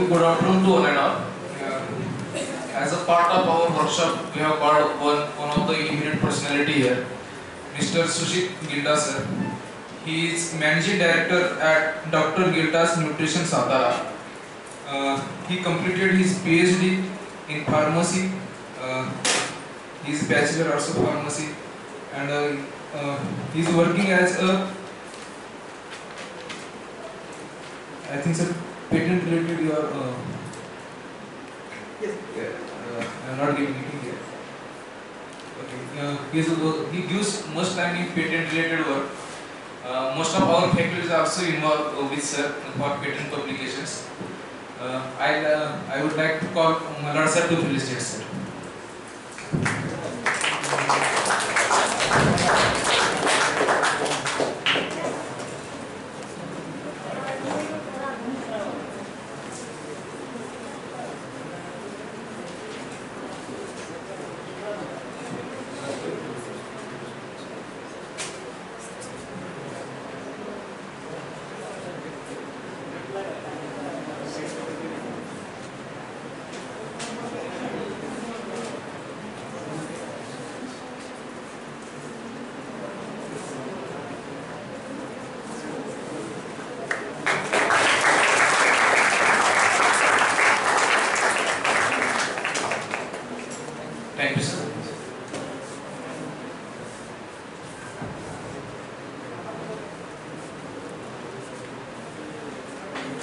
Okay, good afternoon to one and all. As a part of our workshop, we have called one of the eminent personality here, Mr. Sushik Gilda sir. He is managing director at Dr. Gilda's Nutrition Satara. He completed his PhD in pharmacy. His bachelor also pharmacy, and he is working as a, I think, sir, patent related. Your yes. I'm not getting it here. Okay. He gives much time in patent related work. Most of our faculty is also involved with sir for patent publications. I would like to call Malad sir to felicitate sir. Thank you, sir.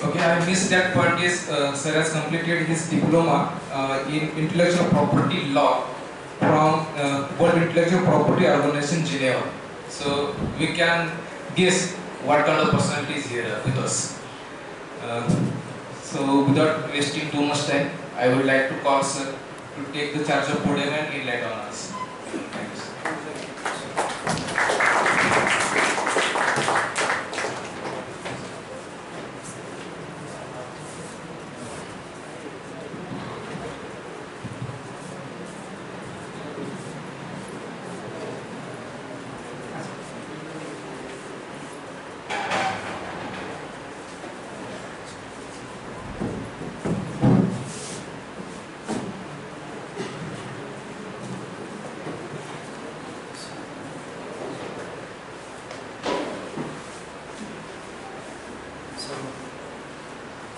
Okay, I missed that point. Is sir has completed his diploma in intellectual property law from World Intellectual Property Organization, Geneva. So we can guess what kind of personality is here with us. So without wasting too much time, I would like to call sir to take the charge of podium and enlighten on us. Thanks.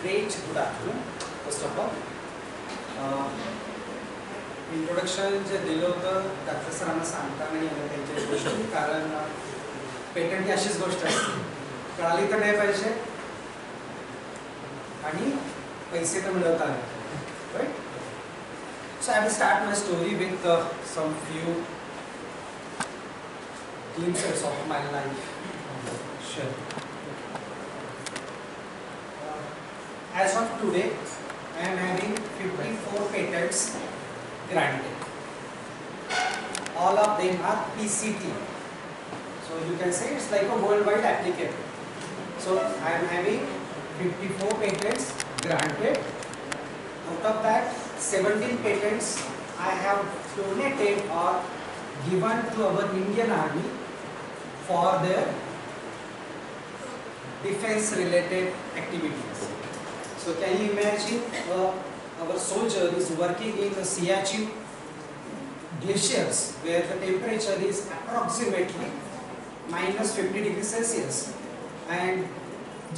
Great, good afternoon. First of all, introduction जे दिलं होतं doctor सरांना सांगताना आणि त्यांच्या गोष्टी, कारण patent ही अशीच गोष्ट असते, कळाली तर नाही पाहिजे आणि पैसे तर मिळवता आले, right? So I will start my story with some few glimpses of my life. Sure. As of today, I am having 54 patents granted. All of them are PCT. So you can say it's like a worldwide applicable. So I am having 54 patents granted. Out of that, 17 patents I have donated or given to our Indian Army for their defense related activities. So can you imagine our soldier is working in the Siachen glaciers where the temperature is approximately -50 degrees Celsius, and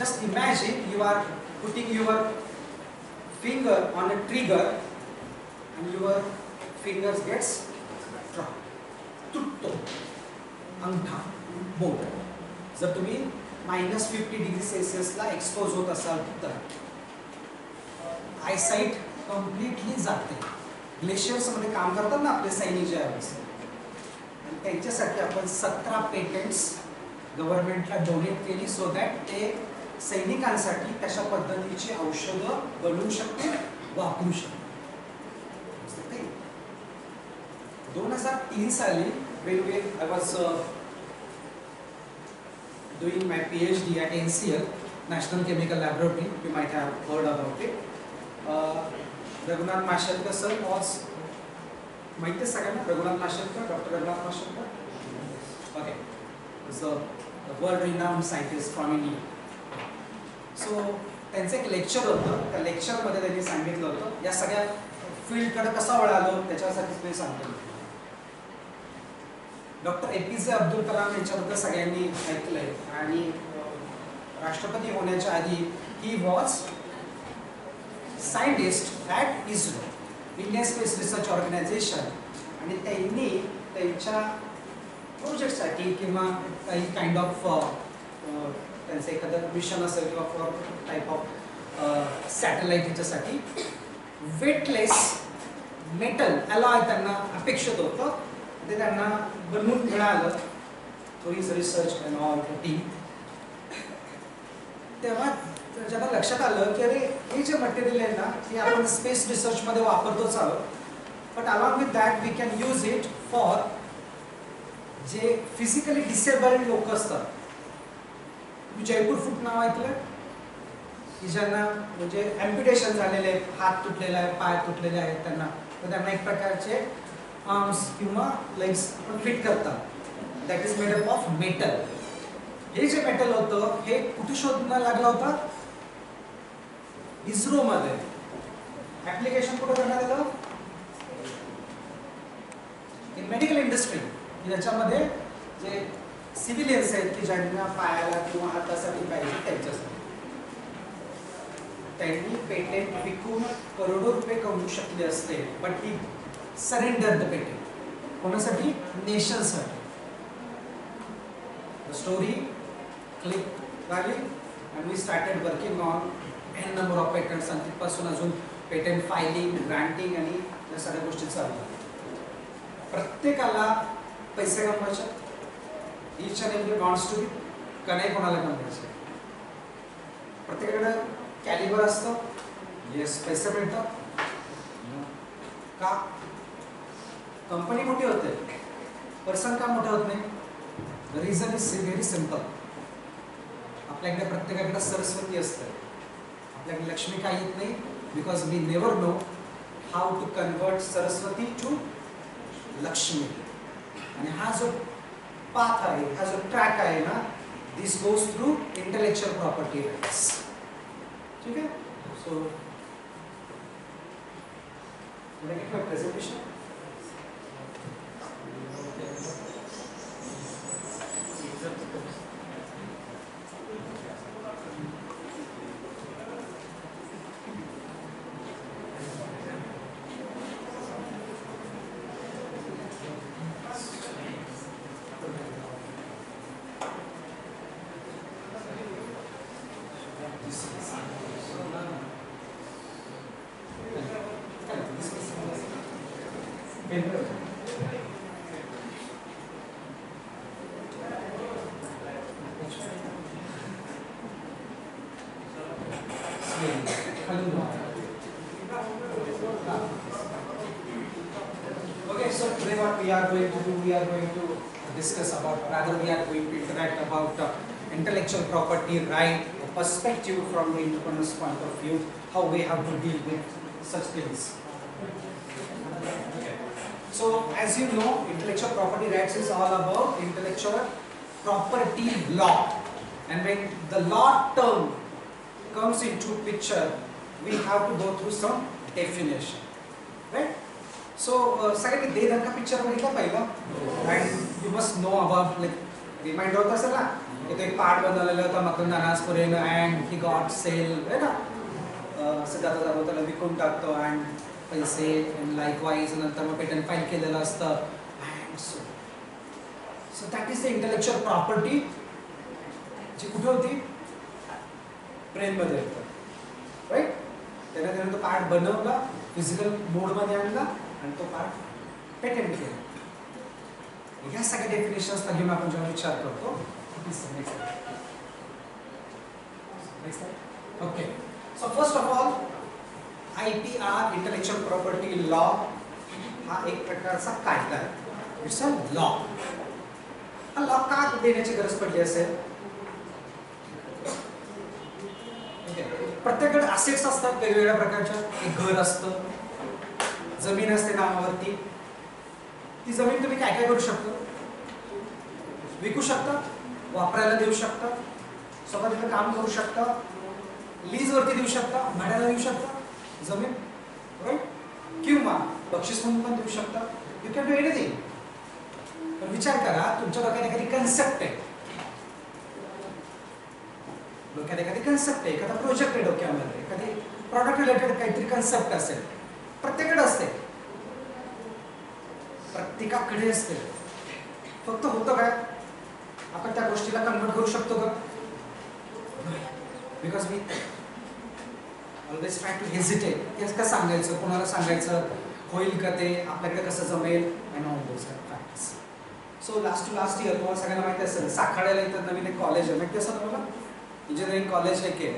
just imagine you are putting your finger on a trigger and your fingers gets dropped. Tutto, अंगठा, बोट. जर तुम्ही -50 degree सेल्सियसला expose होत असाल तर आयसाइट completely जाते. ग्लेशियर्समध्ये काम करतात ना आपले सैनिक ज्यावेळेस, त्यांच्यासाठी आपण 17 पेटंट्स गव्हर्नमेंटला डोनेट केली सो दॅट ते सैनिकांसाठी तशा पद्धतीची औषधं बनवू शकतील, वापरू शकतील. 2003 साली when I was doing my PhD at NCL, National Chemical Laboratory, you might have heard about it. Raghunath Mashelkar sir was, might be second, Raghunath Mashelkar, Dr. Raghunath Mashelkar. Okay, he's a world-renowned scientist from India. So त्यांचं एक lecture होतं, त्या लेक्चरमध्ये त्यांनी सांगितलं होतं या सगळ्या फील्डकडे कसा वळालो त्याच्यासाठीच मी सांगतो. डॉक्टर APJ अब्दुल कलाम यांच्याबद्दल सगळ्यांनी ऐकलंय आणि राष्ट्रपती होण्याच्या आधी he was scientist at ISRO, Indian Space Research Organisation, आणि त्यांनी त्यांच्या प्रोजेक्टसाठी किंवा काही काइंड ऑफ त्यांचं एखादं मिशन असेल किंवा फॉर टाईप ऑफ सॅटेलाइट ह्याच्यासाठी वेटलेस मेटल अलॉय त्यांना अपेक्षित होतं, ते त्यांना बनवून मिळालं through his research and all team. तेव्हा ज्यांना लक्षात आलं की अरे हे जे मटेरियल आहे ना हे आपण स्पेस रिसर्चमध्ये वापरतोच आहोत, but along with that we can use it for जे फिजिकली डिसेबल्ड लोक असतात. तुम्ही जयपूर फूट नाव ऐकलं की ज्यांना म्हणजे ॲम्प्युटेशन झालेले आहे, हात तुटलेला आहे, पाय तुटलेले आहेत त्यांना, तर त्यांना एक प्रकारचे आर्म्स किंवा लेग्स आपण फिट करतात. That is made up of metal. हे जे मेटल होतं हे कुठे शोधण्यात लागलं होतं? इस्रोमध्ये. ऍप्लिकेशन कुठे करण्यात आलं? In medical industry. याच्यामध्ये जे सिव्हिलियन्स आहेत की ज्यांना पायाला किंवा हातासाठी पाहिजे त्यांच्यासाठी त्यांनी पेटेंट विकून करोडो रुपये कमवू शकले असते, but he surrender the patent. कोणासाठी? नेशनसाठी. द स्टोरी क्लिक झाली and we started working on n number of patents, आणि तिथपासून अजून पेटेंट फायलिंग, ग्रांटिंग आणि या सगळ्या गोष्टी चालू आहेत. प्रत्येकाला पैसे कमवायचे, each and every wants to be, का नाही कोणाला कमवायचे? प्रत्येकाकडे कॅलिबर असतं, येस पैसे मिळतात. का? कंपनी मोठी होते, पर्सन का मोठा होत नाही? The reason is very simple. आपल्याकडे प्रत्येकाकडे सरस्वती असते, आपल्याकडे लक्ष्मी काय येत नाही, because we never know how to convert Saraswati to Lakshmi. आणि हा जो पाथ आहे, हा जो ट्रॅक आहे ना, this goes through intellectual property rights. ठीक आहे. So presentation discuss about, rather we are going to interact about intellectual property right, a perspective from the entrepreneur's point of view, how we have to deal with such things. Okay. So as you know, intellectual property rights is all about intellectual property law, and when the law term comes into picture, we have to go through some definition, right? So सगळ्यांनी दे धक्का picture बघितला पहिला, and you must know about, like reminder होत असेल ना की तो एक पार्ट बनवलेला होता मकरंद अनासपुरेनं, अँड ही गॉट सेल आहे ना, असं जाता जाता त्याला विकून टाकतो अँड पैसे, लाईकवाईज नंतर मग पेटंट फाईल केलेलं असतं, and so that is the intellectual property जी कुठे होती? ब्रेनमध्ये होतं, राईट? त्याने तो पार्ट बनवला, फिजिकल मोडमध्ये आणला आणि तो पार्ट पेटेंट केला. ह्या सगळ्या डेफिनेशन्स घेऊन आपण जेव्हा विचार करतो. Okay. So first of all IPR, intellectual property law, हा एक प्रकारचा कायदा आहे. It's a law. हा लॉ का देण्याची गरज पडली असेल? प्रत्येकाकडे असेट्स असतात वेगवेगळ्या प्रकारच्या. एक घर असतं, जमीन असते नावावरती. ती जमीन तुम्ही काय काय करू शकता? विकू शकता, वापरायला देऊ शकता, स्वतः तिथं काम करू शकता, लीज वरती देऊ शकता, भाड्याला देऊ शकता जमीन, राईट, किंवा बक्षीस म्हणून पण देऊ शकता. You can do anything. पण विचार करा, तुमच्या डोक्यात एखादी कन्सेप्ट आहे, डोक्यात एखादी कन्सेप्ट आहे, एखादा प्रोजेक्ट आहे डोक्यामध्ये, एखादी प्रॉडक्ट रिलेटेड काहीतरी कन्सेप्ट असेल, प्रत्येकाकडे असते, प्रत्येकाकडे असते. फक्त होतं काय, आपण त्या गोष्टीला कन्वर्ट करू शकतो का? Because we always try to hesitate. हेच का सांगायचं, कोणाला सांगायचं, होईल का ते, आपल्याकडे कसं जमेल, and all those factors. So last to last year तुम्हाला सगळ्यांना माहिती असेल, साखळ्याला इथं नवीन एक कॉलेज आहे, माहिती असेल तुम्हाला, इंजिनिअरिंग कॉलेज आहे.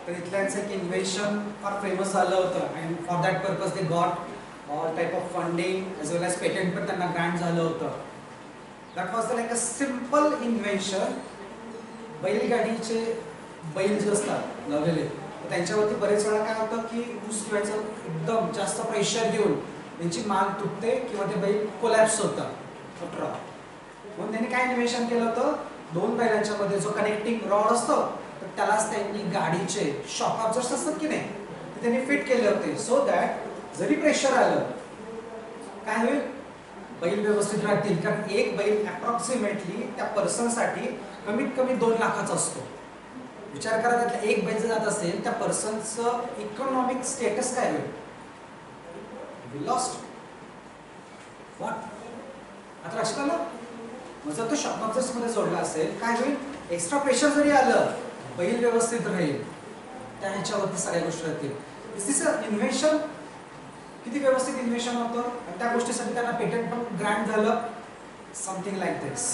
तर इथल्यांचं एक इन्व्हेन्शन फार फेमस झालं होतं, and for that purpose they got all type of funding as well as patent पण त्यांना ग्रँट झालं होतं. That was the like a simple invention. बैलगाडीचे बैल जे असतात लावलेले, त्यांच्यावरती बरेच वेळा काय होतं की ऊस ठेवायचं, एकदम जास्त प्रेशर देऊन त्यांची मान तुटते किंवा ते बैल कोलॅप्स होतं. म्हणून त्यांनी काय इन्व्हेन्शन केलं होतं, दोन बैलांच्या मध्ये जो कनेक्टिंग रॉड असतो, तर त्यालाच त्यांनी गाडीचे शॉक ऑब्झर्व्स असतात की नाही, ते त्यांनी फिट केले होते. सो दॅट जरी प्रेशर आलं काय होईल, बैल व्यवस्थित राहतील. कारण एक बैल अप्रॉक्सिमेटली त्या पर्सनसाठी कमीत कमी 2 लाखाचा असतो. विचार करा, त्यातला एक बैल जात असेल, त्या पर्सनचं इकॉनॉमिक स्टेटस काय होईल, वी लॉस्ट. व्हॉट, आता लक्षात आलं? मग जर तो शॉक ऑब्झर्व्स मध्ये जोडला असेल, काय होईल, एक्स्ट्रा प्रेशर जरी आलं, बैल व्यवस्थित राहील, त्या ह्याच्यावरती सगळ्या गोष्टी राहतील. दिस इन्व्हेन्शन किती व्यवस्थित इन्व्हेन्शन होतं, आणि त्या गोष्टीसाठी त्यांना पेटंट पण ग्रँट झालं. समथिंग लाईक दिस.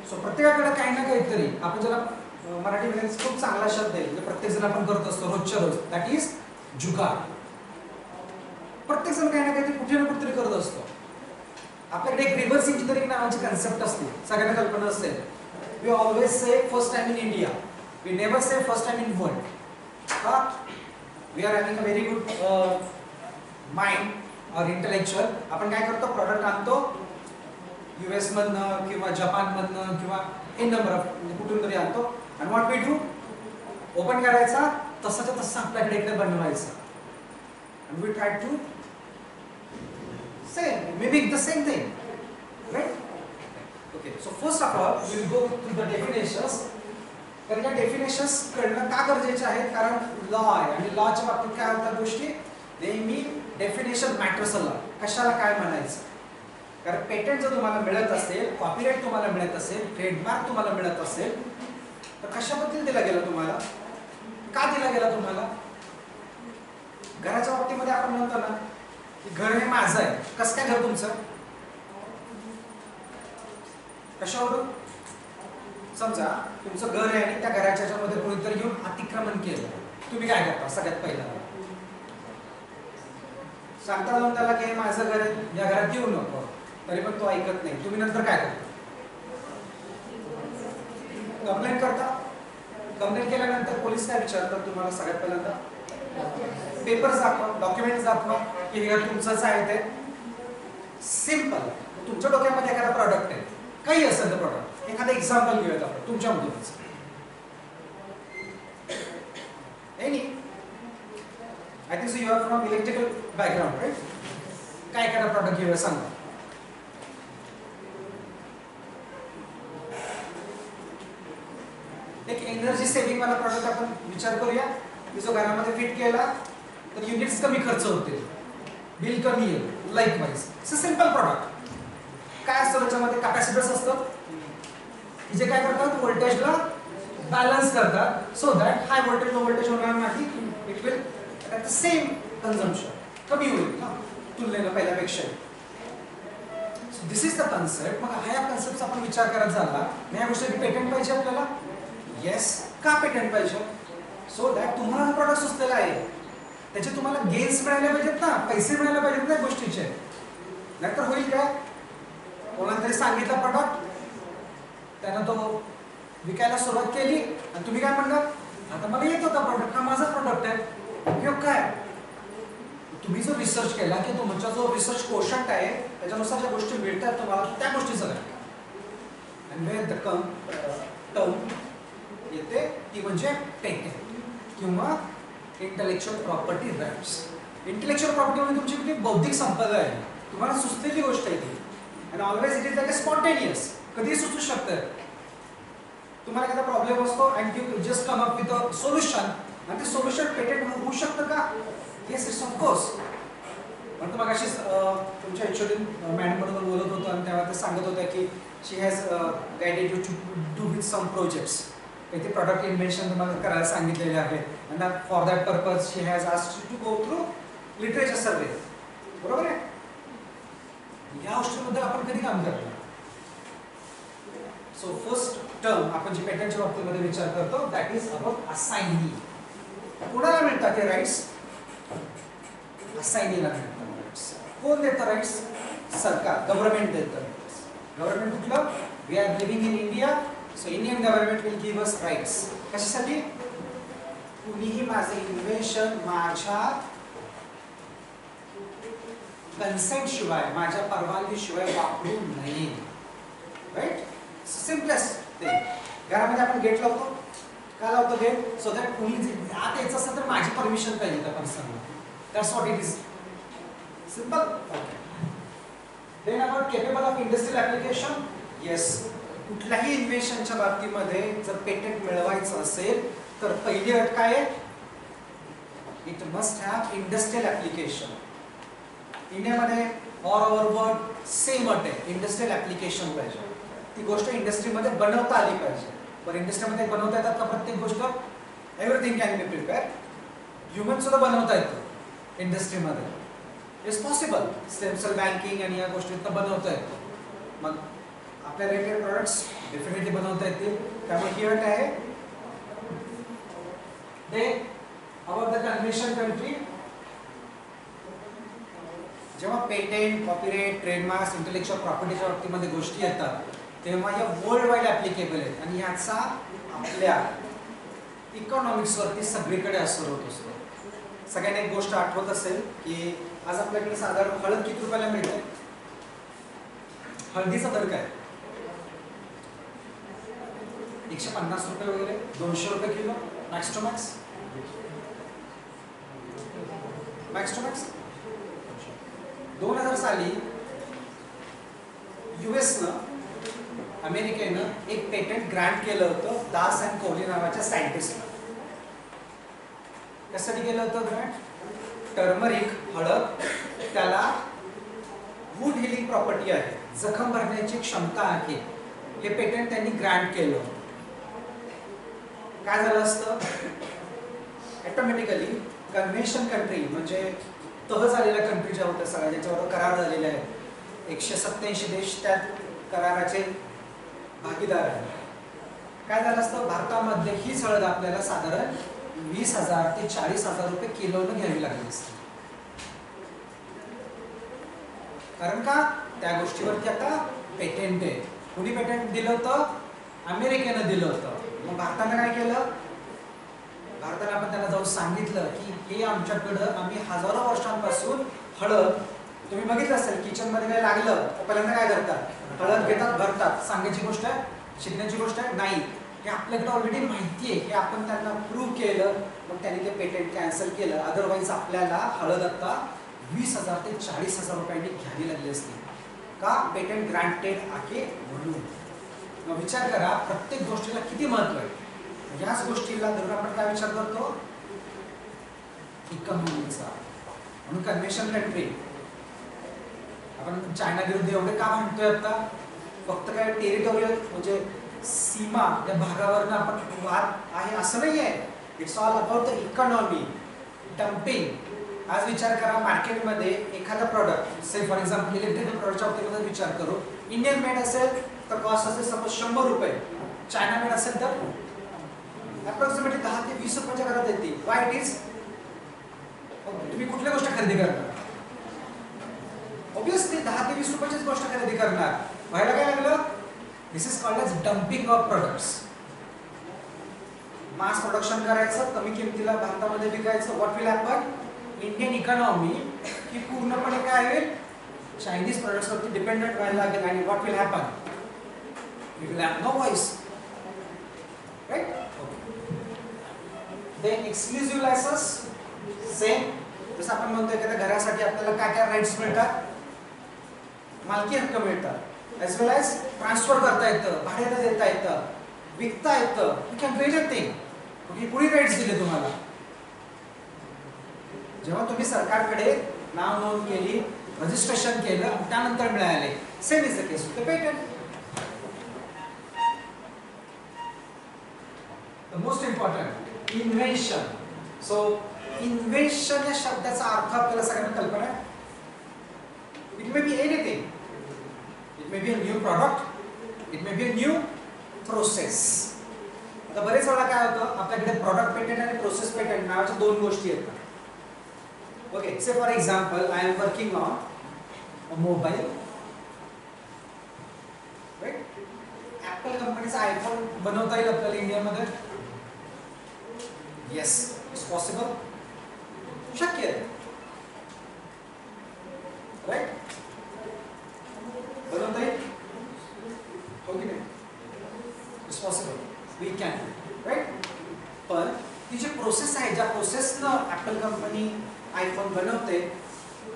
सो प्रत्येकाकडे काही ना काहीतरी, आपण ज्याला मराठीमध्ये खूप चांगला शब्द आहे, म्हणजे प्रत्येक जण आपण करत असतो रोजच्या रोज, दॅट इज जुगाड. प्रत्येक जण काही ना काहीतरी कुठे ना कुठेतरी करत असतो. आपल्याकडे एक रिव्हर्स इंजिनिअरिंग नावाची कन्सेप्ट असते, सगळ्यांना कल्पना असेल. We always say first time in India, we never say first time in world. We are having a very good mind और इंटेलेक्च्युअल. आपण काय करतो, प्रॉडक्ट आणतो US मधनं किंवा जपान मधनं किंवा इन नंबर ऑफ कुठून तरी आणतो, आणि व्हॉट वी डू, ओपन करायचा, तसाच्या तसा आपल्याकडे इकडे बनवायचा, and we try to say maybe the same thing, right? Okay, so first of all we will go to the definitions. तर या डेफिनेशन्स कळणं का गरजेचे आहे, कारण लॉ आहे, आणि लॉच्या बाबतीत काय होतात गोष्टी, नेहमी डेफिनेशन मॅटर्स. लॉ कशाला काय म्हणायचं, कारण पेटंट जर तुम्हाला मिळत असेल, कॉपीराइट तुम्हाला मिळत असेल, ट्रेडमार्क तुम्हाला मिळत असेल, तर कशाबद्दल दिला गेला तुम्हाला, का दिला गेला तुम्हाला. घराच्या बाबतीमध्ये आपण म्हणतो ना की घर हे माझं आहे. कसं काय घर तुमचं, कशावरून, समजा तुमचं घर आहे आणि त्या घराच्या मध्ये कोणीतरी येऊन अतिक्रमण केलं, तुम्ही काय करता, सगळ्यात पहिला सांगता जाऊन त्याला की माझं घर आहे, या घरात येऊ नको, तरी पण तो ऐकत नाही, तुम्ही नंतर काय करता, कंप्लेंट करता. कंप्लेंट केल्यानंतर पोलीस काय विचारतात तुम्हाला, सगळ्यात पहिल्यांदा पेपर्स दाखवा, डॉक्युमेंट्स दाखवा की हे घर तुमचंच आहे. ते सिंपल. तुमच्या डोक्यामध्ये एखादा प्रॉडक्ट आहे, काही असेल तर प्रॉडक्ट, एखादं एक्झाम्पल घेऊयात आपण तुमच्यामधूनच. Any, I think so you are from electrical background, right? काय एखादा प्रॉडक्ट घेऊया सांगा. एक एनर्जी सेव्हिंग वाला प्रॉडक्ट आपण विचार करूया, की जो घरामध्ये फिट केला तर युनिट्स कमी खर्च होते, बिल कमी येईल. Likewise it's a simple product. काय असतं त्याच्यामध्ये, कॅपॅसिटर्स असतात की जे काय करतात, व्होल्टेजला बॅलन्स करतात, so that high voltage low voltage होणार नाही. It will at the same consumption, कमी होईल ना तुलनेनं पहिल्यापेक्षा. So this is the concept. मग ह्या कन्सेप्टचा आपण विचार करत झाला, या गोष्टी पेटंट पाहिजे आपल्याला. येस, का पेटंट पाहिजे, सो दॅट तुम्हाला जो प्रॉडक्ट सुचलेला आहे त्याचे तुम्हाला गेन्स मिळायला पाहिजेत ना, पैसे मिळायला पाहिजेत ना गोष्टीचे. नाहीतर होईल काय, कोणाला तरी सांगितलं प्रॉडक्ट, त्यानं तो विकायला सुरुवात केली आणि तुम्ही काय म्हणणार, आता मला येत होता प्रॉडक्ट, हा माझा प्रॉडक्ट आहे, उपयोग काय. तुम्ही जो रिसर्च केला की तुमचा जो रिसर्च कोशंट आहे त्याच्यानुसार ज्या गोष्टी मिळतात तुम्हाला, त्या गोष्टीचं काय. अँड वेअर द टर्म येते ती म्हणजे पेटंट किंवा intellectual property rights. Intellectual property म्हणजे तुमची कुठली बौद्धिक संपदा आहे, तुम्हाला सुचलेली गोष्ट आहे ती, आणि always it is like a spontaneous, कधीही सुचू शकतं. तुम्हाला एखादा प्रॉब्लेम असतो and you just come up with a solution, आणि ते सोल्युशन पेटेंट होऊ शकतं का? Yes, it's of course. पण मग अशीच तुमच्या ॲक्च्युअली मॅडम बरोबर बोलत होतो आणि तेव्हा ते सांगत होत्या की she has guided you to do with some projects. ते प्रॉडक्ट इन्व्हेन्शन तुम्हाला करायला सांगितलेले आहेत, आणि for that purpose she has asked to go through literature survey. बरोबर आहे? या गोष्टीबद्दल आपण कधी काम करतो. सो फर्स्ट टर्म आपण जी पेटंटच्या बाबतीमध्ये विचार करतो दॅट इज अबाउट असाइनी. कोणाला मिळतात ते राईट्स? असाइनीला मिळतात राईट्स. कोण देतं राईट्स? सरकार, गव्हर्नमेंट देतं. गव्हर्नमेंट कुठलं? We are living in India, so Indian government will give us rights. कशासाठी? कुणीही माझे इन्व्हेन्शन माझ्या कन्सेंट शिवाय, माझ्या परवानगी शिवाय वापरू नये. राईट? Simplest thing. घरामध्ये आपण गेट लावतो, का लावतो गेट? सो दॅट कुणी आत यायचं असेल तर माझी परमिशन पाहिजे त्या person. That's what it is. Simple. Okay. Then about capable of industrial application. Yes, कुठल्याही इन्व्हेन्शनच्या बाबतीमध्ये जर पेटंट मिळवायचं असेल तर पहिली अट काय आहे? It must have industrial application. इंडियामध्ये ऑल ओव्हर वर्ल्ड सेम अट आहे, इंडस्ट्रियल ऍप्लिकेशन पाहिजे. ती गोष्ट इंडस्ट्रीमध्ये बनवता आली पाहिजे. पण इंडस्ट्रीमध्ये बनवता येतात का प्रत्येक गोष्ट? Everything can be prepare. Human सुद्धा बनवता येतं इंडस्ट्रीमध्ये. It's possible. Stem cell banking आणि या गोष्टी बनवता येतो. मग आपल्या रिलेटेड प्रॉडक्ट्स डेफिनेटली बनवता येतील. त्यामुळे ही अट आहे. दे अबाउट द कन्व्हेन्शन कंट्री. जेव्हा पेटेंट, कॉपीराइट, ट्रेडमार्क्स, इंटेलेक्च्युअल प्रॉपर्टीच्या बाबतीमध्ये गोष्टी येतात तेव्हा या वर्ल्ड वाईड ॲप्लिकेबल आहेत, आणि ह्याचा आपल्या इकॉनॉमिक्सवरती सगळीकडे असर होत असतो. सगळ्यांना एक गोष्ट आठवत असेल की आज आपल्याकडे साधारण हळद किती रुपयाला मिळते? हळदीचा दर काय? 150 रुपये वगैरे, 200 रुपये किलो, max to max. Max to max 2000 साली युएसनं, अमेरिकेनं एक पेटंट ग्रँट केलं होतं दास अँड कोहली नावाच्या सायंटिस्टला. कशासाठी केलं होतं ग्रँट? टर्मरिक, हळद, त्याला वूड हिलिंग प्रॉपर्टी आहे, जखम भरण्याची क्षमता आहे. हे पेटंट त्यांनी ग्रँट केलं. काय झालं असतं? ऑटोमॅटिकली कन्व्हेन्शन कंट्री म्हणजे तह झालेल्या कंट्री ज्या होत्या सगळ्या, ज्याच्यावर करार झालेले आहेत, 187 देश त्या कराराचे भागीदार आहेत. काय झालं असतं? भारतामध्ये हीच हळद आपल्याला साधारण 20,000 ते 40,000 रुपये किलोनं घ्यावी लागली असते. कारण का? त्या गोष्टीवरती आता पेटेंट आहे. कुणी पेटेंट दिलं होतं? अमेरिकेनं दिलं होतं. मग भारतानं काय केलं? भारताला आपण त्यांना जाऊन सांगितलं की हे आमच्याकडं, आम्ही हजारो वर्षांपासून हळद, तुम्ही बघितलं असेल किचनमध्ये काय लागलं तर पहिल्यांदा काय करतात? हळद घेतात, भरतात. सांगायची गोष्ट आहे? शिकण्याची गोष्ट आहे? नाही. हे आपल्याकडे ऑलरेडी माहिती आहे. हे आपण त्यांना प्रूव्ह केलं, मग त्यांनी ते पेटेंट कॅन्सल केलं. अदरवाईज आपल्याला हळद आता 20,000 ते 40,000 रुपयांनी घ्यावी लागली असती. का? पेटेंट ग्रँटेड आहे म्हणून. मग विचार करा प्रत्येक गोष्टीला किती महत्व आहे. याच गोष्टीला धरून आपण काय विचार करतो? इकॉनॉमीचा. म्हणून कन्व्हेन्शन कंट्री आपण चायना विरुद्ध एवढे का म्हणतोय आता? फक्त काय टेरिटोरियल म्हणजे सीमा त्या भागावरनं आपण वाद आहे असं नाही आहे. It's all about the economy. Dumping. आज विचार करा मार्केटमध्ये एखादा product, say for example electrical प्रॉडक्टच्या बाबतीमध्ये विचार करू, इंडियन मेड असेल तर कॉस्ट असेल सपोज 100 रुपये, चायना मेड असेल तर अप्रॉक्सिमेटली 10 ते 20 रुपयाच्या घरात येते. Why it is? तुम्ही कुठल्या गोष्ट खरेदी करणार? ऑब्विसली 10 ते 20 रुपयाचीच गोष्ट खरेदी करणार. व्हायला काय लागलं? This is called as dumping of products. Mass production करायचं, कमी किमतीला भारतामध्ये विकायचं. What will happen? Indian economy ही पूर्णपणे काय होईल? चायनीज प्रोडक्ट्सवरती डिपेंडेंट व्हायला लागेल. आणि what will happen? We will have no voice. Right? Then exclusive licence same, जसं आपण म्हणतो एखाद्या घरासाठी आपल्याला काय काय राईट्स मिळतात, मालकी हक्क मिळतात, ॲज वेल ॲज ट्रान्सफर करता येतं, भाड्याला देता येतं, विकता येतं, you can do anything. Okay, कुणी राईट्स दिले तुम्हाला? जेव्हा तुम्ही सरकारकडे नाव नोंद केली, रजिस्ट्रेशन केलं, त्यानंतर मिळाले. Same is the case with the patent. The most important invention. So invention या शब्दाचा अर्थ आपल्याला सगळ्यांना कल्पना आहे. It may be anything. It may be a new product, it may be a new process. आता बरेच वेळा काय होतं, आपल्याकडे प्रॉडक्ट पेटंट आणि प्रोसेस पेटंट नावाच्या दोन गोष्टी येतात. Okay, say for example I am working on a mobile, right? Apple कंपनीचा आयफोन बनवता येईल आपल्याला इंडियामध्ये? Yes, it's possible. शक्य आहे, राईट? बनवता येईल, हो की नाही? It's possible, we can, right? पण ती जी प्रोसेस आहे, ज्या प्रोसेसनं ॲपल कंपनी आयफोन बनवते,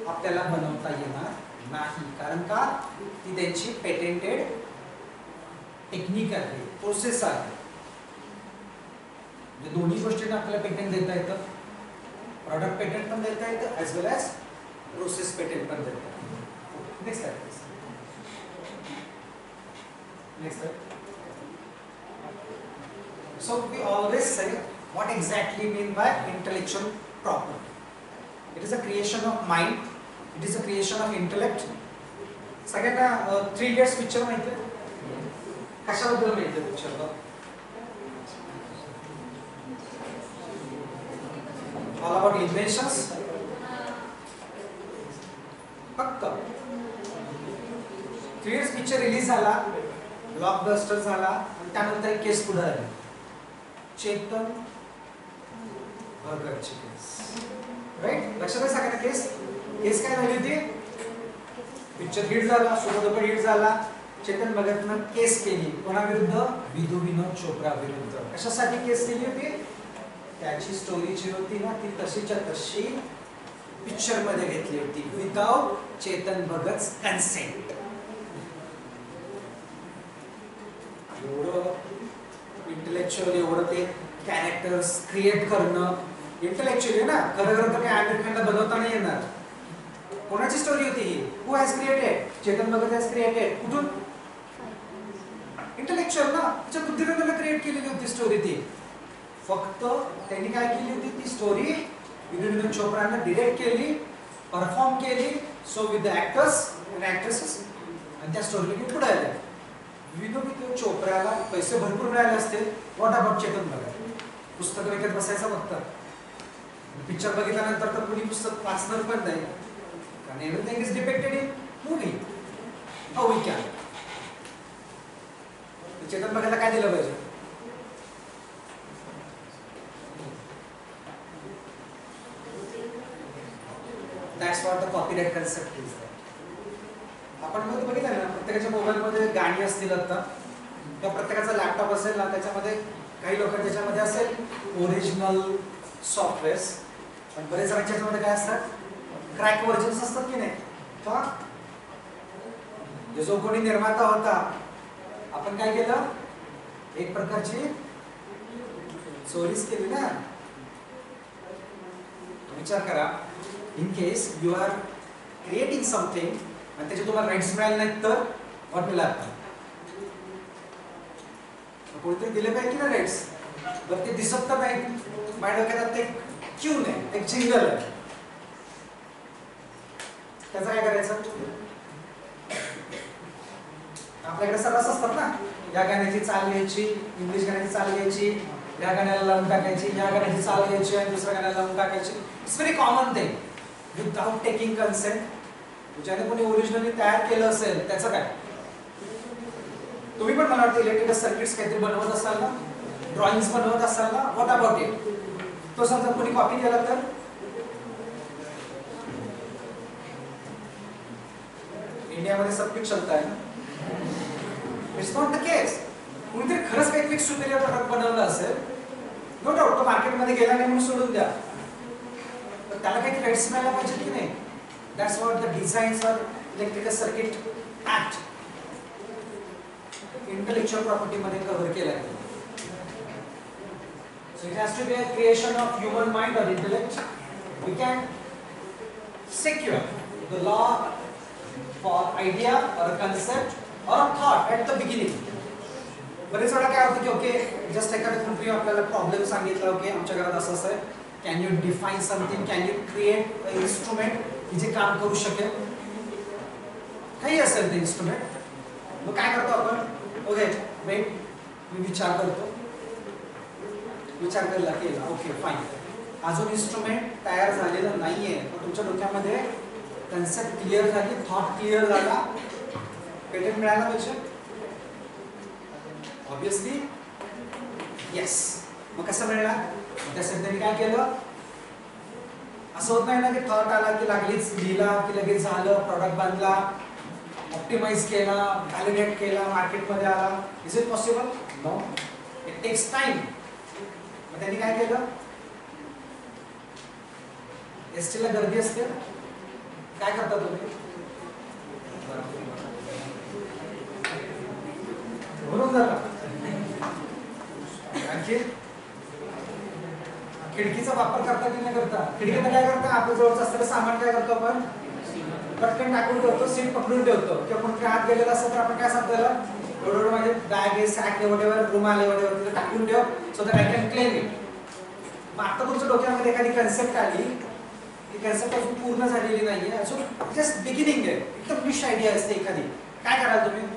आपल्याला बनवता येणार नाही. कारण का? ती त्यांची पेटेंटेड टेक्निक आहे, प्रोसेस आहे. म्हणजे दोन्ही गोष्टींना आपल्याला पेटंट देता येतं. प्रॉडक्ट पेटंट पण देता येतं, ॲज वेल ॲज प्रोसेस पेटंट पण देता येतं. नेक्स्ट आहे, नेक्स्ट आहे. So we always say what exactly mean by intellectual property. It is a creation of mind. It is a creation of intellect. सगळ्यांना 3 Idiots पिक्चर माहिती आहे? कशाबद्दल माहिती आहे पिक्चर? All about inventions. फक्त 3 Idiots पिक्चर रिलीज झाला, blockbuster झाला, आणि त्यानंतर एक केस पुढे आली, चेतन भगतची केस. राईट? लक्षात आहे सगळ्यांना केस? केस काय झाली होती? पिक्चर हिट झाला, सुपरडुपर हिट झाला, चेतन भगतनं केस केली. कोणाविरुद्ध? विधू विनोद चोप्रा विरुद्ध. कशासाठी केस केली होती? त्याची स्टोरी जी होती ना, ती तशीच्या तशी पिक्चर मध्ये घेतली होती, विदाउट चेतन भगत's कन्सेंट. एवढं इंटेलेक्च्युअली, एवढं ते कॅरेक्टर्स क्रिएट करणं इंटेलेक्च्युअली ना. खरं खरं तर काय आमिर खानला बनवता नाही येणार. कोणाची स्टोरी होती ही? Who has created? Chetan Bhagat has created. कुठून? इंटेलेक्च्युअल ना, त्याच्या बुद्धीने त्याला क्रिएट केलेली होती स्टोरी ती. फक्त त्यांनी काय केली होती, ती स्टोरी विधू विनोद चोप्रानं डिरेक्ट केली, परफॉर्म केली, so with the actors and actresses, आणि त्या स्टोरीला घेऊन पुढे आल्या. विधू विनोद चोप्राला पैसे भरपूर मिळाले असते. What about Chetan Bhagat? पुस्तक विकत बसायचं फक्त. पिक्चर बघितल्यानंतर तर कुणी पुस्तक वाचणार पण नाही, कारण everything is depicted in movie. How we can? Chetan भगतला काय दिलं पाहिजे? That's what the copyright concept is. आपण बघितलं ना, प्रत्येकाच्या मोबाईलमध्ये गाणी असतील आता, किंवा प्रत्येकाचा लॅपटॉप असेल ना, त्याच्यामध्ये काही लोक त्याच्यामध्ये असेल ओरिजिनल सॉफ्टवेअर्स, पण बरेच जणांच्या याच्यामध्ये काय असतात, क्रॅक व्हर्जन्स असतात की नाही. का? जो कोणी निर्माता होता, आपण काय केलं, एक प्रकारची चोरीच केली ना. विचार करा, in case you are creating something आणि त्याचे तुम्हाला राईट्स मिळाले नाहीत तर व्हॉट विल हॅपन? कोणीतरी दिले पाहिजे ना राईट्स. बरं, ते दिसत तर नाही. माझ्या डोक्यात एक ट्यून आहे, एक जिंगल आहे, त्याचं काय करायचं? आपल्याकडे सर्रास असतात ना, या गाण्याची चाल घ्यायची, इंग्लिश गाण्याची चाल घ्यायची, या गाण्याला लावून टाकायची, या गाण्याची चाल घ्यायची आणि दुसऱ्या गाण्याला लावून टाकायची. It's very common thing without taking consent. ज्याने कोणी ओरिजिनली तयार केलं असेल त्याचं काय? तुम्ही पण मला वाटतं इलेक्ट्रिकल सर्किट्स काहीतरी बनवत असाल ना, ड्रॉइंग्स बनवत असाल ना, व्हॉट अबाउट इट? तो समजा कोणी कॉपी केला तर इंडियामध्ये सब कुछ चलता है ना. इट्स नॉट द केस. कोणीतरी खरंच काही फिक्स सुपेरियर प्रोडक्ट बनवलं असेल, नो डाऊट तो मार्केटमध्ये गेला नाही म्हणून सोडून द्या, तर त्याला काही क्रेडिट्स मिळायला पाहिजे की नाही. That's what the designs or electrical circuit act intellectual property मध्ये कव्हर केला आहे. So it has to be a creation of human mind or intellect. We can secure the law for idea or a concept or a thought at the beginning. बरेच वेळा काय होतं की okay just एखाद्या कुठली आपल्याला प्रॉब्लेम सांगितला, okay आमच्या घरात असं असं आहे, can you define something, can you create a instrument की जे काम करू शकेल, काही असेल ते इन्स्ट्रुमेंट. मग काय करतो आपण, ओके वेट मी विचार करतो, विचार करायला केला, ओके फाईन, अजून इन्स्ट्रुमेंट तयार झालेलं नाहीये, पण तुमच्या डोक्यामध्ये कन्सेप्ट क्लिअर झाली, थॉट क्लिअर झाला, पेटंट मिळायला पाहिजे ऑब्विसली येस. मग कसं मिळणार, त्यासाठी त्यांनी काय केलं, असं होत नाही ना की थॉट आला की लागलीच लिहिला की लगेच झालं, प्रॉडक्ट बांधला, ऑप्टिमाइज केला, व्हॅलिडेट केला, मार्केटमध्ये आला. Is it possible? No, it takes time. मग त्यांनी काय केलं, एसटी ला गर्दी असते, काय करता तुम्ही, भरून जाता, आणखी खिडकीचा वापर करता की नाही करता, खिडकीने काय करता, आपल्या जवळचं असलेलं सामान काय करतो आपण पटकन टाकून ठेवतो, सीट पकडून ठेवतो, किंवा कोणी आत गेलेला असतं तर आपण काय सांगतो त्याला, एवढं माझे बॅग आहे, सॅक आहे, वॉटेवर, रुमाल आहे, वॉटेवर, तिथे टाकून ठेव so that I can claim it. मग आता तुमच्या डोक्यामध्ये एखादी कन्सेप्ट आली, ती कन्सेप्ट अजून पूर्ण झालेली नाहीये, अजून जस्ट बिगिनिंग आहे, एकदम विश आयडिया असते एखादी, काय कराल तुम्ही,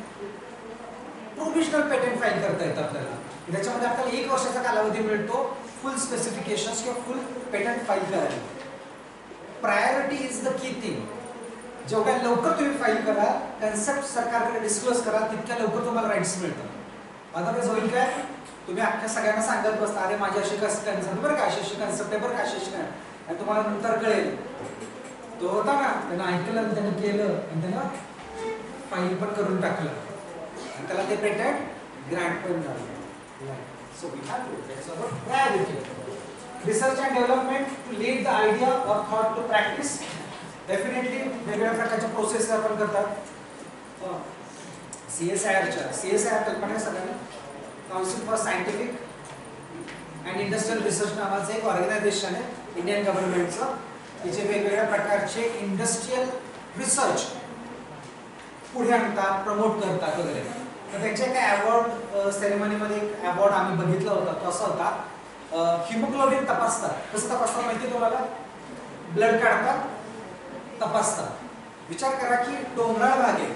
प्रोव्हिजनल पेटंट फाईल करता येतं आपल्याला. त्याच्यामध्ये आपल्याला 1 वर्षाचा कालावधी मिळतो फुल स्पेसिफिकेशन्स किंवा फुल पेटंट फाईल करायला. Priority is the key thing. जेवढ्या लवकर तुम्ही फाईल करा, कन्सेप्ट सरकारकडे डिस्क्लोज करा, तितक्या लवकर तुम्हाला राईट्स मिळतात. अदरवाईज होईल काय, तुम्ही अख्ख्या सगळ्यांना सांगत बसता, अरे माझी अशी कन्सेप्ट बरं का, अशी कन्सेप्ट आहे बरं का, अशी काय, आणि तुम्हाला नंतर कळेल तो होता ना, त्यानं ऐकलं, त्यानं केलं, आणि त्यानं फाईल पण करून टाकलं, आणि त्याला ते पेटंट ग्रँट पण झालं. So we have to, that's our priority. Research and development to lead the idea or thought to practice. Definitely वेगवेगळ्या प्रकारच्या प्रोसेस आपण करतात. CSIR कल्पना आहे सगळ्यांना, council for scientific and industrial research नावाचं एक ऑर्गनायझेशन आहे इंडियन गव्हर्नमेंटचं, तिचे वेगवेगळ्या प्रकारचे इंडस्ट्रियल रिसर्च पुढे आणतात, प्रमोट करतात वगैरे. तर त्यांच्या एका अवॉर्ड सेरेमनीमध्ये एक अवॉर्ड आम्ही बघितला होता, तो असा होता, हिमोग्लोबिन तपासतात. कसं तपासतात माहिती तुम्हाला, ब्लड काढतात, तपासतात. विचार करा की डोंगराळ भाग आहे,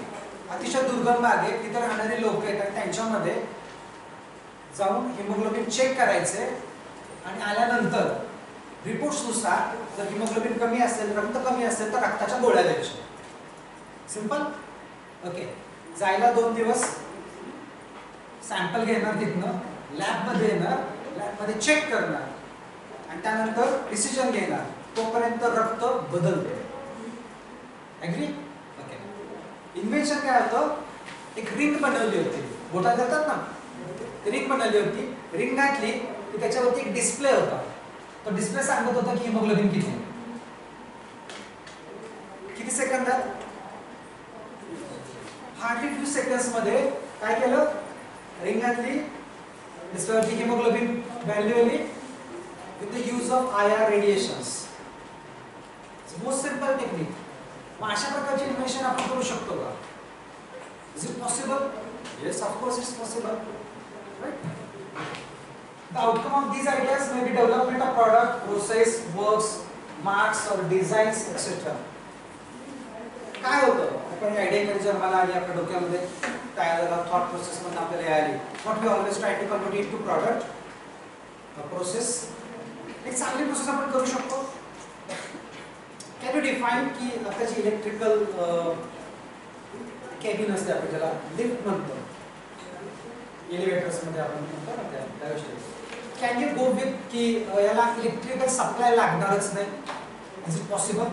अतिशय दुर्गम भाग आहे, तिथे राहणारे लोक आहेत, आणि त्यांच्यामध्ये जाऊन हिमोग्लोबिन चेक करायचे, आणि आल्यानंतर रिपोर्ट्सनुसार जर हिमोग्लोबिन कमी असेल, रक्त कमी असेल, तर रक्ताच्या गोळ्या द्यायच्या. सिंपल. ओके, जायला 2 दिवस, सॅम्पल घेणार, तिथनं लॅबमध्ये येणार, लॅबमध्ये चेक करणार, आणि त्यानंतर डिसिजन घेणार, तोपर्यंत रक्त बदलते. ऍग्री? ओके. इन्व्हेन्शन काय होतं, एक रिंग बनवली होती, बोटात जातात ना, रिंग बनवली होती, रिंग घातली की त्याच्यावरती एक डिस्प्ले होता, तो डिस्प्ले सांगत होता की हिमोग्लोबिन किती सेकंदात, हार्डली फ्यू सेकंड्स मध्ये काय केलं, रिंग घातली, डिस्प्लेवरती हिमोग्लोबिन व्हॅल्यू आली with the use of IR radiations. Most simple technique. मग अशा प्रकारचे इन्व्हेन्शन आपण करू शकतो का? Is it possible? Yes, of course it's possible. Right? The outcome of these ideas may be development of product, process, works, marks or designs, etc. काय होतं, आपण आयडिया कधी जन्माला आली आपल्या डोक्यामध्ये, तयार झाला, थॉट प्रोसेस मध्ये आपल्याला आली, what we always try to convert it to product, process. एक चांगली प्रोसेस आपण करू शकतो. कॅन यू डिफाईन की आता जी इलेक्ट्रिकल कॅबिन असते, आपण ज्याला लिफ्ट म्हणतो, एलिव्हेटर्स मध्ये आपण म्हणतो ना त्या गोष्टी, कॅन यू गो विथ की याला इलेक्ट्रिकल सप्लाय लागणारच नाही? Is it possible?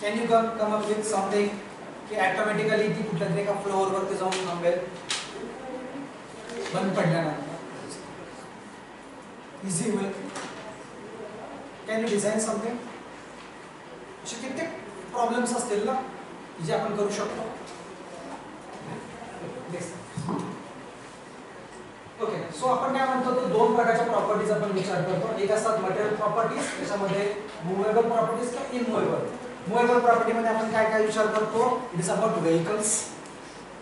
Can you come up with something की ऑटोमॅटिकली ती कुठल्या फ्लोअर वरती जाऊन थांबेल बंद पडल्यानंतर? इझी होईल. Can you design something? असे कित्येक प्रॉब्लेम्स असतील ना जे आपण करू शकतो. ओके, सो आपण काय म्हणतो ते दोन प्रकारच्या प्रॉपर्टीज आपण विचार करतो. एक असतात मटेरियल प्रॉपर्टीज, त्याच्यामध्ये मुव्हेबल प्रॉपर्टीज किंवा इनमुव्हेबल. मुव्हेबल प्रॉपर्टी मध्ये आपण काय काय विचार करतो? It is about vehicles.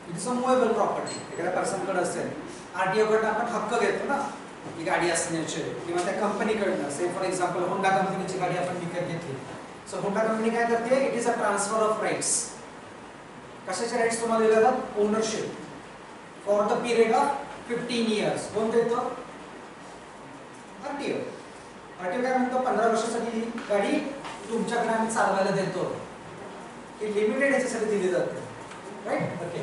It is a movable property. एखाद्या पर्सनकडे असेल, आरटीओ कडनं आपण हक्क घेतो ना ही गाडी असण्याचे, किंवा त्या कंपनीकडनं, से फॉर एक्झाम्पल होंडा कंपनीची गाडी आपण विकत घेतली. सो होंडा कंपनी काय करते? It is a transfer of rights. कशाचे राईट्स तुम्हाला दिले जातात? Ownership for the period of 15 years. कोण देतो? आरटीओ. आरटीओ काय म्हणतो? 15 वर्षासाठी ही गाडी तुमच्याकडे आम्ही चालवायला देतो. ही लिमिटेड याच्यासाठी दिली जाते, right? Okay.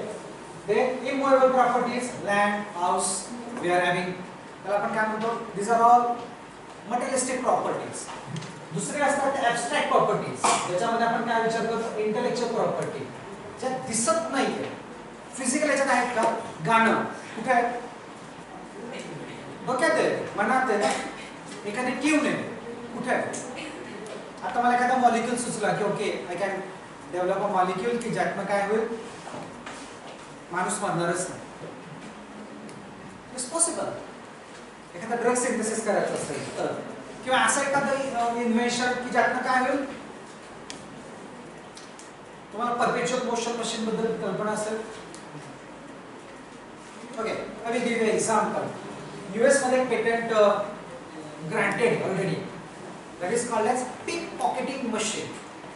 Then immovable properties, land, house, we are having, त्याला आपण काय म्हणतो? This are all materialistic properties. दुसरे असतात ॲब्स्ट्रॅक्ट प्रॉपर्टीज. त्याच्यामध्ये आपण काय विचार करतो? इंटेलेक्चुअल प्रॉपर्टी, ज्या दिसत नाहीये. फिजिकल याच्यात आहेत का? गाणं कुठे आहे? डोक्यात आहे, मनात आहे, एखादी ट्यून आहे, कुठे आहे? आता मला एखादा मॉलिक्यूल सुचला की okay I can develop a molecule की ज्यातनं काय होईल? माणूस मरणारच नाही. It's possible. एखादा ड्रग सिंथेसिस करायचं असेल तर, किंवा असं एखादं इन्व्हेन्शन की ज्यातनं काय होईल? तुम्हाला परपेच्युअल मोशन मशीन बद्दल कल्पना असेल? Okay, I will give you example. US मध्ये patent granted already, that is called as pick pocketing machine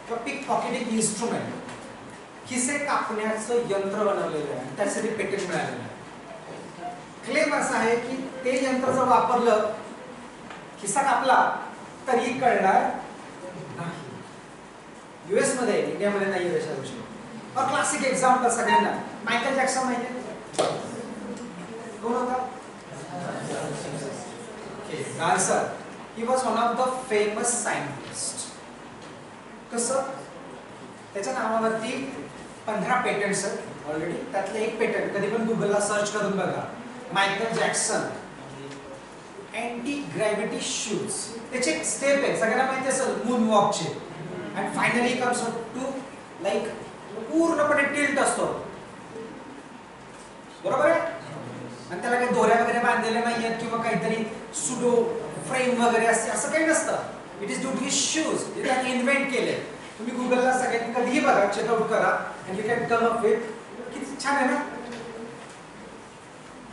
किंवा पिक पॉकेटिंग इन्स्ट्रुमेंट. खिसे कापण्याचं यंत्र बनवलेलं आहे, त्यासाठी पेटंट मिळालेलं आहे. क्लेम असा आहे की ते यंत्र जर वापरलं, खिसा कापला तरी कळणार नाही. यूएस मध्ये, इंडियामध्ये नाही अशा गोष्टी. और क्लासिक एक्झाम्पल सगळ्यांना मायकल जॅक्सन माहिती आहे? कोण होता? Dancer. He was one of the famous scientist. कसं? त्याच्या नावावरती 15 पेटंट्स आहेत ऑलरेडी. त्यातलं एक पेटंट कधी पण गुगलला सर्च करून बघा, Michael Jackson anti gravity shoes. त्याचे एक स्टेप आहे, सगळ्यांना माहिती असेल, मून वॉकचे. And finally comes to like पूर्णपणे टिल्ट असतो, बरोबर आहे? आणि त्याला काही दोऱ्या वगैरे बांधलेल्या नाहीयेत किंवा काहीतरी सुडो फ्रेम वगैरे असते, असं काही नसतं. It is due to his shoes. ते त्याने इन्व्हेंट केले. तुम्ही गुगलला सगळ्यांनी कधीही बघा, चेकआउट करा, and you can come up with. किती छान आहे ना?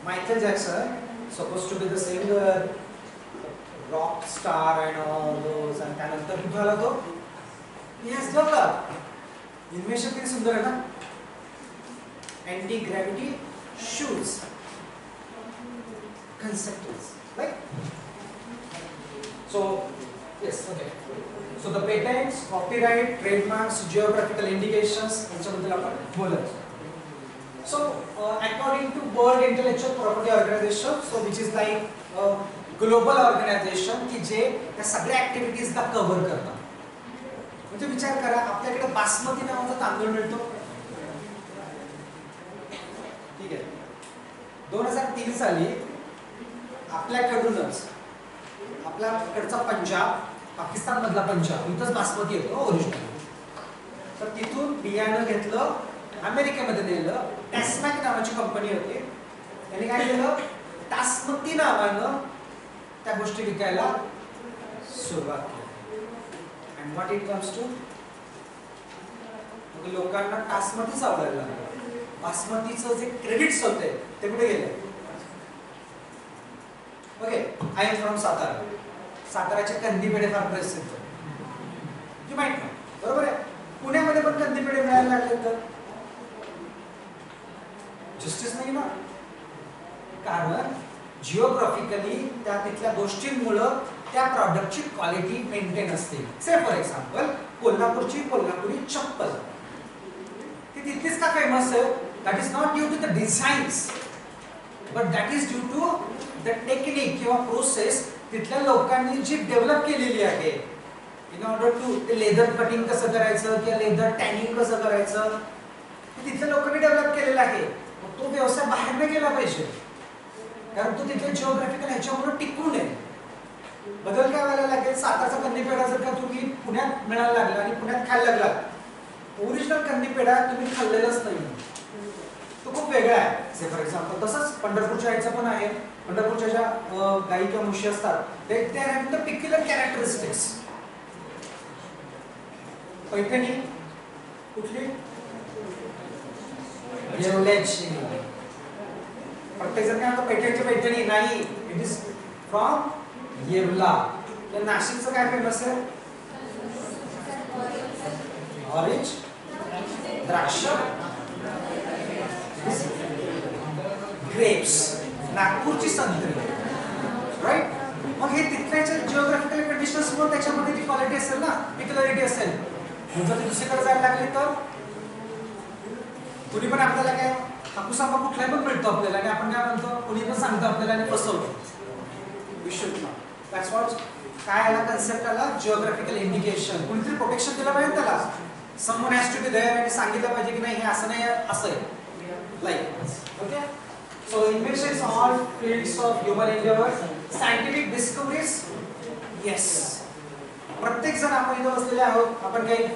Michael Jackson suppose to be the singer, rock star and all those, आणि त्यानंतर कुठे आला तो? He has developed invention. किती सुंदर आहे ना? Anti gravity shoes concept is right. So yes, okay. So the patents, copyright, trademarks, geographical indications, याच्याबद्दल आपण बोलत. So according to World Intellectual Property Organization, so which is like a global organization की जे त्या सगळ्या ऍक्टिव्हिटीज ला cover करतात. म्हणजे विचार करा, आपल्याकडे बासमती नावाचा तांदूळ मिळतो, ठीक आहे? 2003 साली आपल्याकडूनच, आपल्याकडचा पंजाब, पाकिस्तान मधला पंजाब, इथंच बासमती येतो ओरिजिनल. तर तिथून बियाणं घेतलं, अमेरिकेमध्ये नेलं. टॅस्मॅक नावाची कंपनी होती, त्यांनी काय केलं? टास्मती नावानं त्या गोष्टी विकायला सुरुवात केली. And what it comes to, लोकांना टास्मतीच आवडायला लागलं. बासमतीचं जे क्रेडिट्स होते ते कुठे गेले? Okay, I am from Satara. साताराचे कंदी पेढे फार प्रसिद्ध, की माहित नाही, बरोबर आहे? पुण्यामध्ये पण कंदी पेढे मिळायला लागले तर जस्टिस नाही ना? कारण जिओग्राफिकली त्या तिथल्या गोष्टींमुळं त्या प्रॉडक्टची क्वालिटी मेंटेन असते. से फॉर एक्झाम्पल कोल्हापूरची कोल्हापुरी चप्पल, ती तितकीच का फेमस आहे? That is not due to the designs, but that is due to the technique किंवा प्रोसेस तिथल्या लोकांनी जी डेव्हलप केलेली आहे. इन ऑर्डर टू ते लेदर कटिंग कसं करायचं किंवा लेदर टॅनिंग कसं करायचं, तिथल्या लोकांनी डेव्हलप केलेलं आहे. तो व्यवसाय बाहेर नाही गेला पाहिजे, कारण तो तिथल्या जिओग्राफिकल ह्याच्यामुळे टिकून आहे. बदल काय व्हायला लागेल, सातारचा कंदीपेढा जर का तुम्ही पुण्यात मिळायला लागला आणि पुण्यात खायला लागला, ओरिजिनल कंदीपेढा तुम्ही खाल्लेलाच नाही, तो खूप वेगळा आहे. से फॉर एक्झाम्पल तसंच पंढरपूरच्या आईचं पण आहे. पंढरपूरच्या ज्या गाई किंवा म्हशी असतात ते have the peculiar characteristics. Paithani कुठली? येवल्याची. प्रत्येक जण काय म्हणतो पैठणची पैठणी नाही, इट इज फ्रॉम येवला. तर नाशिकचं काय फेमस आहे? ऑरेंज, द्राक्ष, ग्रेप्स. नागपूरची संत्री, राईट. मग हे तिथल्याच्या जिओग्राफिकल कंडिशन्स मुळे त्याच्यामध्ये ती क्वालिटी असेल ना, पिक्युलरिटी असेल. जर ती दुसरीकडे जायला लागली तर कुणी पण आपल्याला काय हापूस आंबा कुठलाही पण मिळतो आपल्याला आणि आपण काय म्हणतो, कुणी पण सांगतो आपल्याला आणि फसवतो. दॅट्स व्हॉट काय आला कन्सेप्ट आला, जिओग्राफिकल इंडिकेशन. कुणीतरी प्रोटेक्शन दिलं पाहिजे त्याला. Someone has to be there आणि सांगितलं पाहिजे की नाही हे असं नाही असं आहे. Like okay. So inventions all fields of human endeavor. Scientific discoveries, yes. प्रत्येक जण आपण इथे बसलेले आहोत, आपण काही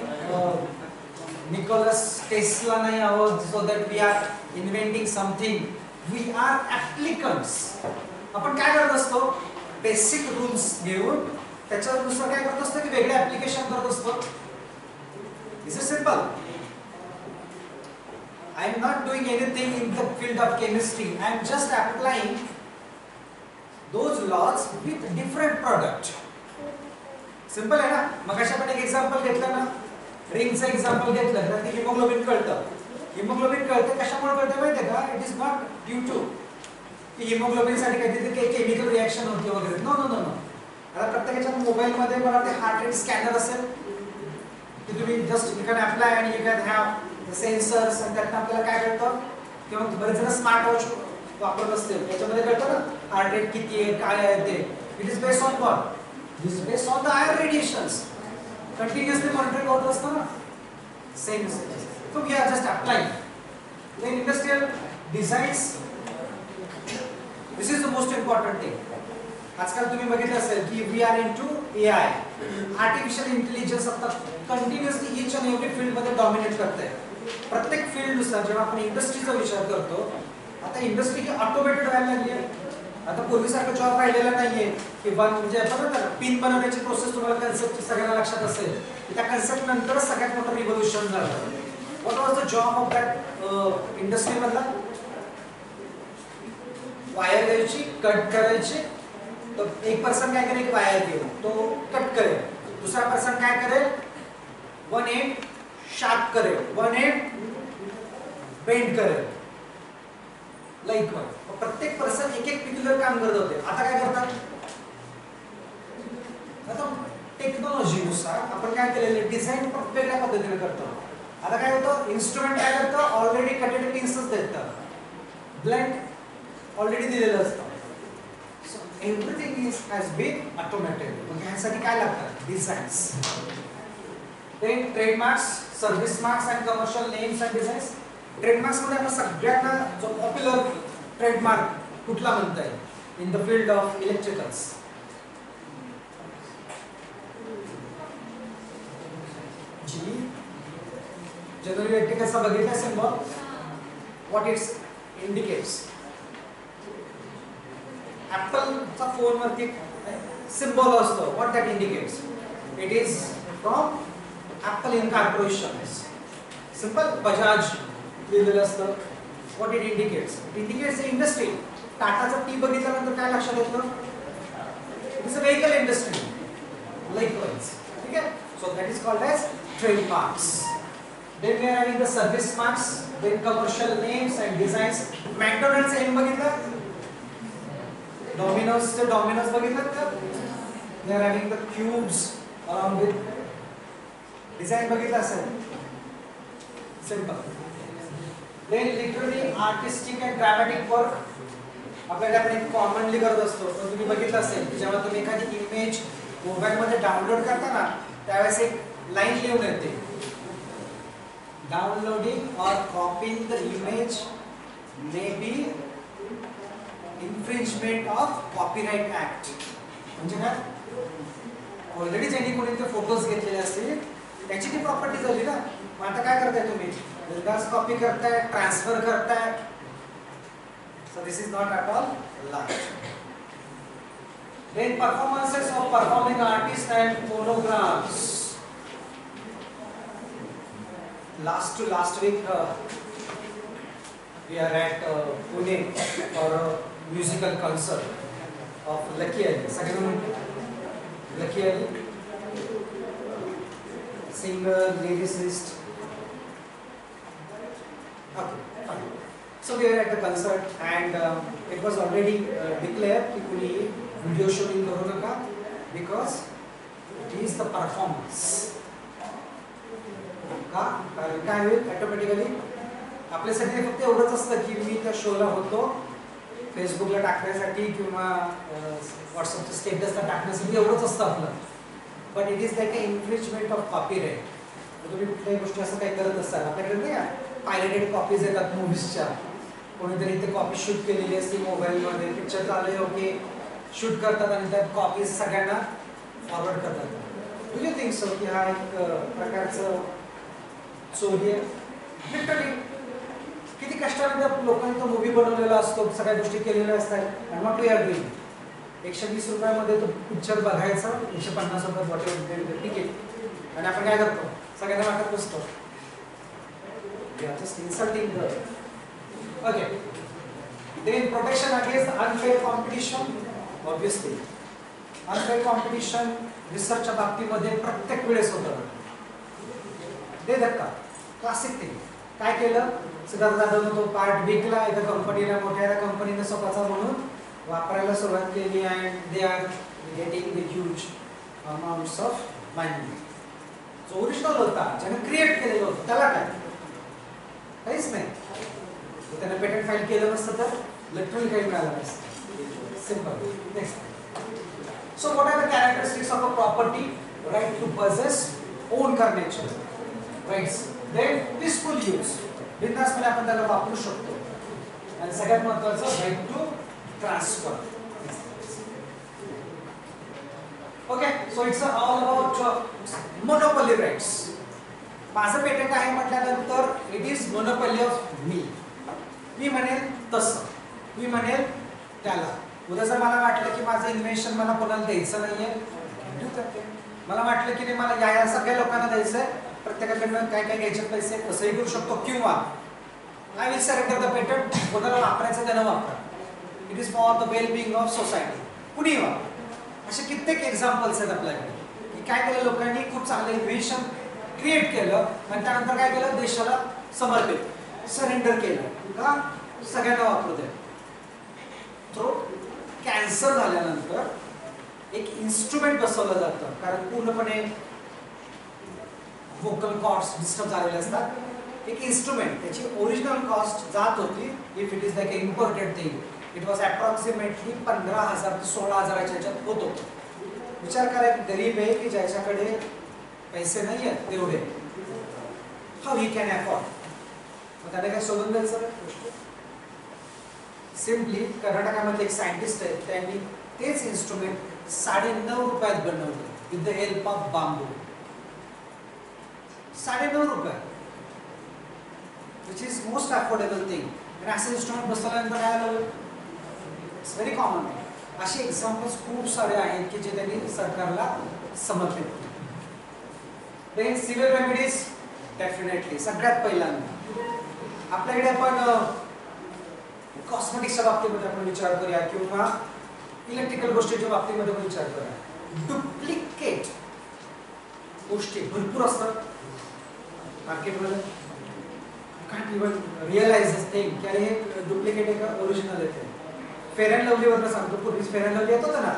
निकोलस टेस्ला नाही आहोत, so that we are inventing something. We are applicants. आपण काय करत असतो, बेसिक रूल्स घेऊन त्याच्यानुसार काय करत असतो की वेगळे ऍप्लिकेशन करत असतो. This is simple. I am not doing anything in the field of chemistry. I am just applying those laws with different product. Simple आहे ना. मग अशा पण एक एक्झाम्पल घेतलं ना, रिंगचं एक्झाम्पल घेतलं तर ते हिमोग्लोबिन कळतं. हिमोग्लोबिन कळतं कशामुळे कळतं माहिती आहे का? It is not due to की हिमोग्लोबिन साठी काहीतरी केमिकल रिएक्शन होते वगैरे. No no no no. आता प्रत्येकाच्या मोबाईल मध्ये मला ते हार्ट रेट स्कॅनर असेल की तुम्ही जस्ट यू कॅन अप्लाय आणि यू कॅन हॅव सेन्सर्स आणि त्यातनं आपल्याला काय कळतं, किंवा बरेच जण स्मार्ट वॉच वापरत असतील त्याच्यामध्ये कळतं ना हार्ट रेट किती आहे काय आहे ते. It is based on what? It is based on the IR radiations. Continuously monitor होत असतं ना. Same so we are just applying. Then industrial designs, this is the most important thing. आजकाल तुम्ही बघितलं असेल की we are into AI. Artificial intelligence आता continuously each and every field मध्ये डॉमिनेट करते. प्रत्येक फील्ड नुसार जेव्हा आपण इंडस्ट्रीचा विचार करतो, आता इंडस्ट्री ही ऑटोमेटेड व्हायला लागली आहे. आता पूर्वीसारखं जॉब राहिलेला नाहीये किंवा म्हणजे आपण पिन बनवण्याची प्रोसेस तुम्हाला कन्सेप्ट सगळ्यांना लक्षात असेल. त्या कन्सेप्ट नंतरच सगळ्यात मोठं रिव्होल्युशन झालं. What was the job of that industry मधला? वायर द्यायची, कट करायची. तर एक पर्सन काय करेल, वायर घेऊन तो कट करेल. दुसरा पर्सन काय करेल, वन एंड शार्प करेल, वन एंड बेंड करेल. लाईक प्रत्येक पर्सन एक एक पिक्युलर काम करत होते. आता काय करतात, आता टेक्नॉलॉजीनुसार आपण काय केलेलं डिझाईन वेगळ्या पद्धतीने करतो. आता काय होतं, इन्स्ट्रुमेंट काय करतं, ऑलरेडी कटेड पिन्सच देतं, ब्लेंड ऑलरेडी दिलेलं असतं. So everything is has been automated. मग ह्यासाठी काय लागतं, designs. Then trademarks, service marks and commercial names and designs. Trademarks मध्ये आपण सगळ्यांना जो पॉप्युलर ट्रेडमार्क कुठला म्हणता येईल in the field of electricals? G general इलेक्ट्रिकल्सचा बघितला असेल मग व्हॉट इट्स इंडिकेट्स. ॲपलचा फोन वरती सिम्बॉल असतो, what that indicates? It is from Apple in corporation. Simple. Bajaj लिहिलेलं असतं. What it indicates? It indicates the industry. टाटाचा टी बघितल्यानंतर काय लक्षात येतं? It is a vehicle industry. Likewise. ठीक आहे. So that is called as trademarks. Then we are having the service marks, then commercial names and designs. McDonald's M बघितलं, Domino's Domino's बघितलं का? They are having the cubes along with design बघितलं असेल. Simple. Then literally artistic and dramatic work. आपल्याला आपण एक commonly करत असतो, पण तुम्ही बघितलं असेल जेव्हा तुम्ही एखादी इमेज मोबाईल मध्ये डाउनलोड करता ना, त्यावेळेस एक लाईन लिहून येते, downloading or copying the image may be infringement of copyright act. म्हणजे काय? ऑलरेडी ज्यांनी कोणी ते फोटोज घेतलेले असतील त्याची ती प्रॉपर्टी झाली ना. मग आता काय करताय तुम्ही, बिंदास कॉपी करताय, ट्रान्सफर करताय. So this is not at all large. Then performances of performing artists and phonograms. Last week we are at Pune for a musical concert of Lucky Ali. Second Lucky Ali, singer, lyricist. Okay, fine. So we were at the concert and it was already declared कि कोणी video shooting करू नका because it is the performance. का कारण काय होईल automatically आपल्यासाठी फक्त एवढंच असतं की मी त्या शोला होतो, फेसबुकला टाकण्यासाठी किंवा व्हॉट्सअपच्या स्टेटसला टाकण्यासाठी एवढंच असतं आपलं. But it is like a infringement of copyright. तुम्ही कुठल्याही गोष्टी असं काही करत असाल, आपल्याकडे नाही का पायरेटेड कॉपीज येतात मूवीजच्या, कोणीतरी इथे कॉपी शूट केलेली असते मोबाईलमध्ये, पिक्चर चालू आहे ओके शूट करतात आणि त्यात कॉपीज सगळ्यांना फॉरवर्ड करतात. डू यू थिंक सो की हा एक प्रकारचं चोरी आहे? लिटरली किती कष्टाने लोकांनी तो मूवी बनवलेला असतो, सगळ्या गोष्टी केलेल्या असतात. And what we are doing 120 रुपयामध्ये तो पिक्चर बघायचा, 150 रुपयात वॉटेवर तिकीट, आणि आपण काय करतो सगळ्यांना वाटत बसतो. Just insulting. Okay. Then protection against unfair competition. Obviously unfair competition रिसर्चच्या बाबतीमध्ये प्रत्येक वेळेस होतं. दे धक्का क्लासिक थिंग. काय केलं, सिद्धार्थ जाधवनं तो पार्ट विकला एका कंपनीला, मोठ्या कंपनीने स्वतःचा म्हणून वापरायला सुरुवात केली and they are getting the huge amounts of money. जो ओरिजिनल होता, ज्याने क्रिएट केलेलं होतं, त्याला काय काहीच नाही. त्याने पेटंट फाईल केलं नसतं तर लिटरली काही मिळालं नसतं. Simple. Next. So what are the characteristics of a property? Right to possess, own करण्याचे राईट्स. देन पीसफुल यूज, बिनधास्तपणे आपण त्याला वापरू शकतो. आणि सगळ्यात महत्त्वाचं right to transfer. Okay. So it's all about monopoly rights. माझं पेटंट आहे म्हटल्यानंतर it is monopoly of me. मी म्हणेल तसं, मी म्हणेल त्याला. उद्या जर मला वाटलं की माझं इन्व्हेन्शन मला कोणाला द्यायचं नाहीये, मला वाटलं की नाही मला या सगळ्या लोकांना द्यायचंय, प्रत्येकाकडनं काय काय घ्यायचे पैसे कसंही करू शकतो, किंवा I will surrender the patent, कोणाला वापरायचं त्यानं वापरा. It is for the well being of society. कुणी वापर. असे कित्येक एक्झाम्पल्स आहेत आपल्याकडे की काय केलं लोकांनी, खूप चांगलं इन्व्हेन्शन क्रिएट केलं आणि त्यानंतर काय केलं, देशाला समर्पित सरेंडर केलं का सगळ्यांना वापरू दे. तो कॅन्सर झाल्यानंतर एक इन्स्ट्रुमेंट बसवलं जातं, कारण पूर्णपणे व्होकल कॉर्ड्स डिस्टर्ब झालेले असतात. एक इन्स्ट्रुमेंट, त्याची ओरिजिनल कॉस्ट जात होती, if it is like a imported thing, it was approximately 15,000 ते 16,000च्या ह्याच्यात होत होतं. विचार करा एक गरीब आहे की ज्याच्याकडे पैसे नाही आहेत तेवढे, हाऊ ही कॅन अफोर्ड. मग त्याने काय सोडून द्यायचं? सिम्पली कर्नाटकामध्ये एक सायंटिस्ट आहे, त्यांनी तेच इन्स्ट्रुमेंट 9.5 रुपयात बनवलं विथ द हेल्प ऑफ बांबू. 9.5 रुपये, which is most affordable thing. आणि असं इन्स्ट्रुमेंट बसवल्यानंतर काय आलं, इट्स व्हेरी कॉमन. असे एक्झाम्पल्स खूप सारे आहेत की जे त्यांनी सरकारला समर्पित केले. देन सिव्हिल रेमेडीज, डेफिनेटली सगळ्यात पहिल्यांदा आपल्याकडे आपण कॉस्मेटिक्सच्या बाबतीमध्ये आपण विचार करूया किंवा इलेक्ट्रिकल गोष्टीच्या बाबतीमध्ये पण विचार करूया. डुप्लिकेट गोष्टी भरपूर असतात मार्केटमध्ये. कांट इवन रिअलाइज थिंग की अरे हे डुप्लिकेट आहे का ओरिजिनल आहे. फेअर अँड लवलीवरनं सांगतो, पूर्वी फेअर अँड लवली येत होतं ना,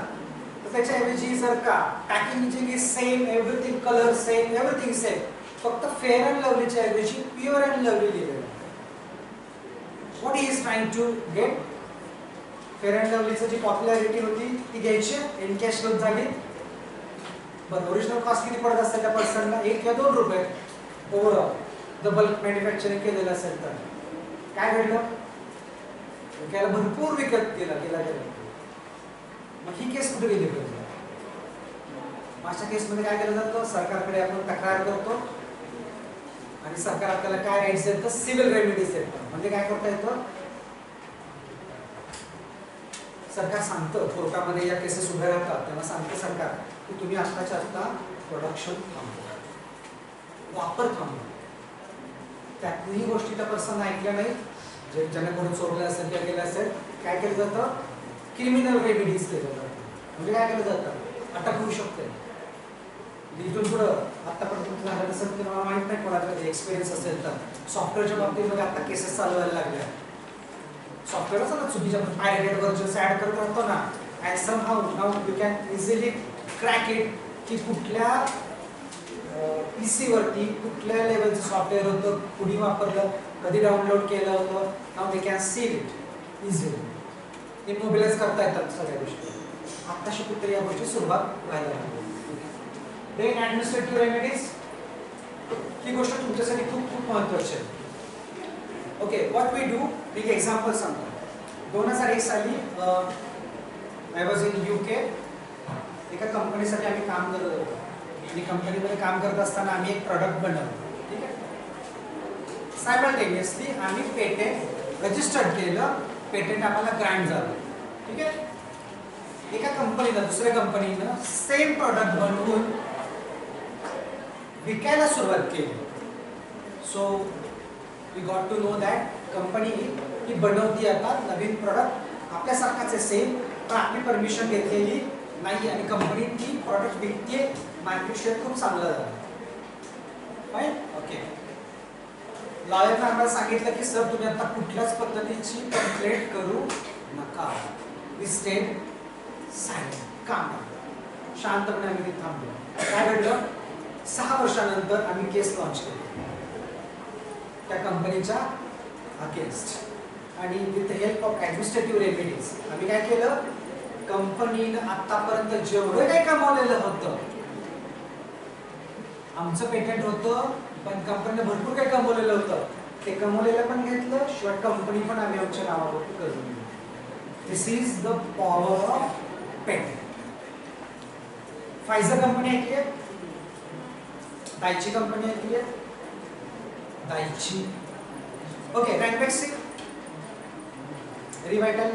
तर त्याच्याऐवजी जर का packaging is same, everything colour same, everything same, फक्त फेअर अँड लवलीच्या ऐवजी प्युअर अँड लवली लिहिलेलं. What he is trying to get? Fair and लवलीची जी पॉप्युलॅरिटी होती ती घ्यायची, एनकॅश झाली. बरं, ओरिजिनल कॉस्ट किती पडत असते त्या पर्सनला? 1 किंवा 2 रुपये ओव्हरऑल. द बल्क मॅन्युफॅक्चरिंग केलेलं असेल तर काय घडलं? त्याला भरपूर विकत गेला. मग ही केस कुठे गेली पाहिजे? अशा केसमध्ये काय केलं जातं, सरकारकडे आपण तक्रार करतो आणि सरकार आपल्याला काय राईट्स देतं, सिव्हिल रेमेडीज देतं. म्हणजे काय करता येतं, सरकार सांगतं कोर्टामध्ये या केसेस उभ्या राहतात तेव्हा सांगतं सरकार की तुम्ही आत्ताच्या आत्ता प्रोडक्शन थांबवा, वापर थांबवा. त्यातही गोष्टी त्या पर्सन ऐकल्या नाही, जे ज्याने कोणी चोरलं असेल किंवा केलं असेल, काय केलं जातं, क्रिमिनल रेमेडीज केलं जातं. म्हणजे काय केलं जातं, अटक होऊ शकते. इथून पुढं आतापर्यंत झालं नसेल की मला माहित नाही, कोणाकडे एक्सपिरियन्स असेल तर सॉफ्टवेअरच्या बाबतीमध्ये आता केसेस चालू व्हायला लागल्या. सॉफ्टवेअर असं ना चुकीच्या पायरेटेड व्हर्जन्स ऍड करत राहतो ना, and somehow now you can easily crack it की कुठल्या पीसी वरती कुठल्या लेवलचं सॉफ्टवेअर होतं, कुणी वापरलं, कधी डाउनलोड केलं होतं. Now we can see it easily. Immobilise करता येतात सगळ्या गोष्टी. आत्ताशी कुठेतरी या गोष्टी सुरुवात व्हायला लागली. देन ॲडमिनिस्ट्रेटिव्ह रेमेडीज, ही गोष्ट तुमच्यासाठी खूप खूप महत्त्वाची आहे. ओके, व्हॉट वी डू, एक एक्झाम्पल सांगतो. 2001 साली आय वॉज इन UK. एका कंपनीसाठी आम्ही काम करत होतो आणि कंपनीमध्ये काम करत असताना आम्ही एक प्रॉडक्ट बनवलं. ठीक आहे. सायमल्टेनियसली आम्ही पेटेंट रजिस्टर्ड केलं, पेटेंट आम्हाला ग्रँट झालं. ठीक आहे. एका कंपनीनं दुसऱ्या कंपनीनं सेम प्रॉडक्ट बनवून विकायला सुरुवात केली. So we got to know that company ही बनवती आता नवीन प्रॉडक्ट आपल्यासारखाच आहे सेम, पण आपली परमिशन घेतलेली नाही आणि कंपनी ती प्रॉडक्ट विकते, मार्केट शेअर खूप चांगलं झालं. फाईन. ओके. लॉयरनं आम्हाला सांगितलं की सर तुम्ही आता कुठल्याच पद्धतीची कंप्लेंट करू नका. वी स्टेड सायलेंट, काम शांतपणे आम्ही तिथे थांबलो. काय घडलं, 6 वर्षानंतर आम्ही केस लॉन्च केली त्या कंपनीच्या अगेन्स्ट आणि with help of administrative remedies आम्ही काय केलं, कंपनीनं आतापर्यंत जेवढं काही कमावलेलं होतं, आमचं पेटेंट होतं पण कंपनीने भरपूर काही कमवलेलं होतं, ते कमवलेलं पण घेतलं, शिवाय कंपनी पण आम्ही आमच्या नावावरती करून दिली. This is the power of patent. Pfizer company ऐकली आहे, दायची कंपनी ऐकली आहे, दायची. ओके. रॅनबॅक्सी रिवायटल,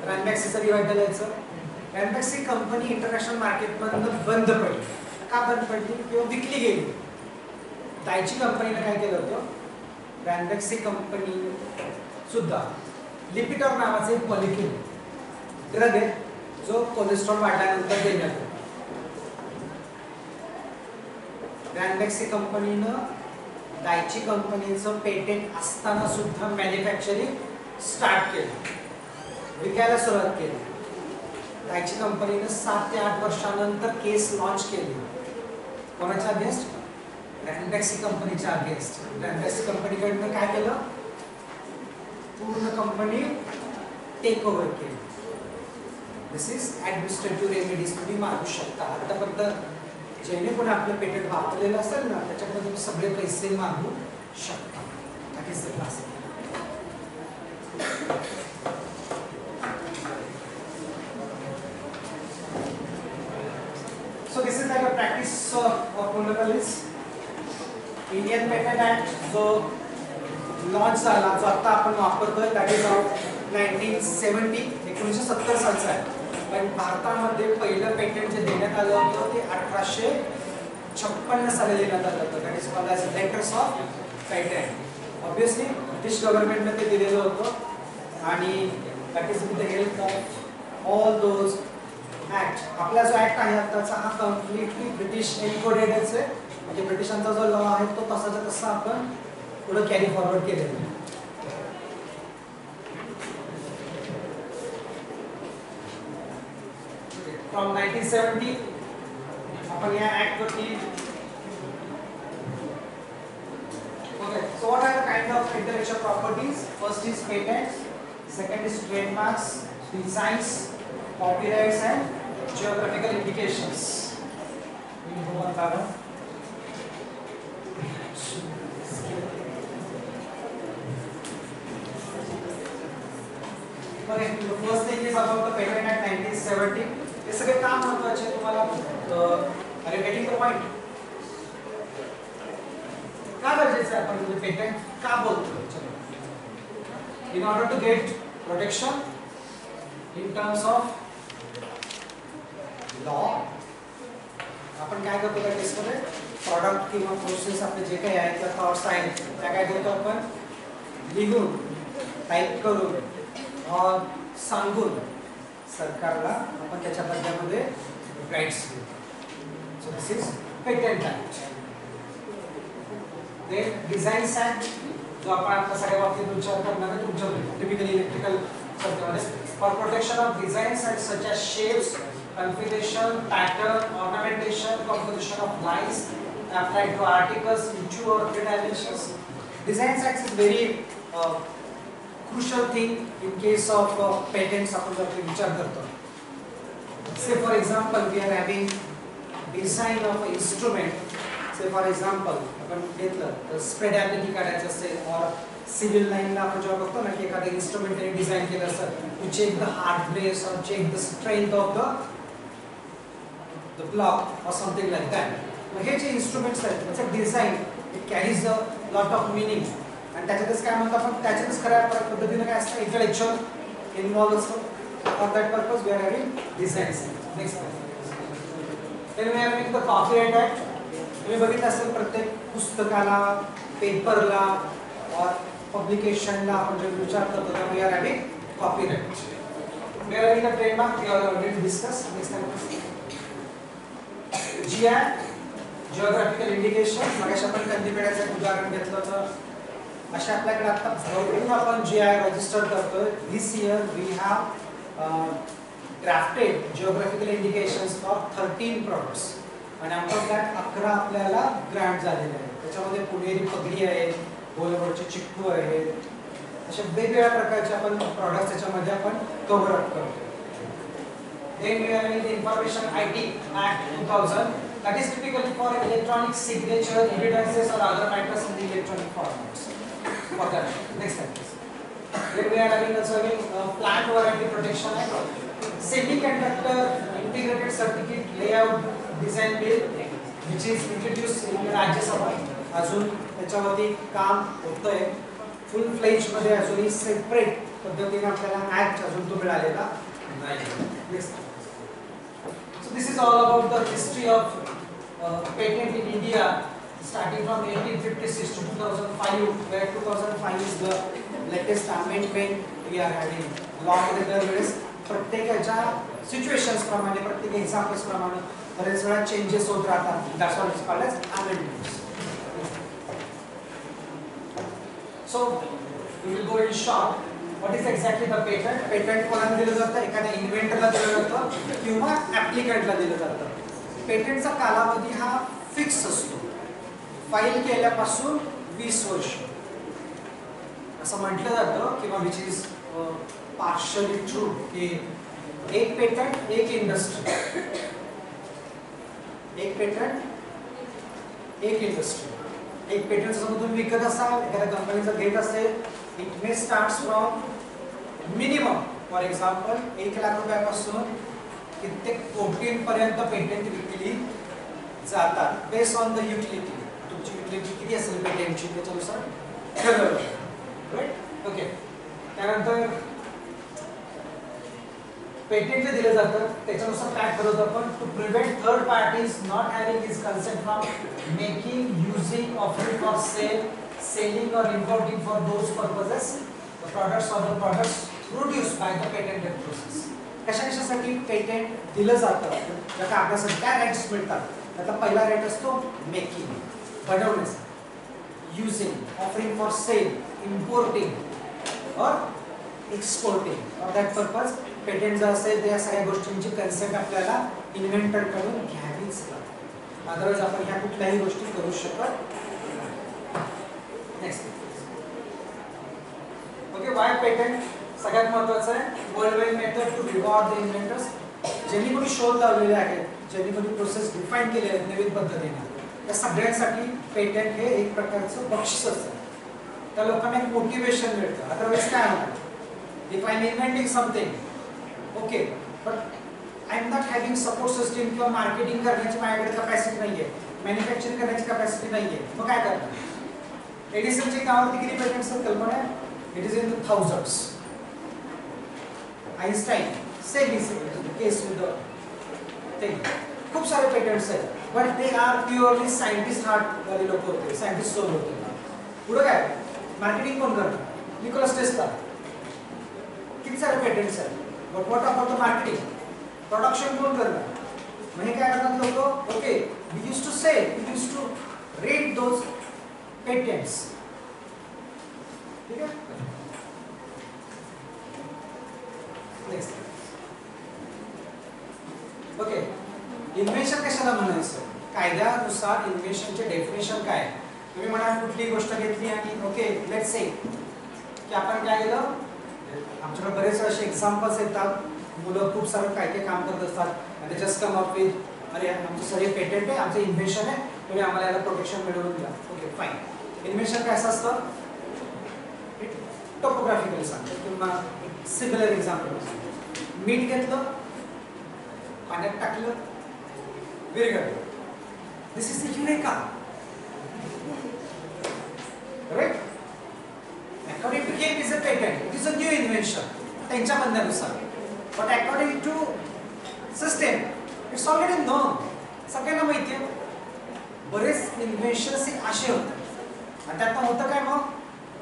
रॅनबॅक्सीचं रिवायटल यायचं. रॅनबॅक्सी कंपनी इंटरनॅशनल मार्केटमधून बंद पडली. का बंद पडली किंवा विकली गेली. दायची कंपनीने काय केलं होतं, रॅनबॅक्सी कंपनी सुद्धा लिपिटर नावाचं एक मॉलिक्यूल ड्रग आहे जो कोलेस्ट्रॉल वाढल्यानंतर देण्यात येतो. रॅनबॅक्सी कंपनीनं दायची कंपनीचं पेटेंट असताना सुद्धा मॅन्युफॅक्चरिंग स्टार्ट केलं, विकायला सुरुवात केली. दायची कंपनीनं 7 ते 8 वर्षानंतर केस लॉन्च केली. कोणाच्या अगेन्स्ट, रॅनबॅक्सी कंपनीच्या अगेन्स्ट. रॅनबॅक्सी कंपनीकडनं काय केलं, पूर्ण कंपनी टेक ओव्हर केली. दिस इज ॲडमिनिस्ट्रेटिव्ह रेमेडीज तुम्ही मागू शकता. आतापर्यंत ज्याने पण आपलं पेटेंट वापरलेलं असेल ना त्याच्याकडे तुम्ही सगळे पैसे मागू शकता. That is the class. So this is like a practice of monopolies. Indian Patent Act जो लॉन्च झाला, जो आता आपण वापरतोय, दॅट इज ऑफ 1970, 1970 सालचा आहे. पण भारतामध्ये पहिलं पेटेंट जे देण्यात आलं होतं ते 1856 साली देण्यात आलं होतं. That is called as letters of patent. Obviously British गव्हर्नमेंटने ते दिलेलं होतं आणि that is with the help of all those act. आपला जो ऍक्ट आहे आताचा हा कम्प्लिटली ब्रिटिश एन्कोडेडच आहे. म्हणजे ब्रिटिशांचा जो लॉ आहे तो तसाचा तसा आपण पुढे कॅरी फॉरवर्ड केलेला आहे. फ्रॉम 1970 आपण या ऍक्ट वरती. Okay, so what are the kind of intellectual properties. First is patents, second is trademarks, designs, copyrights and geographical indications. We will go on further. Okay, the first thing is about the Patent Act 1970. हे सगळे का महत्त्वाचे तुम्हाला are you getting the point? का गरजेचं आहे आपण म्हणजे पेटंट का बोलतोय? In order to get protection in terms of law. आपण काय करतो त्या केसमध्ये प्रॉडक्ट किंवा प्रोसेस आपले जे काही आहेत त्या थॉट्स आहेत त्या काय करतो आपण लिहून टाईप करून सांगून सरकारला आपण त्याच्या बदल्यामध्ये राईट्स देतो. So this is patent act. Then designs act जो आपण आता सगळ्या बाबतीत विचार करणार आहे तुमच्या टिपिकली इलेक्ट्रिकल शब्दामध्ये for protection of designs act such as shapes, configuration, pattern, ornamentation, composition of lines applied to articles in 2 or 3 dimensions. Design Act is very crucial thing in case of patents. आपण जर विचार करतो, say for example we are having design of instrument. Say for example आपण घेतलं तर spread ability काढायचं असेल or civil लाईनला आपण जेव्हा बघतो ना की एखादं इन्स्ट्रुमेंट त्यांनी डिझाईन केलं असतं to check the hardness or check the strength of the block or something like that. मग हे जे इन्स्ट्रुमेंट्स आहेत त्याचं design it carries a lot of meaning आणि त्याच्यातच काय म्हणतो आपण त्याच्यातच खऱ्या पद्धतीने काय असतं इंटेलेक्च्युअल इन्व्हॉल्व असतो. For that purpose we are having designs. Next then we are having the copyright act. तुम्ही बघितलं असेल प्रत्येक पुस्तकाला, पेपरला और पब्लिकेशनला आपण जे विचार करतो त्या we are having copyright. We are having the trademark. We are already discuss. Next time GI geographical indication. मगाशी आपण कंदीपेढ्याचं उदाहरण घेतलं तर अशा आपल्याकडे आता भरपूर आपण GI रजिस्टर करतोय. This year we have drafted geographical indications for 13 products आणि आउट ऑफ दॅट 11 आपल्याला ग्रँट झालेले आहेत. त्याच्यामध्ये पुणेरी पगडी आहे, बोलवडचे चिक्कू आहेत, अशा वेगवेगळ्या प्रकारचे आपण प्रॉडक्ट्स त्याच्यामध्ये आपण कव्हर अप करतो. Then we are having the Information IT Act 2000 that is typically for electronic signature, evidences or other matters in the electronic formats. For that. Next slide please. Then we are having also Plant Warranty Protection Act, Semiconductor Integrated Circuit Layout Design Bill which is introduced in Rajya Sabha. अजून त्याच्यावरती काम होतंय. फुल फ्लेज मध्ये अजूनही separate पद्धतीने आपल्याला act अजून तो मिळालेला नाही. Next. So this is all about the history of patent in India starting from 1856 to 2005 where 2005 is the latest amendment we are having. Law मध्ये दरवेळेस प्रत्येकाच्या सिच्युएशन्स प्रमाणे प्रत्येक एक्झाम्पल्स प्रमाणे बरेच वेळा चेंजेस होत राहतात. That's what is called as amendments. So we will go in short. What is exactly the patent? Patent कोणाला दिलं जातं? एखाद्या इन्व्हेंटरला दिलं जातं किंवा ऍप्लिकंटला दिलं जातं. पेटंटचा कालावधी हा फिक्स असतो. फाईल केल्यापासून 20 वर्ष असं म्हटलं जातं किंवा विच इज पार्शली ट्रू की एक पेटंट एक इंडस्ट्री, एक पेटंट एक इंडस्ट्री. एक पेटंट जर तुम्ही विकत असाल, एखाद्या कंपनीचं घेत असेल, it may starts from minimum for example 1 lakh रुपयापासून कित्येक कोटींपर्यंत पेटंट विकली जातात बेस्ड ऑन द युटिलिटी. तुमची युटिलिटी किती असेल पेटंटची त्याच्यानुसार ठरवलं. राईट. ओके. त्यानंतर पेटंट जे दिलं जातं त्याच्यानुसार काय ठरवतो आपण to prevent third parties not having his consent from making, using, offering for sale, selling or importing for those purposes the products or the products produced by the patented process. कशासाठी patent दिलं जातं? त्याचा आपल्यासाठी काय rights मिळतात? त्याचा पहिला right असतो मेकिंग, बनवण्याचा, using, offering for sale, importing और exporting. For that purpose patent जर असेल तर या सगळ्या गोष्टींची कन्सेंट आपल्याला इन्व्हेंटर कडून घ्यावीच लागते. अदरवाईज आपण ह्या कुठल्याही गोष्टी करू शकत. नेक्स्ट. ओके. वाय पेटंट सगळ्यात महत्त्वाचं आहे. World wide method to reward the inventors. ज्यांनी कोणी शोध लावलेले आहेत, ज्यांनी कोणी प्रोसेस डिफाईन केले आहेत नवीन पद्धतीने, त्या सगळ्यांसाठी पेटंट हे एक प्रकारचं बक्षीस असतं. त्या लोकांना एक मोटिवेशन मिळतं. अदरवाईज काय होणार? If I am inventing something, okay, but I am not having support system किंवा मार्केटिंग करण्याची माझ्याकडे कॅपॅसिटी नाहीये, मॅन्युफॅक्चरिंग करण्याची कॅपॅसिटी नाहीये, मग काय करणार? एडिसनच्या नावावरती किती पेटंट्स आहेत कल्पना आहे? It is in the thousands. Einstein same is case with the thing. खूप सारे पेटंट्स आहेत, but they are purely scientist heart वाले लोक होते, सायंटिस्ट सोल होते. पुढे काय मार्केटिंग कोण करणार? Nicholas Tesla. किती सारे पेटंट्स आहेत, but what about the marketing? Production कोण करणार? म्हणजे काय करतात लोक? Okay, we used to sell, we used to rate those patents. ठीक आहे. नेक्स्ट. ओके, इन्व्हेन्शन कशाला म्हणायचं? कायद्यानुसार इन्व्हेन्शनचे डेफिनेशन काय? तुम्ही म्हणाल कुठली गोष्ट घेतली आणि ओके लेट्स से की आपण काय केलं, आमच्याकडे बरेच असे एक्झाम्पल्स येतात, मुलं खूप सारं काय काय काम करत असतात आणि जस्ट कम अप विथ अरे आमचं सगळे पेटंट आहे, आमचं इन्व्हेन्शन आहे, तुम्ही आम्हाला याला प्रोटेक्शन मिळवून द्या. Okay fine. इन्व्हेन्शन काय असं असतं? टोपोग्राफिकली सांगतो किंवा सिमिलर एक्झाम्पल. मीठ घेतलं, पाण्यात टाकलं, विरघळलं. This is the eureka. Correct? According to him, it is a patent. It is a new invention. त्यांच्या म्हणण्यानुसार. But according to system, it's already known. सगळ्यांना माहिती आहे. बरेच इन्व्हेन्शन्स असे होतात आणि त्यातनं होतं काय मग?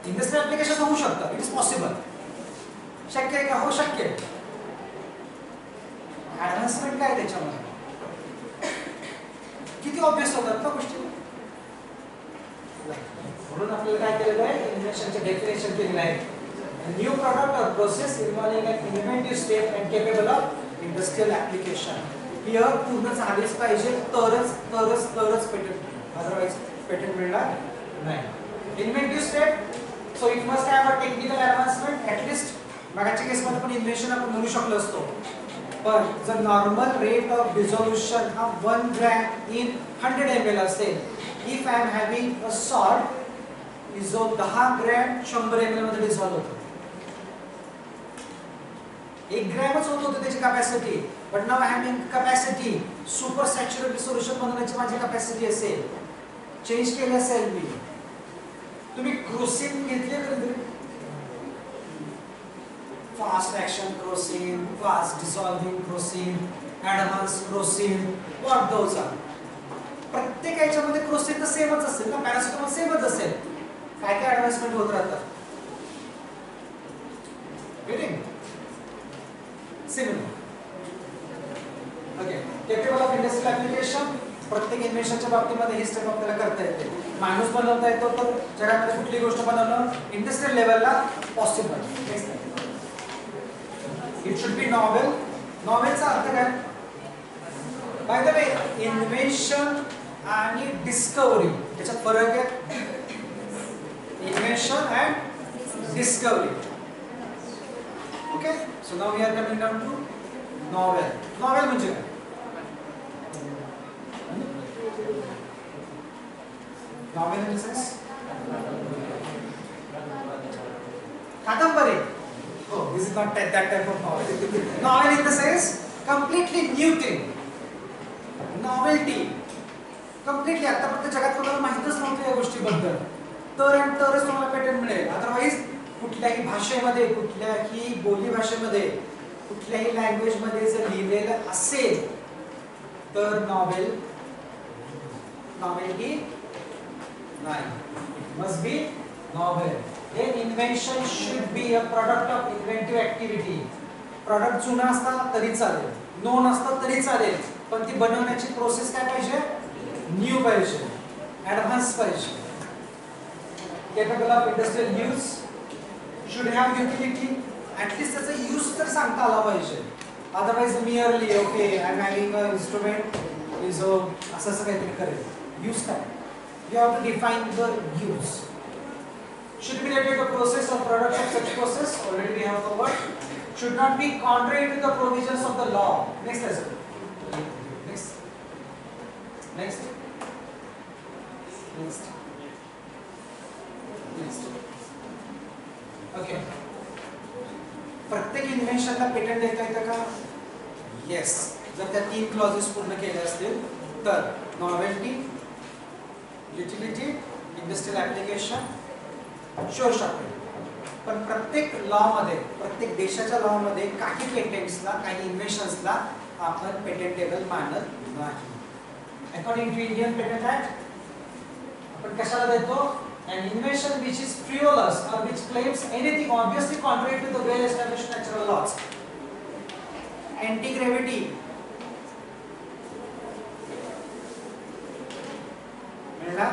इंडस्ट्रियल ऍप्लिकेशन होऊ शकतं. It is possible. शक्य आहे का? हो शक्य आहे. ऍडव्हान्समेंट काय त्याच्यामध्ये? किती ऑब्वियस होतात ना गोष्टी. म्हणून आपल्याला काय केलेलं आहे? इन्व्हेन्शनचे डेफिनेशन केलेलं आहे. New product or process involving an innovative step and capable of industrial application. Here पूर्ण झालीच पाहिजे तरच पेटंट, अदरवाइज पेटंट मिळणार नाही. Inventive step, so it must have a technical advancement. At least मागच्या केसमध्ये पण इन्व्हेन्शन आपण म्हणू शकलो असतो, पण जर नॉर्मल रेट ऑफ डिझोल्युशन हा 1 ग्रॅम इन 100 ml असेल, if I am having a salt जो 10 ग्रॅम 100 ml मध्ये डिझॉल्व होतो, 1 ग्रॅमच होत होतं त्याची capacity, but now I having capacity super saturated solution बनवण्याची माझी कॅपॅसिटी असेल, चेंज केली असेल मी. तुम्ही क्रोसिन घेतले कधी? Fast action Crocin, fast dissolving Crocin, advance Crocin, what those are. प्रत्येक याच्यामध्ये क्रोसिन तर सेमच असेल ना, पॅरासिटामॉल सेमच असेल. काय काय ऍडव्हान्समेंट होत राहतात. Getting similar. Okay, capable of industrial application. प्रत्येक इन्व्हेन्शनच्या बाबतीमध्ये ही स्टेप आपल्याला करता येते. माणूस बनवता येतो तर जगामध्ये कुठली गोष्ट बनवणं इंडस्ट्रियल लेवलला possible. Next, it should be novel. नॉवेलचा अर्थ काय? बाय द वे, इन्व्हेन्शन आणि डिस्कवरी याच्यात फरक आहे. Invention and discovery. Okay, so now we are coming down to novel. Novel म्हणजे काय? नॉवेल इन द सेन्स कादंबरी. Oh, this is not that type of novel. Novel in the sense completely new thing. Novelty. Completely. आतापर्यंत जगात कोणाला माहितच नव्हतं या गोष्टीबद्दल. तरच तुम्हाला पेटंट मिळेल. अदरवाइज कुठल्याही भाषेमध्ये, कुठल्याही बोली भाषेमध्ये, कुठल्याही लँग्वेज मध्ये जर लिहिलेलं असेल तर नॉवेल्टी नाही. Must be novel. An invention should be a product of inventive activity. Product जुना असता तरी चालेल, नोन असता तरी चालेल, पण ती बनवण्याची प्रोसेस काय पाहिजे? न्यू पाहिजे, ऍडव्हान्स पाहिजे. Capable of industrial use, should have utility. At least त्याचा यूज तर सांगता आला पाहिजे. Otherwise merely okay I am having a instrument is असं काहीतरी करेल. यूज काय? You have to define the use. Should be related to the process or product of such process. Already we have covered. Should not be contrary to the provisions of the law. Next lesson. Next. Okay. प्रत्येक इन्व्हेन्शनला patent देता येतं का? Yes. जर त्या 3 clauses पूर्ण केल्या असतील तर novelty, utility, industrial application, sure short. पण प्रत्येक लॉ मध्ये, प्रत्येक देशाच्या लॉ मध्ये काही पेटेंट्सला, काही इन्व्हेन्शन्सला आपण पेटेंटेबल मानत नाही. According to Indian patent act आपण कशाला देतो? an invention which is frivolous or which claims anything obviously contrary to the well established natural laws. Anti-gravity, मिळला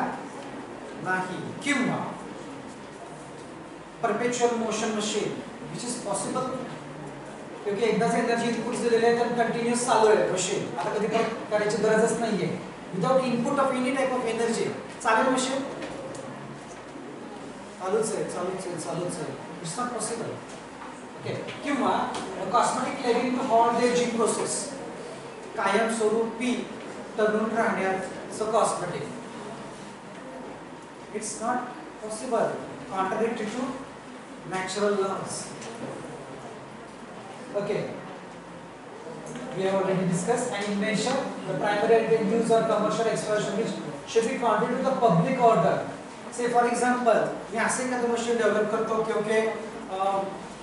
नाही. किंवा perpetual motion machine which is possible, क्योंकि एकदाच एनर्जी इनपुट दिलेले आहे तर कंटिन्यूअस चालू आहे मशीन, आता कधी करायची गरजच नाहीये. Without input of any type of energy चालेल मशीन, चालूच आहे. It's not possible. ओके. किंवा cosmetic leaving to halt the ageing process, कायमस्वरूपी तरुण राहण्याचं cosmetic. It's not possible, contradictory to natural laws. Okay. We have already discussed an invention, the primary and use or commercial exploitation which should be contrary to the public order. Say for example, मी असे एखादं machine develop करतो की okay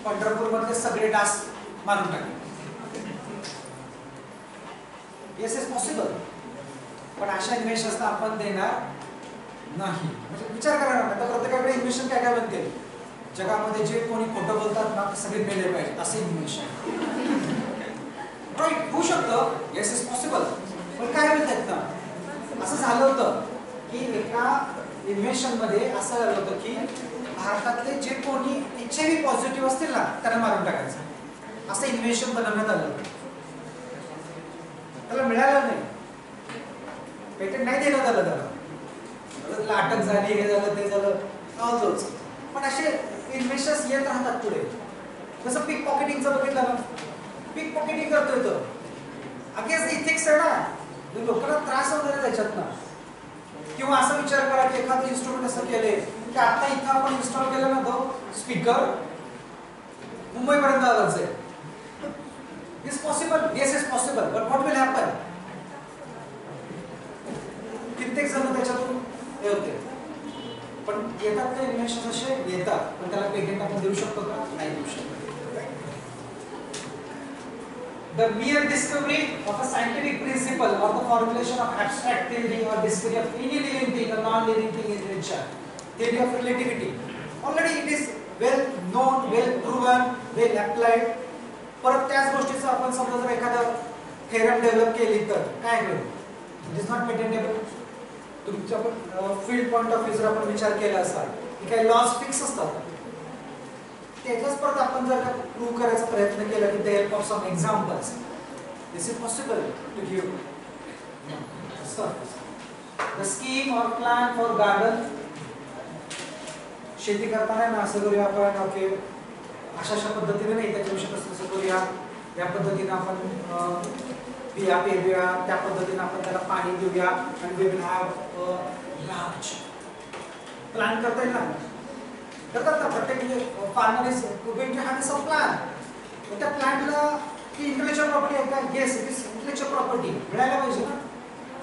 Pandharpur मधले सगळे डास मारून टाकले. Yes is possible. पण अशा इन्व्हेन्शन्स आपण देणार नाही. म्हणजे विचार करा ना, आता प्रत्येकाकडे इन्व्हेन्शन काय काय बनते जगामध्ये, जे कोणी खोटं बोलतात ना ते सगळे मेले पाहिजे असे इन्व्हेन्शन. राईट, होऊ शकतं. Yes is possible. पण काय म्हणतात ना, असं झालं होतं की एका इन्व्हेन्शन मध्ये असं झालं होतं की भारतातले जे कोणी HIV पॉझिटिव्ह असतील ना त्यांना मारून टाकायचं, असं इन्व्हेन्शन बनवण्यात आलं. त्याला मिळालं नाही, पेटंट नाही देण्यात आलं त्याला अटक झाली, हे झालं ते झालं. पण असे इन्व्हेन्शन्स येत राहतात पुढे. जसं पिक पॉकेटिंगचं बघितलं ना, पिक पॉकेटिंग करतोय तो अगेन्स्ट इथिक्स आहे ना, लोकांना त्रास होणार आहे त्याच्यात ना. किंवा असा विचार करा की एखादं इन्स्ट्रुमेंट असं केले की आता इथं आपण इन्स्टॉल केलं ना तो स्पीकर मुंबईपर्यंत आलाच आहे. Is possible? Yes is possible. But what will happen? कित्येक जण त्याच्यातून हे होते. पण येतात ते इन्व्हेन्शन असे येतात, पण त्याला पेटंट आपण देऊ शकतो का? नाही देऊ शकतो. The mere discovery of a scientific principle or the formulation of abstract theory or discovery of any living thing or non-living thing in nature, theory of relativity, already it is well known, well proven, well applied. परत त्याच गोष्टीचं आपण समजा जर एखादा theorem develop केली तर काय करू? It is not patentable. तुमच्या फील्ड पॉइंट ऑफ व्ह्यू जर आपण विचार केला असता की काही लॉज फिक्स असतात, त्याच्याच परत आपण जर का प्रूव्ह करायचा प्रयत्न केला की the help of some examples, this is possible to give. The scheme or plan for garden, शेती करताना ना असं करूया आपण, ओके अशा पद्धतीने नाही, त्याच्याविषयी कसं करूया, या पद्धतीने आपण बिया पेरूया, त्या पद्धतीने आपण त्याला पाणी देऊया, आणि we will have large plan करता येईल ना. करतात ना प्रत्येक farmer is going to have some plan. त्या प्लॅनला की इंटेलेक्चुअल प्रॉपर्टी आहे का? Yes, it is intellectual property. मिळायला पाहिजे ना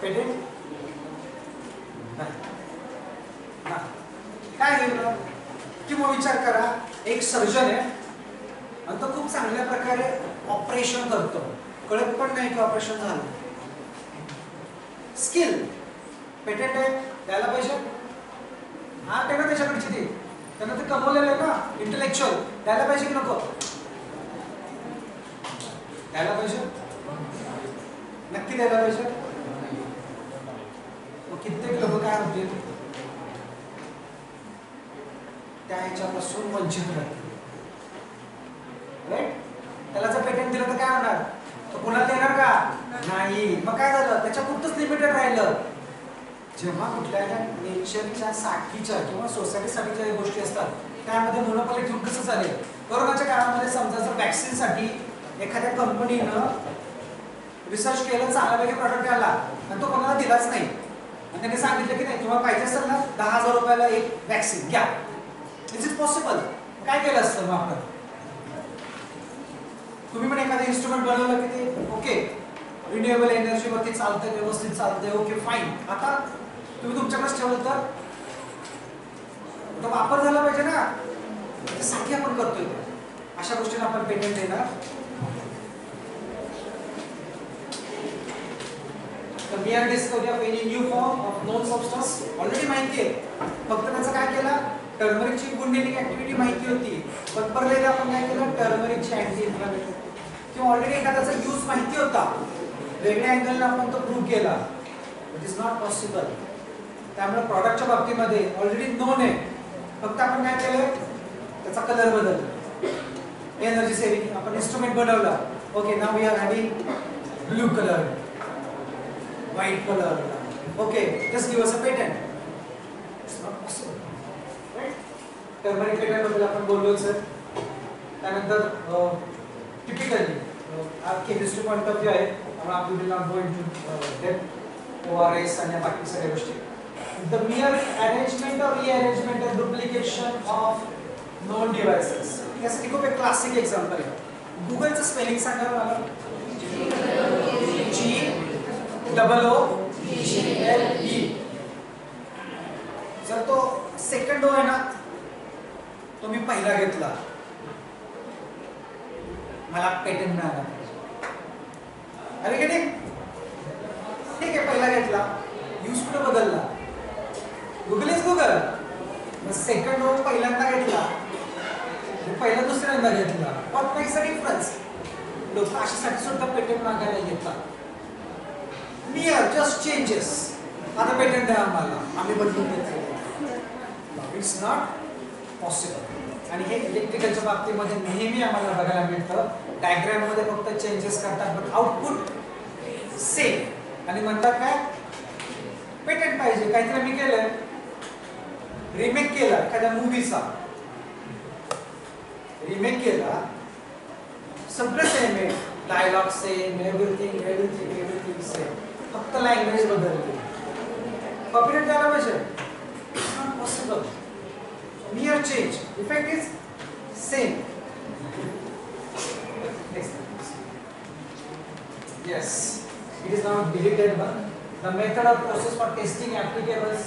पेटेंट. काय घेऊन किंवा विचार करा, एक सर्जन आहे आणि तो खूप चांगल्या प्रकारे ऑपरेशन करतो, कळत पण नाही की ऑपरेशन झालं. स्किल पेटेंट आहे, द्यायला पाहिजे. हा त्यानं त्याच्याकडची ती त्यानं ते कमवलेलं आहे ना, इंटेलेक्चुअल, द्यायला पाहिजे की नको? द्यायला पाहिजे, नक्की द्यायला पाहिजे. मग कित्येक लोक काय होतील, त्या ह्याच्यापासून वंचित राहतील. राईट? त्याला जर पेटेंट दिलं तर काय होणार? तो कोणाला देणार का? नाही. मग काय झालं, त्याच्या पुरतच लिमिटेड राहिलं. जेव्हा कुठल्याही नेचरच्या साठीच्या किंवा सोसायटीसाठीच्या गोष्टी असतात त्यामध्ये मोनोपॉली ठेवून कसं चालेल? कोरोनाच्या काळामध्ये समजा जर वॅक्सिनसाठी एखाद्या कंपनीनं रिसर्च केलं, चांगल्यापैकी प्रॉडक्ट आला आणि तो कोणाला दिलाच नाही, आणि त्यांनी सांगितलं की नाही तुम्हाला पाहिजे असेल ना 10,000 रुपयाला एक वॅक्सिन घ्या. Is it possible? काय केलं असतं मग आपण? तुम्ही पण एखादं इन्स्ट्रुमेंट बनवलं की ते ओके रिन्युएबल एनर्जी वरती चालतंय, व्यवस्थित चालतंय, ओके फाईन. आता तुम्ही तुमच्याकडेच ठेवलं तर वापर झाला पाहिजे ना, त्याच्यासाठी आपण करतोय. अशा गोष्टींना आपण पेटंट देणार. The mere discovery of any new form of known substance already माहिती आहे, फक्त त्याचं काय केलं, टर्मरिकची गुडनेटिंग ऍक्टिव्हिटी माहिती होती, पण परत आपण काय केलं, टर्मरिकची अँटी इन्फ्लामेटरी किंवा ऑलरेडी एखाद्याचा यूज माहिती होता, वेगळ्या अँगलने आपण तो प्रूव्ह केला. It is not possible. त्यामुळे प्रॉडक्टच्या बाबतीमध्ये ऑलरेडी नोन आहे, फक्त आपण काय केलं, त्याचा कलर बदलला. एनर्जी सेव्हिंग आपण इन्स्ट्रुमेंट बनवला, okay now we are having blue colour, white colour, okay just give us a patent. It's not possible, right. Turmeric patent बद्दल आपण बोललो सर. त्यानंतर typically chemistry point of view आहे, त्यामुळे आपण will not go into depth, ORS आणि बाकी सगळ्या गोष्टी. The mere arrangement or rearrangement or duplication of known devices. यासाठी खूप एक क्लासिक एक्झाम्पल आहे. गुगलचं स्पेलिंग सांगा मला. GOOGLE. जर तो सेकंड ओ आहे ना, तो मी पहिला घेतला, मला पेटंट मिळाला पाहिजे. अरे की नाही, ठीक आहे, पहिला घेतला, यूज कुठे बदलला, गुगल इज गुगल. सेकंड ओ पहिल्यांदा घेतला, पहिला दुसऱ्यांदा घेतला, व्हॉट मेक्स अ डिफरन्स. लोक अशासाठी सुद्धा पेटंट मागायला येतात. मियर जस्ट चेंजेस, आता पेटंट द्या आम्हाला, आम्ही बदलून देतो. It's not possible. आणि हे इलेक्ट्रिकलच्या बाबतीमध्ये नेहमी आम्हाला बघायला मिळतं. डायग्राम मध्ये फक्त चेंजेस करतात, पण आउटपुट सेम. आणि म्हणतात काय, पेटंट पाहिजे. काहीतरी मी केलंय, रिमेक केला एखाद्या मूवीचा, रिमेक केला, सगळं सेम आहे, डायलॉग सेम, एव्हरीथिंग सेम, फक्त लँग्वेज बदलली, कॉपीराइट द्यायला पाहिजे. It's not possible. मियर change, effect is same. Yes, it is now deletable. The method or process for testing applicables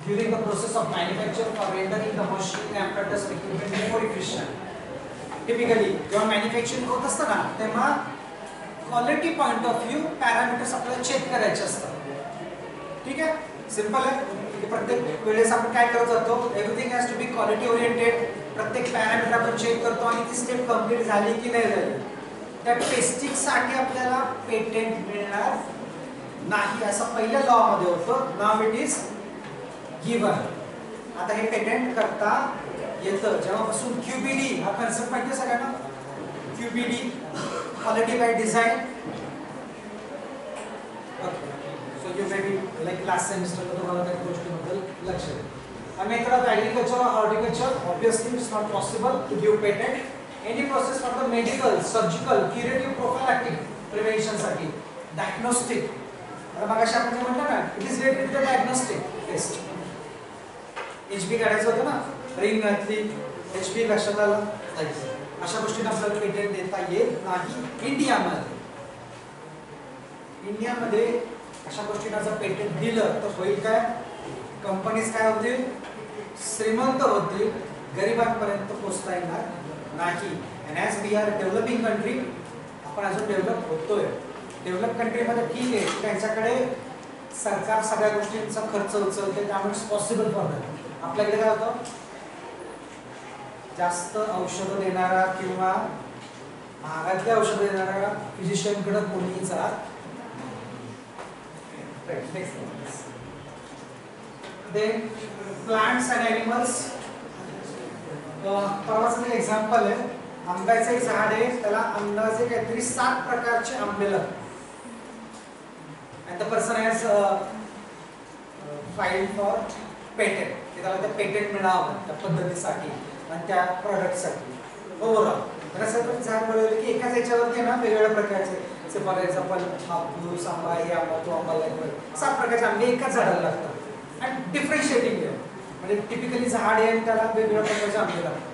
during the process of manufacture for rendering the machine apparatus equipment more efficient. Typically, जेव्हा manufacturing होत असतं ना, तेव्हा quality point of view parameters आपल्याला check करायचे असतात. ठीक आहे, सिंपल आहे. प्रत्येक वेळेस आपण काय करत जातो, everything has to be quality oriented. प्रत्येक पॅरामीटर आपण चेक करतो आणि ती स्टेप कंप्लीट झाली की नाही झाली. त्या टेस्टिंग साठी आपल्याला पेटंट मिळणार नाही, असं पहिल्या लॉ मध्ये होतं. नाव इट इज गिवन. आता हे पेटंट करता येतं जेव्हापासून QBD हा कन्सेप्ट माहिती सगळ्यांना. QBD quality by design. So you may be like last semester तुम्हाला त्या गोष्टीबद्दल लक्ष द्या. A method of agriculture or horticulture, obviously it's not possible to give patent. Any process for the medical, surgical, curative, prophylactic prevention साठी, diagnostic. आता मगाशी आपण जे म्हणतो ना, it is related to the diagnostic test. HB काढायचं होतं ना, रिंग घातली, HB लक्षात आलं, अशा गोष्टींना आपल्याला पेटंट देता येत नाही इंडियामध्ये. इंडियामध्ये अशा गोष्टींना जर पेटंट दिलं तर होईल काय, कंपनीज काय होतील, श्रीमंत होतील, गरिबांपर्यंत पोहोचता येणार नाही. and as we are developing country, आपण अजून डेव्हलप होतोय. डेव्हलप कंट्रीमध्ये ठीक आहे, त्यांच्याकडे सरकार सगळ्या गोष्टींचा खर्च उचलते, त्यामुळे पॉसिबल फॉर दॅट. आपल्याकडे काय होतं, जास्त औषधं देणारा किंवा महागातली औषधं देणारा फिजिशियनकडे कोणीही जात. Then plants and animals. परवाचं एक एक्झाम्पल आहे, आंब्याचं एक झाड आहे, त्याला अंदाजे काहीतरी 7 प्रकारचे आंबे लागतात. and the person has filed for patent. त्याला ते पेटंट मिळावं त्या पद्धतीसाठी आणि त्या प्रॉडक्टसाठी. ओव्हरऑल त्यासाठी झाड बनवलं की एकाच याच्यावरती ना वेगवेगळ्या प्रकारचे, फॉर एक्झाम्पल हापूस आंबा, हे आंबा, तो आंबा, 7 प्रकारचे आंबे एकाच झाडाला लागतात. आणि डिफरन्शिएटिंग आहे, म्हणजे टिपिकली झाड आहे आणि त्याला वेगवेगळ्या प्रकारचे आंबे लागतात.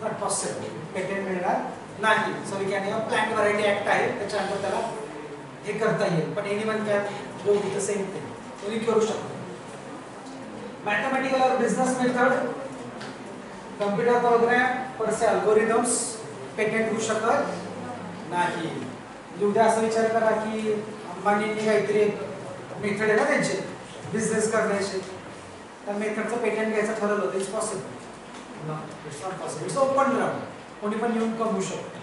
नॉट पॉसिबल, पेटंट मिळणार नाही. So we can have plant variety act आहे, त्याच्यानंतर त्याला हे करता येईल, पण anyone can go with the same thing, कोणी करू शकतो. मॅथमॅटिकल और business method, computer program, per se algorithms patent होऊ शकत नाही. उद्या असं विचार करा की अंबानींनी काहीतरी मेथड आहे ना त्यांचे बिझनेस करण्याचे, त्या मेथडचं पेटेंट घ्यायचं ठरवलं, it's possible. It's not possible. It's open ground, कोणी पण येऊन कमवू शकतो.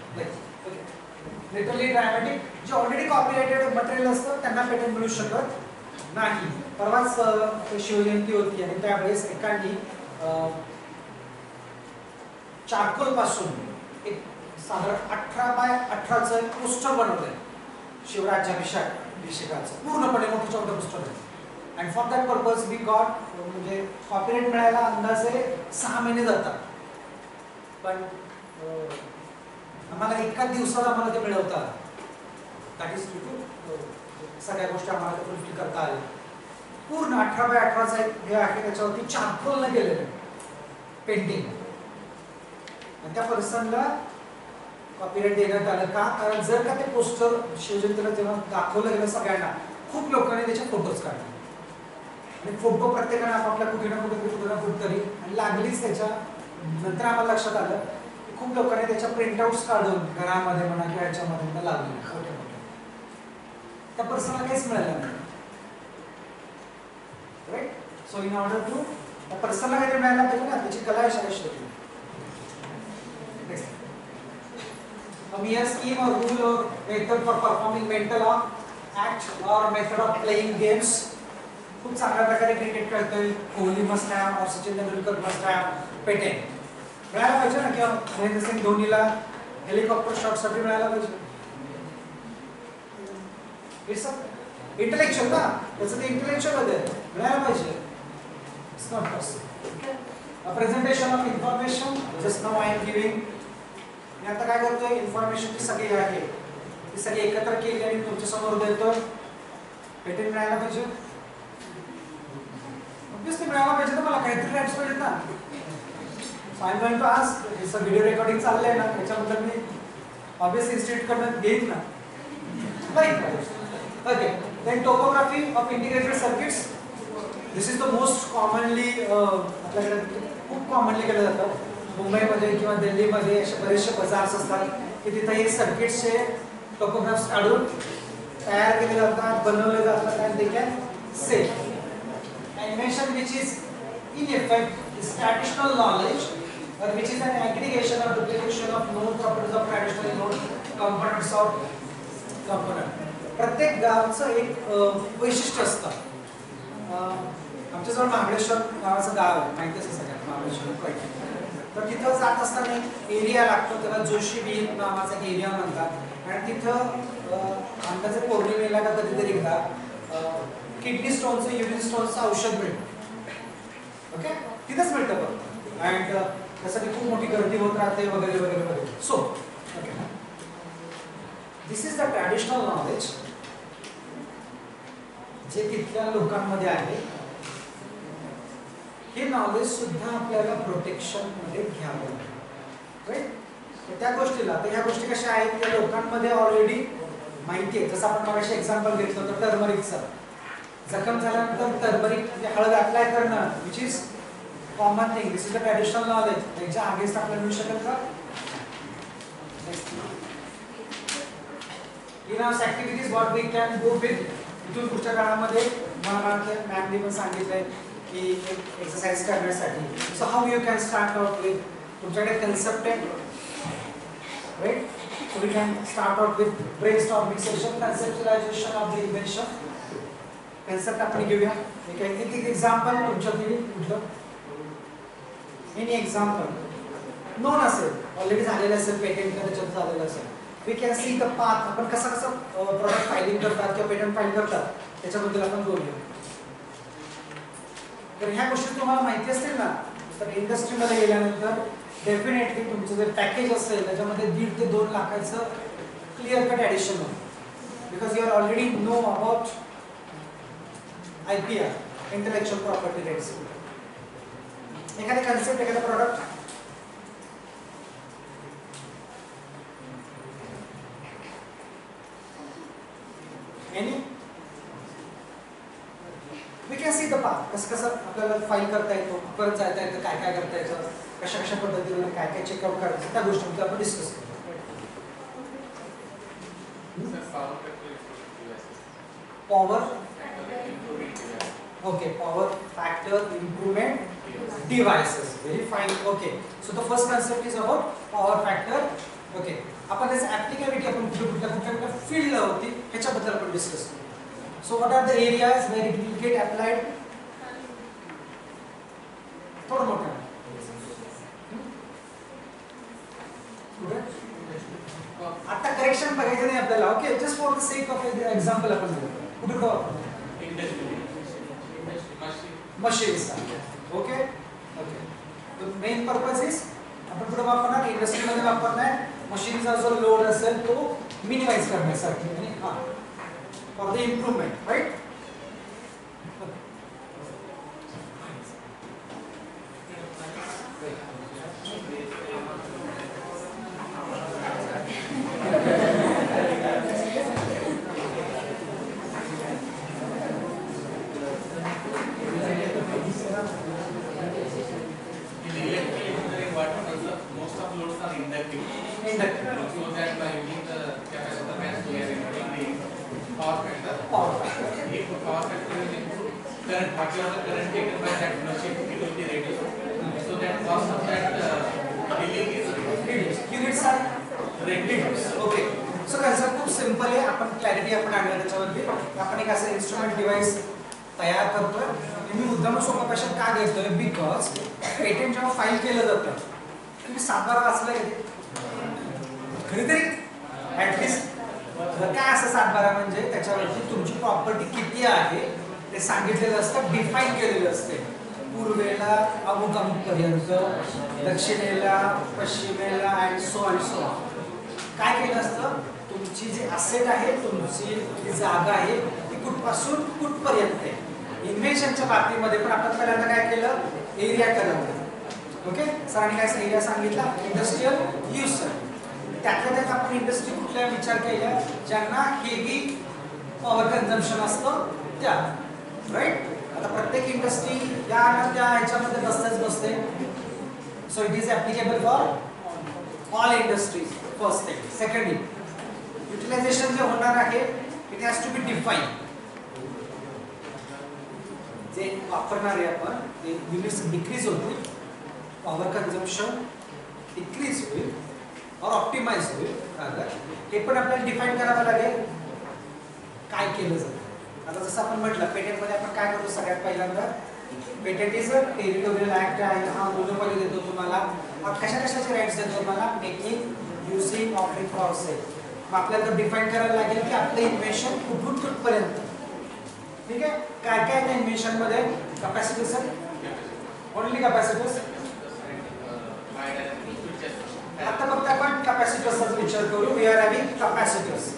लिटरली ड्रामॅटिक जे ऑलरेडी कॉपीराइटेड मटेरियल असतं त्यांना पेटेंट मिळू शकत नाही. परवाच शिवजयंती होती आणि त्यावेळेस एकांनी चारकोल पासून एक साधारण 18x18चं पोस्टर बनवलंय शिवराज्याभिषेकाचं, पूर्णपणे मोठं छोटं पोस्टर आहे. And for that purpose we got, म्हणजे कॉपीराइट मिळायला अंदाजे 6 महिने जातात, पण आम्हाला एका दिवसात आम्हाला ते मिळवता आलं. दॅट इज सगळ्या गोष्टी आम्हाला फुलफिल करता आल्या. पूर्ण 18x18चा एक हे आहे, त्याच्यावरती चारकोलने केलेलं पेंटिंग, आणि त्या पर्सनला कॉपीराइट देण्यात आलं. का? कारण जर का ते पोस्टर शिवजयंतीला जेव्हा दाखवलं गेलं सगळ्यांना, खूप लोकांनी त्याचे फोटोज काढले आणि फोटो प्रत्येकाने आपापल्या कुठे ना कुठेतरी आणि लागलीच त्याच्या नंतर आम्हाला लक्षात आलं की खूप लोकांनी त्याच्या प्रिंटआउट्स काढून घरामध्ये म्हणा किंवा ह्याच्यामध्ये लागले मोठे मोठे. त्या पर्सनला काहीच मिळालं नाही. Right. So in order to त्या पर्सनला काहीतरी मिळायला पाहिजे ना, त्याची कला शिकली. A mere scheme or rule or method for performing mental act or method of playing games. खूप चांगल्या प्रकारे क्रिकेट खेळतोय, कोहली मस्ट हॅव और Sachin Tendulkar must have patent मिळायला पाहिजे ना, किंवा महेंद्र सिंग धोनीला हेलिकॉप्टर शॉटसाठी मिळायला पाहिजे. इट्स इंटेलेक्च्युअल ना, त्याचं ते इंटेलेक्च्युअल मध्ये मिळायला पाहिजे. It's not possible. A presentation of information, just now I am giving. मी आता काय करतोय, इन्फॉर्मेशनची सगळी आहे ती सगळी एकत्र केली आणि तुमच्या समोर देतोय. पेटेंट मिळायला पाहिजे, ऑब्वियसली मिळायला पाहिजे ना, मला काहीतरी राईट्स पाहिजेत ना. So I am going to ask, हे सगळं व्हिडिओ रेकॉर्डिंग चाललंय ना, त्याच्याबद्दल मी ऑब्वियसली इन्स्टिट्यूट कडनं घेईन ना. Right. Okay. Then topography of integrated circuits. This is the most commonly, आपल्याकडे खूप कॉमनली केलं जातं. मुंबईमध्ये किंवा दिल्लीमध्ये असे बरेचसे बाजार्स असतात की तिथे हे सर्किट्सचे टोपोग्राफ्स काढून तयार केले जातात, बनवले जातात आणि they can sell. Invention which is in effect is traditional knowledge, or which is an aggregation or duplication of known properties of traditionally known components of component. प्रत्येक गावचं एक वैशिष्ट्य असतं. आमच्याजवळ महाबळेश्वर नावाचं गाव आहे, माहिती असेल सगळ्यांना महाबळेश्वर. तर तिथं जात असताना एक एरिया लागतो, त्याला जोशी बीर नावाचा एक एरिया म्हणतात, आणि तिथं अंदाजे पौर्णिमेला का कधीतरी एकदा किडनी स्टोनचं, युरिन स्टोनचं औषध मिळतं. ओके, तिथंच मिळतं बघ. अँड त्यासाठी खूप मोठी गर्दी होत राहते वगैरे वगैरे वगैरे. So okay, this is the traditional knowledge जे तिथल्या लोकांमध्ये आहे. हे नॉलेज सुद्धा आपल्याला प्रोटेक्शन मध्ये घ्यावं लागेल. राईट. त्या गोष्टीला, तर ह्या गोष्टी कशा आहेत, त्या लोकांमध्ये ऑलरेडी माहिती आहे. जसं आपण मगाशी एक्झाम्पल घेतलं तर टर्मरिकचं, जखम झाल्यानंतर टर्मरिक म्हणजे हळद अप्लाय करणं, which is common thing. This is the traditional knowledge. त्याच्या अगेन्स्ट आपल्याला मिळू शकेल का? In our activities what we can go with. इथून पुढच्या काळामध्ये मला मॅमनी पण सांगितलंय की एक्सरसाइज करण्यासाठी. So how you can start out with, तुमच्याकडे कन्सेप्ट आहे. Right. So we can start out with brainstorming session, conceptualisation of the invention. Concept आपण घेऊया. एक एक्झाम्पल तुमच्याकडे कुठलं, एनी एक्झाम्पल नोन असेल, ऑलरेडी झालेलं असेल, पेटेंट त्याच्यात झालेलं असेल. We can see the path. आपण कसं प्रोडक्ट फायलिंग करतात किंवा पेटंट फाईल करतात त्याच्याबद्दल आपण बोलूया. तर ह्या गोष्टी तुम्हाला माहिती असतील ना, तर इंडस्ट्रीमध्ये गेल्यानंतर डेफिनेटली तुमचं जे पॅकेज असेल त्याच्यामध्ये 1.5 ते 2 लाखाचं क्लिअर कट ॲडिशन होईल. Because you are already know about IPR, intellectual property rights. एखादा कन्सेप्ट, एखादा product any we can see the path. कसं कसं आपल्याला फाईल करता येतो, परत जाता येतं, काय काय करता येतं, कशा कशा पद्धतीने काय काय चेकआउट करायचं, त्या गोष्टी आपण डिस्कस करू. Power okay, power factor improvement devices, very fine. Okay, so the first concept is about power factor. Okay, आपण त्याची ऍप्लिकेबिलिटी आपण कुठल्या फील्डला होती ह्याच्याबद्दल आपण डिस्कस करू. So what are the areas where it will get applied? थोडं मोठं आता करेक्शन बघायचं नाही आपल्याला. Okay, just for the sake of example आपण कुठे वापरतो machines. Okay okay, the main purpose is आपण पुढे वापरणार इंडस्ट्रीमध्ये वापरणार मशीनचा जो लोड असेल तो मिनिमाइज करण्यासाठी आणि हा फॉर द इम्प्रूव्हमेंट, राईट. आपण एक असं इन्स्ट्रुमेंट डिव्हाइस तयार करतोय. मी मुद्दाम सोपा भाषेत का घेतोय, बिकॉज पेटंट जेव्हा फाईल केलं जातं तुम्ही 7-12 वाचलंय कधीतरी ऍटलिस्ट. काय असं 7-12 म्हणजे त्याच्यावरती तुमची प्रॉपर्टी किती आहे ते सांगितलेलं असतं, डिफाईन केलेलं असते. पूर्वेला अमुक अमुक पर्यंत, दक्षिणेला, पश्चिमेला अँड सो अँड सो. काय केलं असतं, तुमची जी असेट आहे, तुमची जी जागा आहे ती कुठपासून कुठपर्यंत आहे. इन्व्हेन्शनच्या बाबतीमध्ये पण आपण पहिल्यांदा काय केलं, एरिया ठरवला. ओके, सरांनी काय एरिया सांगितला, इंडस्ट्रियल यूज. त्यातल्या त्यात आपण इंडस्ट्री कुठल्या विचार केल्या, ज्यांना हेवी पॉवर कन्झम्पशन असतं त्या, राईट. आता प्रत्येक इंडस्ट्री या ना त्या ह्याच्यामध्ये बसते. So it is applicable for all industries. First thing. Secondly, utilisation जे होणार आहे it has to be define. जे वापरणार आहे आपण ते युनिट्स डिक्रीज होतील, पॉवर कन्झम्पशन डिक्रीज होईल और ऑप्टिमाइज होईल. हे पण आपल्याला डिफाईन करावं लागेल काय केलं जातं. आता जसं आपण म्हटलं पेटेंटमध्ये आपण काय करतो, सगळ्यात पहिल्यांदा patent is a territorial act आहे. हा मोनोपॉली देतो तुम्हाला. कशा कशाचे राईट्स देतो तुम्हाला, making, using, offering for sale. मग आपल्याला डिफाईन करायला लागेल की आपलं इन्व्हेन्शन कुठून कुठपर्यंत. ठीक आहे, काय काय त्या इन्व्हेन्शन मध्ये कॅपॅसिटीज ओनली कॅपॅसिटीज. आता फक्त आपण कॅपॅसिटर्सचा विचार करू. We are having capacitors.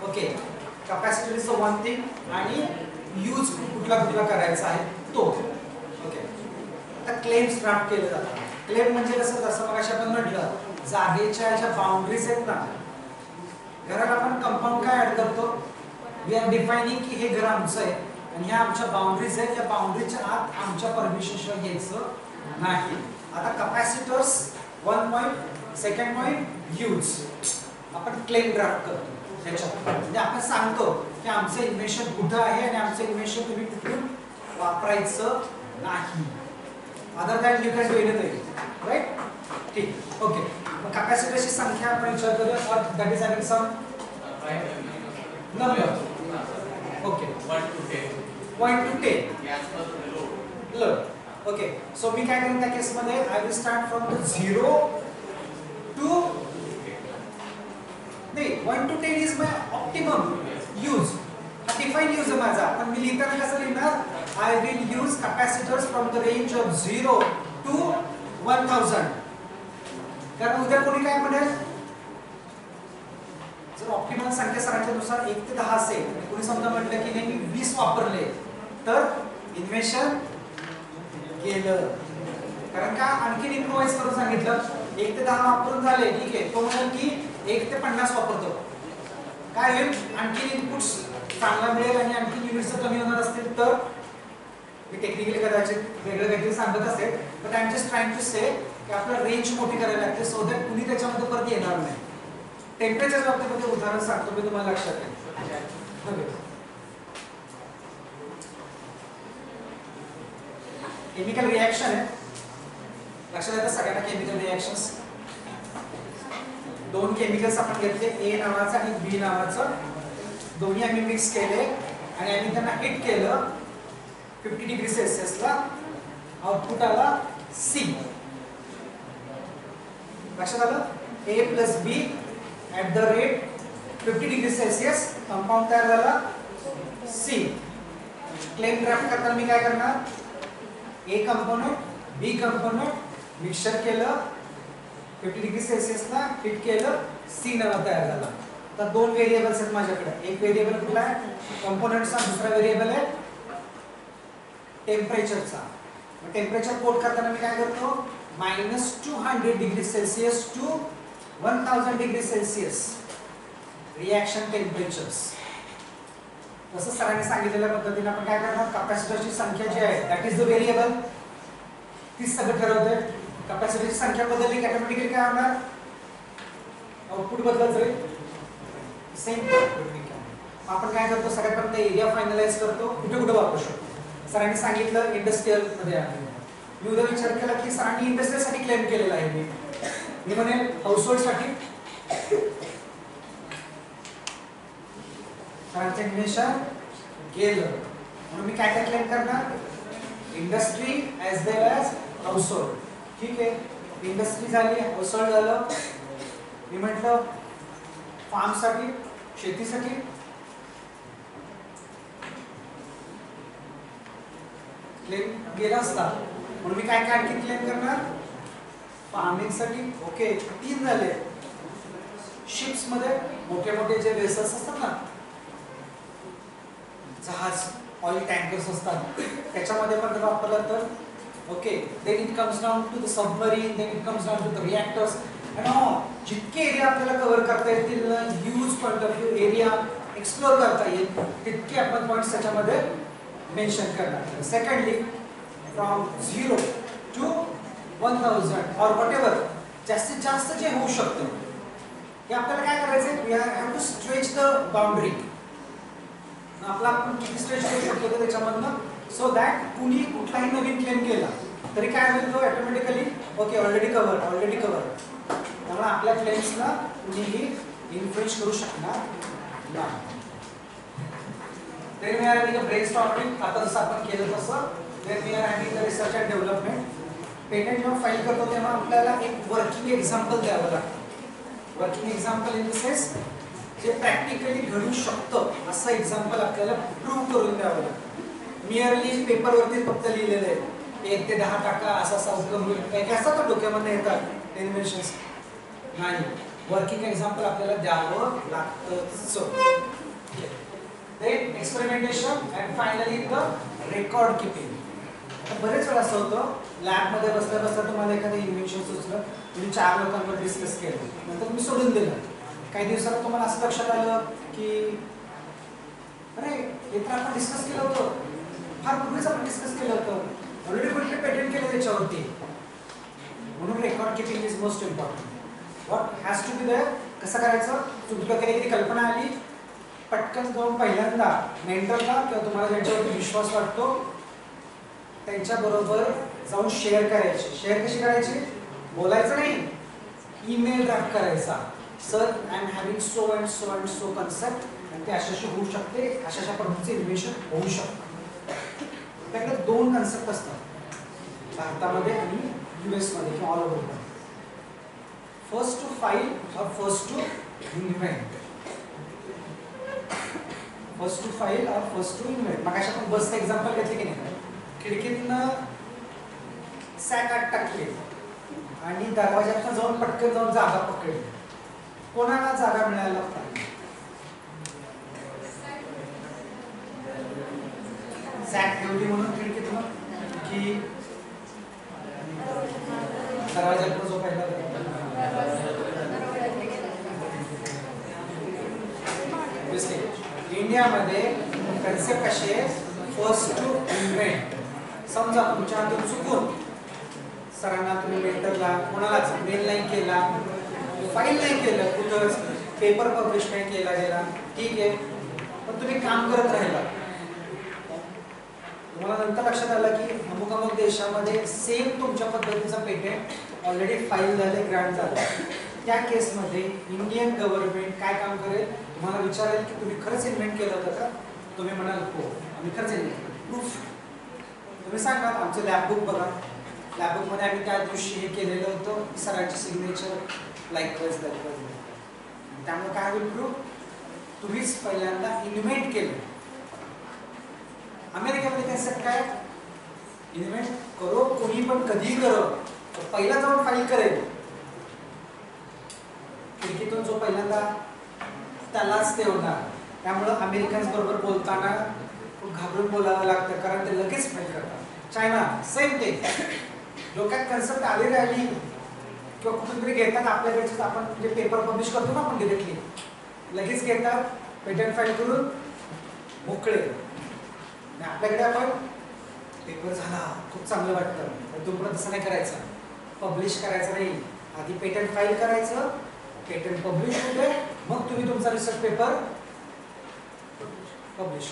Okay, capacitor is the one thing आणि यूज कुठला कुठला करायचा आहे तो. ओके, आता क्लेम्स ड्राफ्ट केले जातात. क्लेम म्हणजे कसं, जसं मग आपण म्हटलं जागेच्या ज्या बाउंड्रीज आहेत ना, घरात आपण कंपाऊंड काय ऍड करतो, वी आर डिफाइनिंग की हे घर आमचं आहे आणि ह्या आमच्या बाउंड्रीज आहेत, त्या बाउंड्रीच्या आत आमच्या परमिशनशिवाय घ्यायचं नाही. आता capacitors 1 point, second point use. आपण क्लेम ड्राफ्ट करतो त्याच्यात, म्हणजे आपण सांगतो की आमचं इन्व्हेन्शन कुठं आहे आणि आमचं इन्व्हेन्शन तुम्ही कुठून वापरायचं नाही. Other than you can do anything, right. ठीक, ओके. मग कॅपॅसिटरची संख्या आपण विचार करूया. That is having some number. Okay, 1 to 10 load. Okay, so मी काय करेन त्या केसमध्ये, I will start from the 0 to नाही 1 to 10 is my optimum use. Define use आहे माझा, पण मी लिहिताना कसं लिहिणार, I will use capacitors from the range of 0 to 1000. कारण उद्या कोणी काय म्हणेल, जर ऑप्टिमल संख्या सरांच्या नुसार 1 ते 10 असेल आणि कोणी समजा म्हटलं की नाही मी 20 वापरले तर इन्व्हेन्शन गेलं. कारण का आणखीन इम्प्रोवाइज करून सांगितलं 1 ते 10 वापरून झाले, ठीक आहे. तो म्हणाल की 1 ते 50 वापरतो, काय होईल, आणखी इनपुट्स चांगला मिळेल आणि आणखी युनिट्स कमी होणार असतील तर मी टेक्निकली कदाचित वेगळं काहीतरी सांगत असेल, but I am just trying to say की आपल्याला रेंज मोठी करायला लागते सो दॅट कुणी त्याच्यामध्ये परत येणार नाही. टेम्परेचर बाबतीमध्ये उदाहरण सांगतो मी तुम्हाला लक्षात येईल. केमिकल रिएक्शन आहे, लक्षात येतं सगळ्यांना केमिकल रिएक्शन्स. दोन केमिकल्स आपण घेतले, ए नावाचं आणि बी नावाचं, दोन्ही आम्ही मिक्स केले आणि आम्ही त्यांना हिट केलं 50 डिग्री सेल्सिअसला, आउटपुट आला सी. लक्षात आलं, A plus B at the rate 50 degree Celsius compound तयार झाला सी. क्लेम ड्राफ्ट करताना मी काय करणार, A component B component mixture केलं 50 डिग्री सेल्सिअसला, हिट केलं, सी नावा तयार झाला. तर दोन व्हेरिएबल्स आहेत माझ्याकडे, एक व्हेरिएबल कुठला आहे कंपोनंटचा, दुसरा व्हेरिएबल आहे टेम्परेचरचा. टेम्परेचर कोड करताना मी काय करतो, -200 degree Celsius to 1000 degree Celsius reaction temperatures. तसं सरांनी सांगितलेल्या पद्धतीने आपण काय करणार, कॅपॅसिटरची संख्या जी आहे दॅट इज द व्हेरिएबल, तीच सगळं ठरवते. कॅपॅसिटरची संख्या बदलली की ऑटोमॅटिकली काय होणार, आउटपुट बदलत जाईल सेम. आपण काय करतो, सगळ्यात पहिल्यांदा एरिया फायनलाइज करतो, कुठे कुठे वापरू शकतो. सरांनी सांगितलं इंडस्ट्रियल मध्ये आहे. मी उद्या विचार केला की सरांनी इंडस्ट्रियल साठी क्लेम केलेला आहे, मी म्हणेल हाऊसहोल्ड साठी. सरांचं इन्व्हेन्शन गेलं म्हणून मी काय काय क्लेम करणार, इंडस्ट्री ॲज वेल ॲज हाऊसहोल्ड. ठीक आहे, इंडस्ट्री झाली, हाऊसहोल्ड झालं. मी म्हटलं फार्म साठी, शेतीसाठी, क्लेम गेला असता म्हणून मी काय काय आणखी क्लेम करणार, फार्मिंग साठी. ओके, 3 झाले. शिप्स मध्ये मोठे मोठे जे वेसल्स असतात ना, जहाज, ऑइल टँकर्स असतात, त्याच्यामध्ये पण जर वापरलं तर okay. Then it comes down to the submarine, then it comes down to the reactors. आणि जितके एरिया आपल्याला कव्हर करता येतील, huge point of view area explore करता येईल, तितके आपण पॉइंट्स त्याच्यामध्ये मेन्शन करणार. सेकंडली, फ्रॉम 0 टू 1000 और व्हॉटएव्हर जास्तीत जास्त जे होऊ शकतं हे आपल्याला काय करायचं, we have to stretch the boundary. आपला आपण किती स्ट्रेच करू शकतो त्याच्यामधनं, सो दॅट कुणी कुठलाही नवीन क्लेम केला तरी काय होईल, तो automatically okay already cover, already cover. त्यामुळे आपल्या क्लेम्सला कुणीही इन्फ्लुएन्स करू शकणार नाही. Then we are having a brainstorming, आता जसं आपण केलं तसं. Then we are having the research and development. Patent जेव्हा फाईल करतो तेव्हा आपल्याला एक वर्किंग एक्झाम्पल द्यावं लागतं. Working example in the sense जे प्रॅक्टिकली घडू शकतं असं एक्झाम्पल आपल्याला प्रूव्ह करून द्यावं लागतं. मिअरली पेपरवरती फक्त लिहिलेलं आहे 1 ते 10 टाका असा असा उपक्रम होईल, काही काही असतात डोक्यामध्ये येतात इन्व्हेन्शन्स, नाही. वर्किंग एक्झाम्पल आपल्याला द्यावं लागतं. Then experimentation and finally the record keeping. बरेच वेळा असं होतं, लॅब मध्ये बसल्या बसल्या तुम्हाला एखादं इन्व्हेन्शन सुचलं, तुम्ही 4 लोकांवर डिस्कस केलं, नंतर तुम्ही सोडून दिलं. काही दिवसात तुम्हाला असं लक्षात आलं की अरे हे तर आपण डिस्कस केलं होतं, फार पूर्वीच आपण डिस्कस केलं होतं, ऑलरेडी कुठले पेटंट केलं त्याच्यावरती. म्हणून record keeping is most important. What has to be there, कसं करायचं, तुमच्या काहीतरी कल्पना आली, पटकन जाऊन पहिल्यांदा मेंटरला किंवा तुम्हाला ज्यांच्यावरती विश्वास वाटतो त्यांच्याबरोबर जाऊन शेअर करायची. शेअर कशी करायची, बोलायचं नाही, ईमेल ड्राफ्ट करायचा, sir I am having so and so and so concept आणि ते अशाशी होऊ शकते, अशा पद्धतीचे इन्व्हेन्शन होऊ शकतं. त्याकडे 2 कन्सेप्ट असतात भारतामध्ये आणि US मध्ये किंवा all over. First to file or first to invent. First to file or first to invent. मग अशा आपण बसचं एक्झाम्पल घेतले की नाही, खिडकीतनं सॅक आत टाकली आणि दरवाज्यातनं जाऊन पटकन जाऊन जागा पकडली, कोणाला जागा मिळायला पाहिजे. सॅक ठेवली म्हणून खिडकीतनं की दरवाज्यातनं जो पहिला इंडियामध्ये कन्सेप्ट कशी आहे, फर्स्ट टू इन्व्हेंट. समजा तुमच्या हातून चुकून सरांना तुम्ही मेंटरला कोणालाच मेल नाही केला, फाईल नाही केलं, कुठं पेपर पब्लिश नाही केला गेला, ठीक आहे, पण तुम्ही काम करत राहिला. तुम्हाला नंतर लक्षात आलं की अमुक अमुक देशामध्ये सेम तुमच्या पद्धतीचं पेटेंट ऑलरेडी फाईल झाले, ग्रँट झालं. त्या केसमध्ये इंडियन गव्हर्नमेंट काय काम करेल, तुम्हाला विचारेल की तुम्ही खरंच इन्व्हेंट केलं होतं का. तुम्ही म्हणाल हो आम्ही खरंच इन्व्हेंट. प्रूफ तुम्ही सांगा, आमचं लॅबबुक बघा, लॅबबुकमध्ये आम्ही त्या दिवशी हे केलेलं होतं, सरांची सिग्नेचर लाईकवाईज. त्यामुळे काय होईल प्रूफ, तुम्हीच पहिल्यांदा इन्व्हेंट केलं. अमेरिकेमध्ये कन्सेप्ट काय, इन्व्हेंट करो कोणी पण कधीही करो, पहिला जाऊन फाईल करेल. खिडकीतून जो पहिल्यांदा त्यालाच ते होणार. त्यामुळं अमेरिकन्स बरोबर बोलताना खूप घाबरून बोलावं लागतं, कारण ते लगेच फाईल करतात. चायना सेम ते, डोक्यात कन्सेप्ट आली राहिली किंवा कुठून तरी घेतात आपल्याकडचे, आपण जे पेपर पब्लिश करतो ना आपण डिरेक्टली, लगेच घेतात पेटंट फाईल करून मोकळे. आपल्याकडे आपण पेपर झाला खूप चांगलं वाटतं, पण तुम्हाला तसं नाही करायचं, पब्लिश करायचं नाही. आधी पेटंट फाईल करायचं, पेटंट पब्लिश होते, मग तुम्ही तुमचा research paper publish.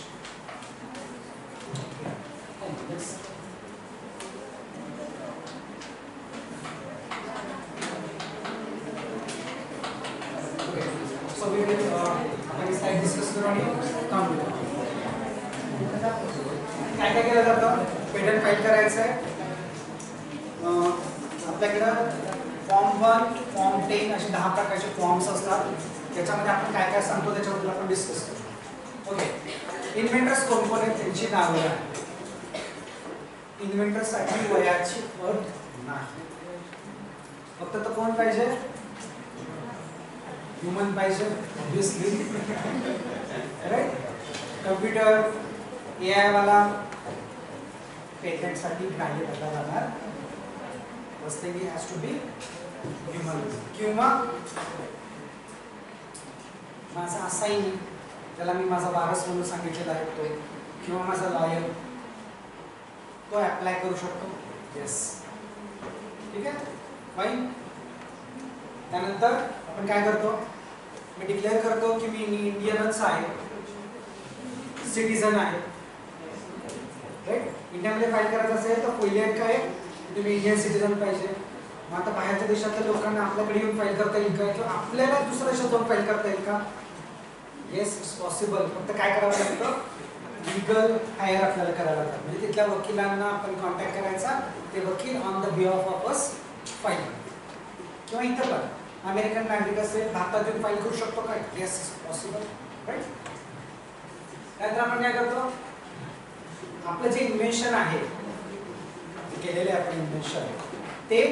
So we will आपण स्लाइड डिस्कस करू आणि काम करू. काय काय केलं जातं, पेटंट फाईल करायचं आहे. आपल्याकडं फॉर्म 1, फॉर्म 10 असे 10 प्रकारचे फॉर्म्स असतात. त्याच्यामध्ये आपण काय काय सांगतो त्याच्याबद्दल आपण डिस्कस करू. ओके, इन्व्हेंटर्स कोण कोण आहेत त्यांची नावं आहेत. इन्व्हेंटर्ससाठी वयाची अट नाही, फक्त तर कोण पाहिजे, ह्युमन पाहिजे ऑब्विसली, राईट. कम्प्युटर AI वाला पेटंटसाठी ग्राह्य धरला जाणार, first thing has to be human. किंवा माझा असाईन त्याला मी माझा वारस म्हणून सांगितलेला आहे तो, किंवा माझा लॉयर तो अप्लाय करू शकतो. येस, ठीक आहे, फाईन. त्यानंतर आपण काय करतो, मी डिक्लेअर करतो की मी इंडियनच आहे, सिटीजन आहे, राईट. इंडियामध्ये फाईल करायचं असेल तर पहिले काय तुम्ही इंडियन सिटीजन पाहिजे. मग आता बाहेरच्या देशातल्या लोकांना आपल्याकडे येऊन फाईल करता येईल का, किंवा आपल्याला दुसऱ्या देशात जाऊन फाईल करता येईल का. Yes, it's possible. फक्त काय करावं लागतं, लीगल हायर आपल्याला करायला लागतं. म्हणजे तिथल्या वकिलांना आपण कॉन्टॅक्ट करायचा, ते वकील on the behalf of us file. किंवा इथं पण अमेरिकन नागरिक असेल, भारतात येऊन फाईल करू शकतो काय, येस इट्स पॉसिबल, राईट. त्यानंतर आपण काय करतो, आपलं जे इन्व्हेन्शन आहे, केलेले आपण इन्व्हेन्शन ते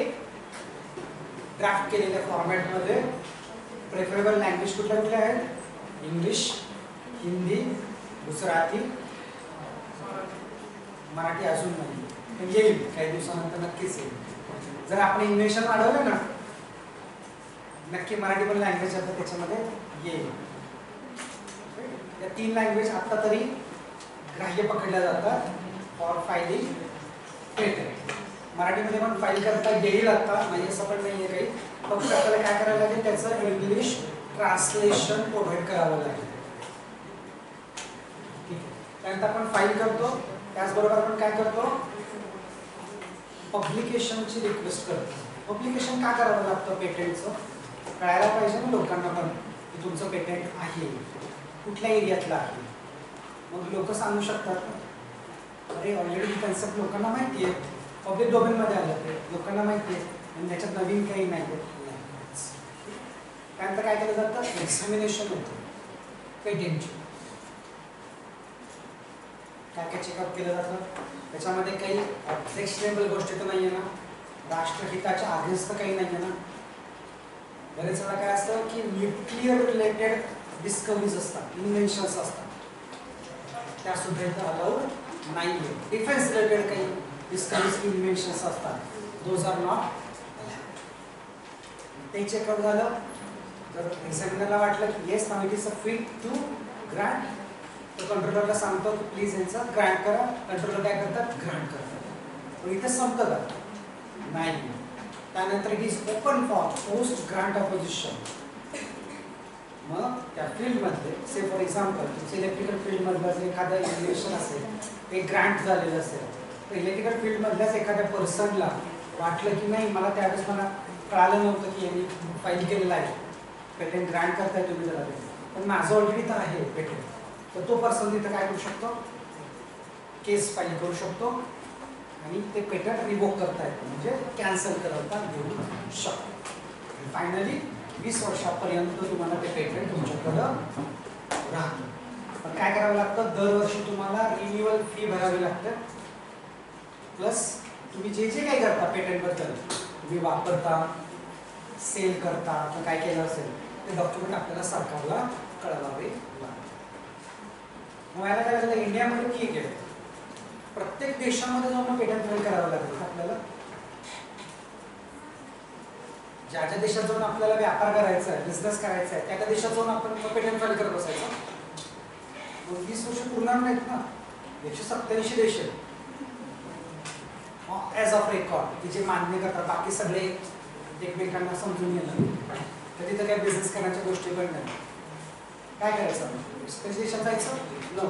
ड्राफ्ट केलेल्या फॉर्मॅटमध्ये, प्रेफरेबल लँग्वेज कुठल्या कुठल्या आहेत, इंग्लिश, हिंदी, गुजराती, मराठी अजून नाही, पण येईल काही दिवसानंतर नक्कीच येईल. जर आपण इन्व्हेन्शन वाढवलं ना, नक्की मराठी पण लँग्वेज आता त्याच्यामध्ये येईल. या 3 लँग्वेज आता तरी ग्राह्य पकडल्या जातात फॉर फायलिंग पेटंट. मराठीमध्ये पण फाईल करता येईल आता, नाही असं पण नाही आहे काही, फक्त आपल्याला काय करायला लागेल, त्याचं इंग्लिश ट्रान्सलेशन प्रोव्हाइड करावं लागेल. ठीक आहे, त्यानंतर आपण फाईल करतो. त्याचबरोबर आपण काय करतो, पब्लिकेशनची रिक्वेस्ट करतो. पब्लिकेशन का करावं लागतं पेटंटचं, कळायला पाहिजे ना लोकांना पण की तुमचं पेटंट आहे, कुठल्या एरियातलं आहे. मग लोक सांगू शकतात अरे ऑलरेडी ही कन्सेप्ट लोकांना माहिती आहे, पब्लिक डोमेनमध्ये आलं ते लोकांना माहिती आहे आणि त्याच्यात नवीन काही नाही आहे. त्यानंतर काय केलं जातं, एक्झामिनेशन होतं पेटंटची. काय काय चेकअप केलं जातं, त्याच्यामध्ये काही ऑब्जेक्शनेबल गोष्टी तर नाही आहे ना, राष्ट्रहिताच्या अगेन्स्ट तर काही नाही आहे ना. बरेच वेळा काय असतं की न्यूक्लिअर रिलेटेड डिस्कवरीज असतात, इन्व्हेन्शन्स असतात, त्या सुद्धा इथं अलाउड नाही आहे. डिफेन्स रिलेटेड काही डिस्कवरीज इन्व्हेन्शन्स असतात, दोज आर नॉट. ते चेकअप झालं, जर एक्झामिनरला वाटलं की yes now it is a fit to grant तो कंट्रोलरला सांगतो की प्लीज यांचा ग्रांट करा. कंट्रोलर काय करतात? ग्रांट करतात. पण इथे संपतं का? नाही. त्यानंतर it is open for post grant opposition. मग त्या फील्डमध्ये से फॉर एक्झाम्पल तुमचं इलेक्ट्रिकल फील्डमधलं जर एखादं इन्व्हेन्शन असेल, ते ग्रांट झालेलं असेल, तर इलेक्ट्रिकल फील्डमधल्याच एखाद्या पर्सनला वाटलं की नाही मला त्यावेळेस मला कळालं नव्हतं की यांनी फाईल केलेलं आहे, पेटेंट ग्रांट करताय तुम्ही जरा ते, पण माझं ऑलरेडी तर आहे पेटेंट, तर तो पर्सन तिथं काय करू शकतो? केस फाईल करू शकतो आणि ते पेटेंट रिवोक करता येतं, म्हणजे कॅन्सल करता येऊ शकतो. फायनली 20 वर्षापर्यंत तुम्हाला ते पेटेंट तुमच्याकडं राहतं. पण काय करावं लागतं? दरवर्षी तुम्हाला रिन्युअल फी भरावी लागते. प्लस तुम्ही जे जे काही करता पेटेंटबद्दल, तुम्ही वापरता, सेल करता, तर काय केलं असेल ते डॉक्युमेंट आपल्याला सरकारला कळवावे लागतात. मग याला काय झालं? इंडियामध्ये ठीक आहे, प्रत्येक देशामध्ये जाऊन पेटेंट फाईल करावं लागेल आपल्याला. ज्या ज्या देशात जाऊन आपल्याला व्यापार करायचा आहे, बिझनेस करायचा आहे, त्या त्या देशात जाऊन आपण पेटेंट फाईल करत बसायचं. 20 वर्ष पूर्ण नाहीत ना, 187 देश आहेत ॲज ऑफ रेकॉर्ड, की जे मान्य करतात. बाकी सगळे एकमेकांना समजून घेणं, तर तिथं काही बिझनेस करण्याच्या गोष्टी पण नाही. काय करायचं? त्या देशात जायचं? नो.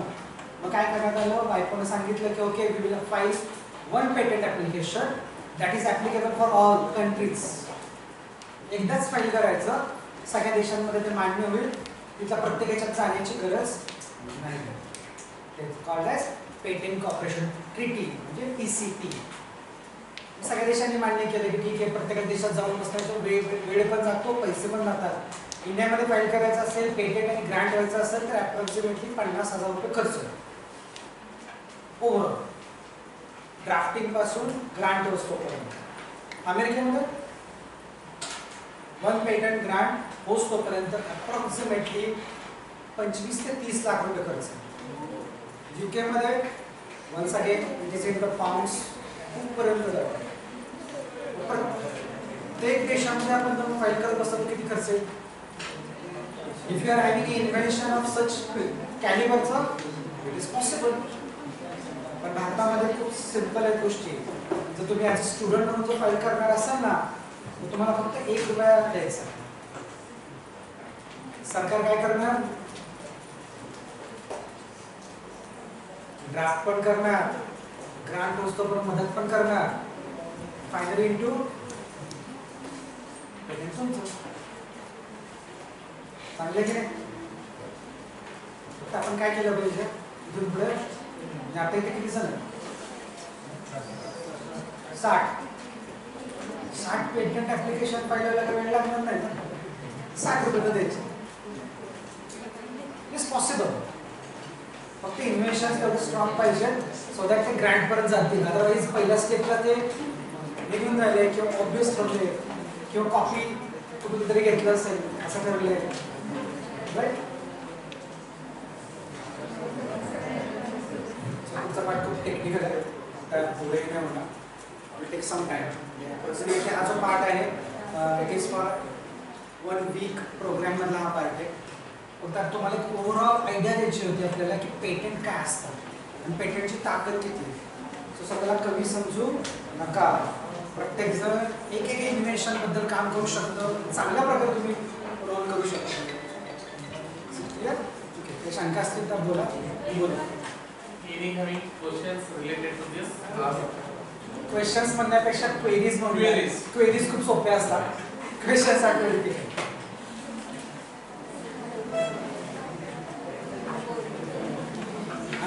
मग काय करण्यात आलं? बायकोनं सांगितलं की okay, we will file one patent application that is applicable for all countries. एकदाच फाईल करायचं, सगळ्या देशांमध्ये ते मान्य होईल, तिथल्या प्रत्येक याच्यात जाण्याची गरज नाही. ते called as patent corporation treaty, म्हणजे PCT. सगळ्या देशांनी मान्य केलं की ठीक आहे, प्रत्येक देशात जाऊन बसण्याचा वेळ पण जातो, पैसे पण जातात. इंडियामध्ये फाईल करायचं असेल, पेटेंट आणि ग्रांट व्हायचं असेल तर अप्रॉक्सिमेटली 50,000 रुपये खर्च ओव्हरऑल, ड्राफ्टिंग पासून ग्रांट होतोपर्यंत. अमेरिकेमध्ये वन पेटेंट ग्रांट होतोपर्यंत अप्रॉक्सिमेटली 25 ते 30 लाख रुपये खर्च. UK मध्ये once again it is pounds खूपपर्यंत जातात. प्रत्येक देशामध्ये आपण जाऊन फाईल करत बसतो, किती खर्च आहे? If you are having invention of such कॅलिबरचं, इट इज पॉसिबल. पण भारतामध्ये खूप सिंपल आहेत गोष्टी. जर तुम्ही ॲज अ स्टुडंट म्हणून जर फाईल करणार असाल ना, तर तुम्हाला फक्त 1 रुपया द्यायचा. सरकार काय करणार? ड्राफ्ट पण करणार, ग्रांट होतो पण मदत पण करणार, फायनली इंटू पेटेंट तुमचं. चांगलं की नाही? आपण काय केलं पाहिजे इथून पुढे? आता इथे किती जण? 60 पेटेंट ऍप्लिकेशन फाईल वेळ लागणार नाही ना. 60 रुपये तर द्यायचे. It's possible. फक्त इन्व्हेन्शन एवढं स्ट्रॉंग पाहिजे सो दॅट ते ग्रँट परत जातील. अदरवाईज पहिल्या स्टेपला ते निघून राहिले किंवा ऑब्वियस ठरले किंवा कॉपी कुठून तरी घेतलं असेल असं ठरले, राईट? तुमचा पार्ट खूप टेक्निकल आहे, तर पुढे नाही म्हणा, will take some time. Personally हा जो पार्ट आहे इट इज फॉर 1 वीक प्रोग्राममधला हा पार्ट आहे. तर तुम्हाला एक ओव्हरऑल आयडिया द्यायची होती आपल्याला की पेटेंट काय असतं आणि पेटेंटची ताकद किती. सो सगळ्याला कमी समजू नका. प्रत्येक जण एक इन्व्हेन्शन बद्दल काम करू शकतं, चांगल्या प्रकारे तुम्ही रोल करू शकता. क्लिअर? ओके, शंका असतील तर बोला. क्वेश्चन्स म्हणण्यापेक्षा क्वेरीज म्हणूया. क्वेरीज खूप सोप्या असतात, questions Athawale.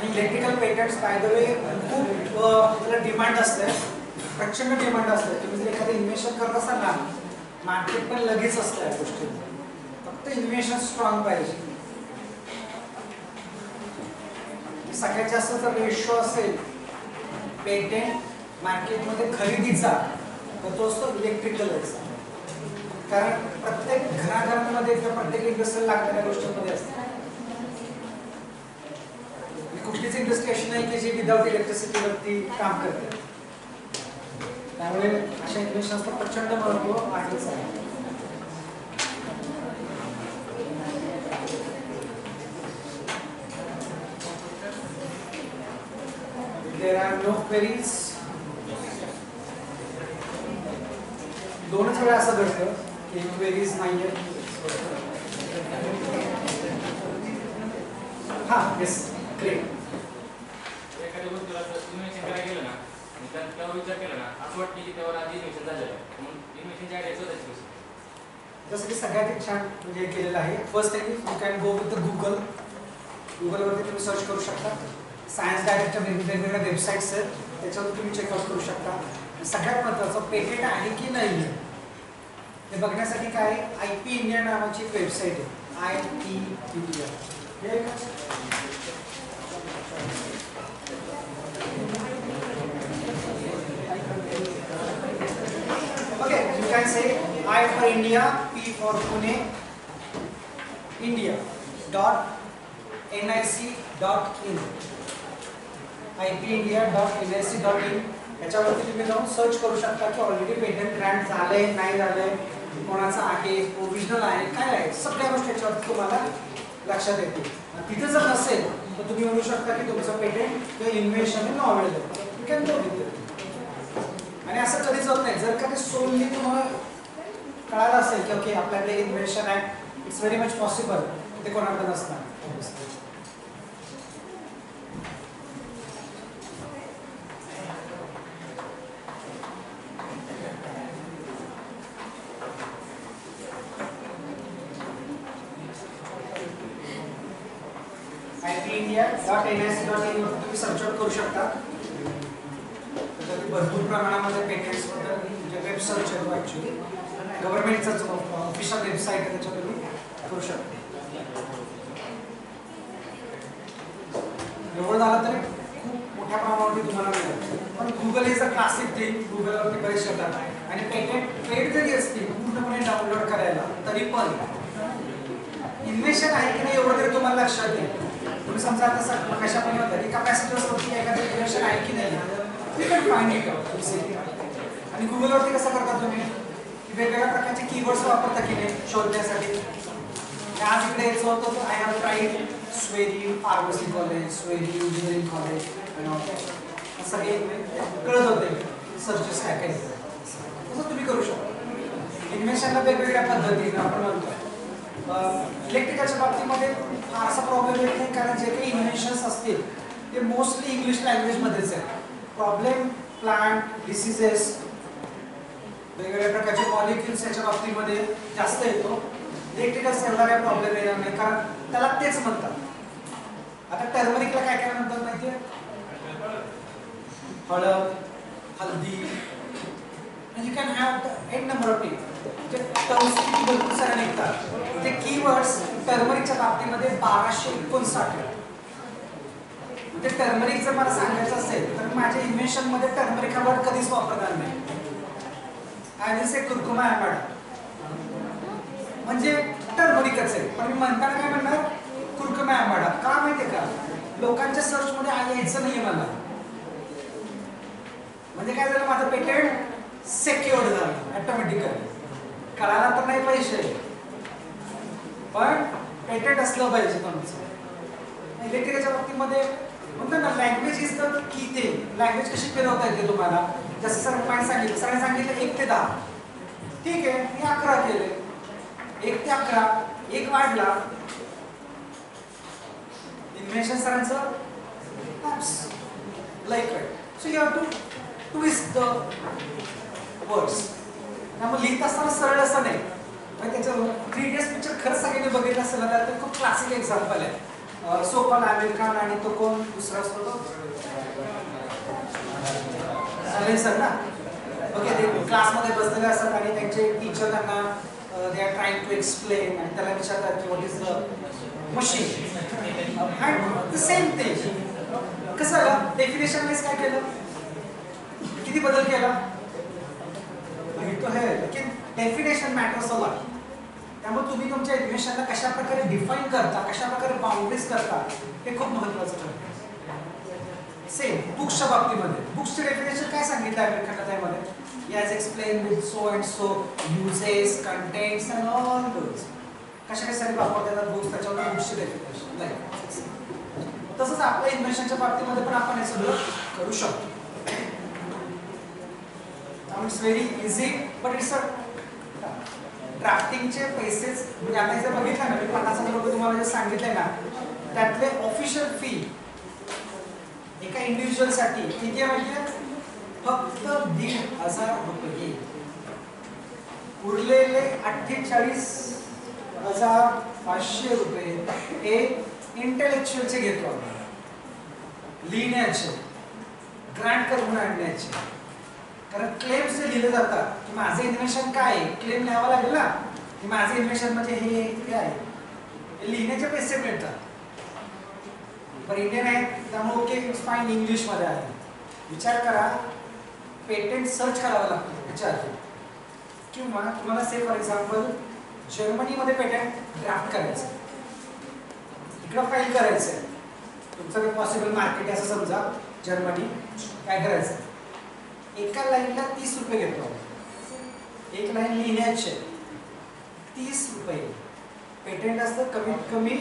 Electrical patents bye the वे खूप डिमांड असते, प्रचंड डिमांड असते. तुम्ही जर एखादं इन्व्हेन्शन करत असाल ना, मार्केट पण लगेच असतं या गोष्टी. फक्त इन्व्हेन्शन स्ट्रॉंग पाहिजे. सगळ्यात जास्त जर रेशो असेल पेटेंट मार्केटमध्ये खरेदीचा, तर तो असतो इलेक्ट्रिकलचा. कारण प्रत्येक घराघरांमध्ये किंवा प्रत्येक इंडस्ट्रीला लागणाऱ्या गोष्टींमध्ये असते. कुठलीच इंडस्ट्री अशी नाही की जी विदाउट इलेक्ट्रिसिटीवरती काम करते. त्यामुळे अशा इन्व्हेन्शन्सचं प्रचंड महत्त्व आहेच आहे. there are no queries. दोनच वेळा असं घडतं की क्वेरीज नाहीये. हा येस ग्रेट. एखाद्या गोष्टीला इन्व्हेन्शन करायला गेलं ना आणि त्यावर विचार केला ना असं वाटतं की त्यावर आधी इन्व्हेन्शन झालेलं आहे म्हणून इन्व्हेन्शनची आयडिया शोधायची कशी. जसं की सगळ्यात एक छान म्हणजे केलेलं आहे. First thing you can go with the Google. गुगलवरती तुम्ही सर्च करू शकता. सायन्स डायरेक्टच्या वेगवेगळ्या वेबसाईट्स आहेत त्याच्यावर तुम्ही चेकआउट करू शकता. सगळ्यात महत्त्वाचं पेटेंट आहे की नाही हे बघण्यासाठी काय IP इंडिया नावाची एक वेबसाईट आहे. IP India okay. You can say I for India, P for Pune, India .nic.in ipindia.nic.in याच्यावरती तुम्ही जाऊन सर्च करू शकता की ऑलरेडी पेटंट ग्रँट झालंय नाही झालंय, कोणाचं आहे, प्रोव्हिजनल आहे, काय आहे, सगळ्या गोष्टी याच्यावरती तुम्हाला लक्षात येतील. तिथे जर नसेल तर तुम्ही म्हणू शकता की तुमचं पेटंट किंवा इन्व्हेन्शन आहे नॉवेल आहे. You can go with it. आणि असं कधीच होत नाही जर का ते सोडली तुम्हाला कळालं असेल की ओके आपल्याकडे इन्व्हेन्शन आहे, इट्स व्हेरी मच पॉसिबल ते कोणाकडे नसणार. ipindia.nic.in वर तुम्ही सर्च आउट करू शकता. भरपूर प्रमाणामध्ये पेटंट्स बद्दल जे वेब सर्च आहे ॲक्च्युली गव्हर्नमेंटचाच ऑफिशियल वेबसाईट आहे त्याच्यावर तुम्ही करू शकता. एवढं झालं तरी खूप मोठ्या प्रमाणावरती तुम्हाला मिळेल. पण Google is a classic thing. गुगलवरती बरेच येतात आणि पेटंट पेड जरी असतील पूर्णपणे डाउनलोड करायला तरी पण इन्व्हेन्शन आहे की नाही एवढं तरी तुम्हाला लक्षात येईल. तुम्ही समजा आता कशा पण तरी कॅपॅसिटीवरती एखादं इन्व्हेन्शन आहे की नाही you can find it out. आणि गुगलवरती कसं करता तुम्ही वेगवेगळ्या प्रकारचे कीवर्ड्स वापरता की नाही शोधण्यासाठी. आज इकडे यायचं होतं I have tried SVERI pharmacy college, SVERI engineering college सगळे कळत होते सर्चेस काय काय तसं तुम्ही करू शकता. इन्व्हेन्शनला वेगवेगळ्या पद्धतीने आपण म्हणतो. इलेक्ट्रिकलच्या बाबतीमध्ये फारसा प्रॉब्लेम येत नाही कारण जे काही इन्व्हेन्शन्स असतील ते मोस्टली इंग्लिश लँग्वेजमध्येच आहे. प्रॉब्लेम प्लांट डिसीजेस वेगवेगळ्या प्रकारचे मॉलिक्युल्स याच्या बाबतीमध्ये जास्त येतो. इलेक्ट्रिकल एवढा काही प्रॉब्लेम येणार नाही कारण त्याला तेच म्हणतात. आता टर्मरिकला काय काय म्हणतात माहिती आहे? हळद, हल्दी, you can have an number of thing. Terms भरपूर सारे निघतात. ते कीवर्ड्स टर्मरिकच्या बाबतीमध्ये 1259 आहेत. म्हणजे टर्मरिक जर मला सांगायचं असेल तर माझ्या इन्व्हेन्शन मध्ये टर्मरिक हा वर्ड कधीच वापरणार नाही. आय विल से कुरकुमा ॲमॅड म्हणजे टर्मरिकच आहे पण मी म्हणताना काय म्हणणार कुरकुमा ॲमॅड. का माहितीये का लोकांच्या सर्च मध्ये यायचं नाहीये मला. म्हणजे काय झालं माझं पेटंट सेक्युअर्ड झालं ऑटोमॅटिकली. कळायला तर नाही पैसे पण पेटंट असलं पाहिजे तुमचं. इलेक्ट्रिकलच्या बाबतीमध्ये म्हणतो ना language is the key thing. Language कशी फिरवता येते तुम्हाला. जसं सर पॉईंट सांगितलं सरांनी सांगितलं 1 ते 10 ठीक आहे मी 11 केले. 1 ते 11 1 वाढला. इन्व्हेन्शन सरांचं like right. So you have to twist the words. त्यामुळे लिहित असताना सरळ असं नाही. त्याचं 3DS पिक्चर खरंच सगळ्यांनी बघितलं असेल तर ते खूप क्लासिक एक्झाम्पल आहे. सोपान आमिर खान आणि तो कोण दुसरा असतो तो सर ना. ओके ते क्लासमध्ये बसलेले असतात आणि त्यांचे टीचर त्यांना they are trying to explain आणि त्याला विचारतात की what is the machine and the same thing. कसं झालं डेफिनेशन वाईज काय केलं किती बदल केला तो है लेकिन डेफिनेशन मॅटर्स अ लॉट. त्यामुळे तुम्ही तुमच्या इन्व्हेन्शनला कशा प्रकारे डिफाईन करता कशा प्रकारे बाउंड्रीज करता हे खूप महत्त्वाचं ठरतं. सेम बुक्सच्या बाबतीमध्ये बुक्सचे डेफिनेशन काय सांगितलं आहे त्यामध्ये याज explain with so and so uses contents and all those कशा कशासाठी वापरतात बुक्स त्याच्यावर बुक्सचे डेफिनेशन. तसंच तसंच आपल्या इन्व्हेन्शनच्या बाबतीमध्ये पण आपण हे सगळं करू शकतो. It's very easy but it's a ड्राफ्टिंगचे पैसेच म्हणजे आता जर बघितलं ना मी 50,000 रुपये तुम्हाला जे सांगितले ना त्यातले ऑफिशियल फी एका इंडिव्हिज्युअलसाठी किती आहे माहिती आहे? फक्त 1,500 रुपये. उरलेले 48,500 रुपये हे इंटेलेक्च्युअलचे घेतो आपण, लिहिण्याचे, ग्रांट करून आणण्याचे. कारण क्लेम्स जे लिहिले जातात की माझं इन्व्हेन्शन काय आहे, क्लेम लिहावं लागेल ना की माझं इन्व्हेन्शन म्हणजे हे आहे, हे लिहिण्याचे पैसे मिळतात. पण इंडियन आहे त्यामुळे ओके इट्स फाईन इंग्लिशमध्ये आहे. विचार करा पेटेंट सर्च करावं लागतं त्याच्या आधी, किंवा तुम्हाला से फॉर एक्झाम्पल जर्मनीमध्ये पेटेंट ड्राफ्ट करायचं, इकडं फाईल करायचं आहे, तुमचं काही पॉसिबल मार्केट आहे असं समजा जर्मनी. काय करायचं, एका लाईनला 30 रुपये घेतो. एक लाईन लिहिण्याचे 30 रुपये. पेटेंट असतं कमीत कमी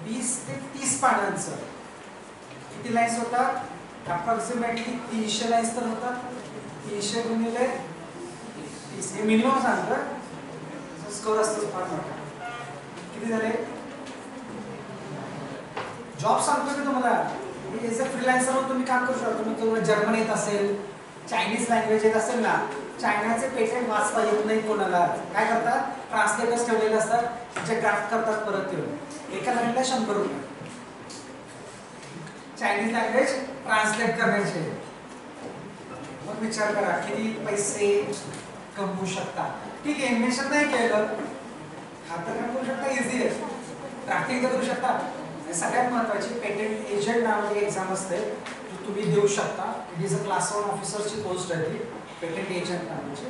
20 ते 30 पानांचं. किती लाईन्स होतात? अप्रॉक्सिमेटली 300 लाईन्स तर होतात. 300 गुणिले 30 हे मिनिमम सांगतं, स्कोर असतो फार मोठा. किती झाले? जॉब सांगतो मी तुम्हाला, एज अ फ्रीलान्सर तुम्ही काम करू शकता. तुम्हाला जर्मन येत असेल, चायनीज लँग्वेज येत असेल ना, चायनाचे पेटेंट वाचता येत नाही कोणाला. काय करतात? ट्रान्सलेटर्स ठेवलेले असतात, जे ड्राफ्ट करतात परत येऊन. एका लाईनला 100 रुपये. चायनीज लँग्वेज ट्रान्सलेट करण्याचे. मग विचार करा किती पैसे कमवू शकता. ठीक आहे, इन्व्हेन्शन नाही केलं आता काय करू शकता, इझी आहे. ड्राफ्टिंग तर करू शकता. सगळ्यात महत्त्वाची पेटेंट एजंट नावाची एक्झाम असते, तुम्ही देऊ शकता. इट इज अ क्लास 1 ऑफिसरची पोस्ट आहे ती, पेटेंट एजंट नावाची.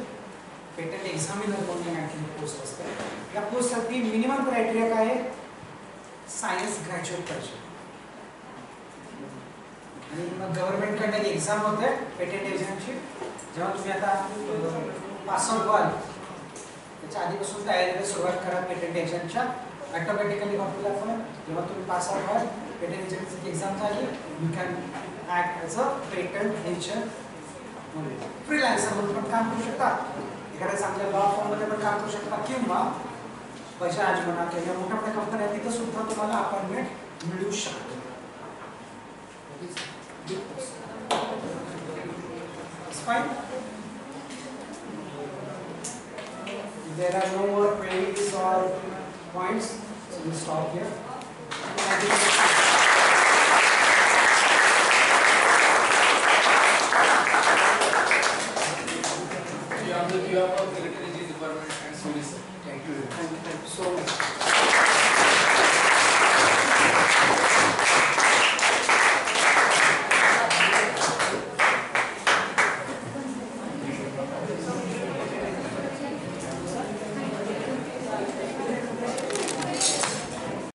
पेटेंट एक्झामिनर म्हणून आणखी पोस्ट असते. या पोस्टसाठी मिनिमम क्रायटेरिया काय आहे? सायन्स ग्रॅज्युएट पाहिजे. आणि मग गव्हर्नमेंटकडनं एक एक्झाम होते पेटेंट एजंटची. जेव्हा तुम्ही आता पास आउट व्हाल त्याच्या आधीपासून तयारीला सुरुवात करा पेटेंट एजंटच्या. ऑटोमॅटिकली आपल्याला पण जेव्हा तुम्ही पास आउट व्हाल पेटेंट एजंटची एक्झाम झाली, you can act as a patent agent. Freelancer म्हणून पण काम करू शकता, एखाद्या चांगल्या लॉ फॉर्ममध्ये पण काम करू शकता, किंवा बजाज म्हणा किंवा मोठ्या मोठ्या कंपन्या तिथं सुद्धा तुम्हाला अपॉइंटमेंट मिळू शकते. Fine. There are no more queries or points, so we stop here.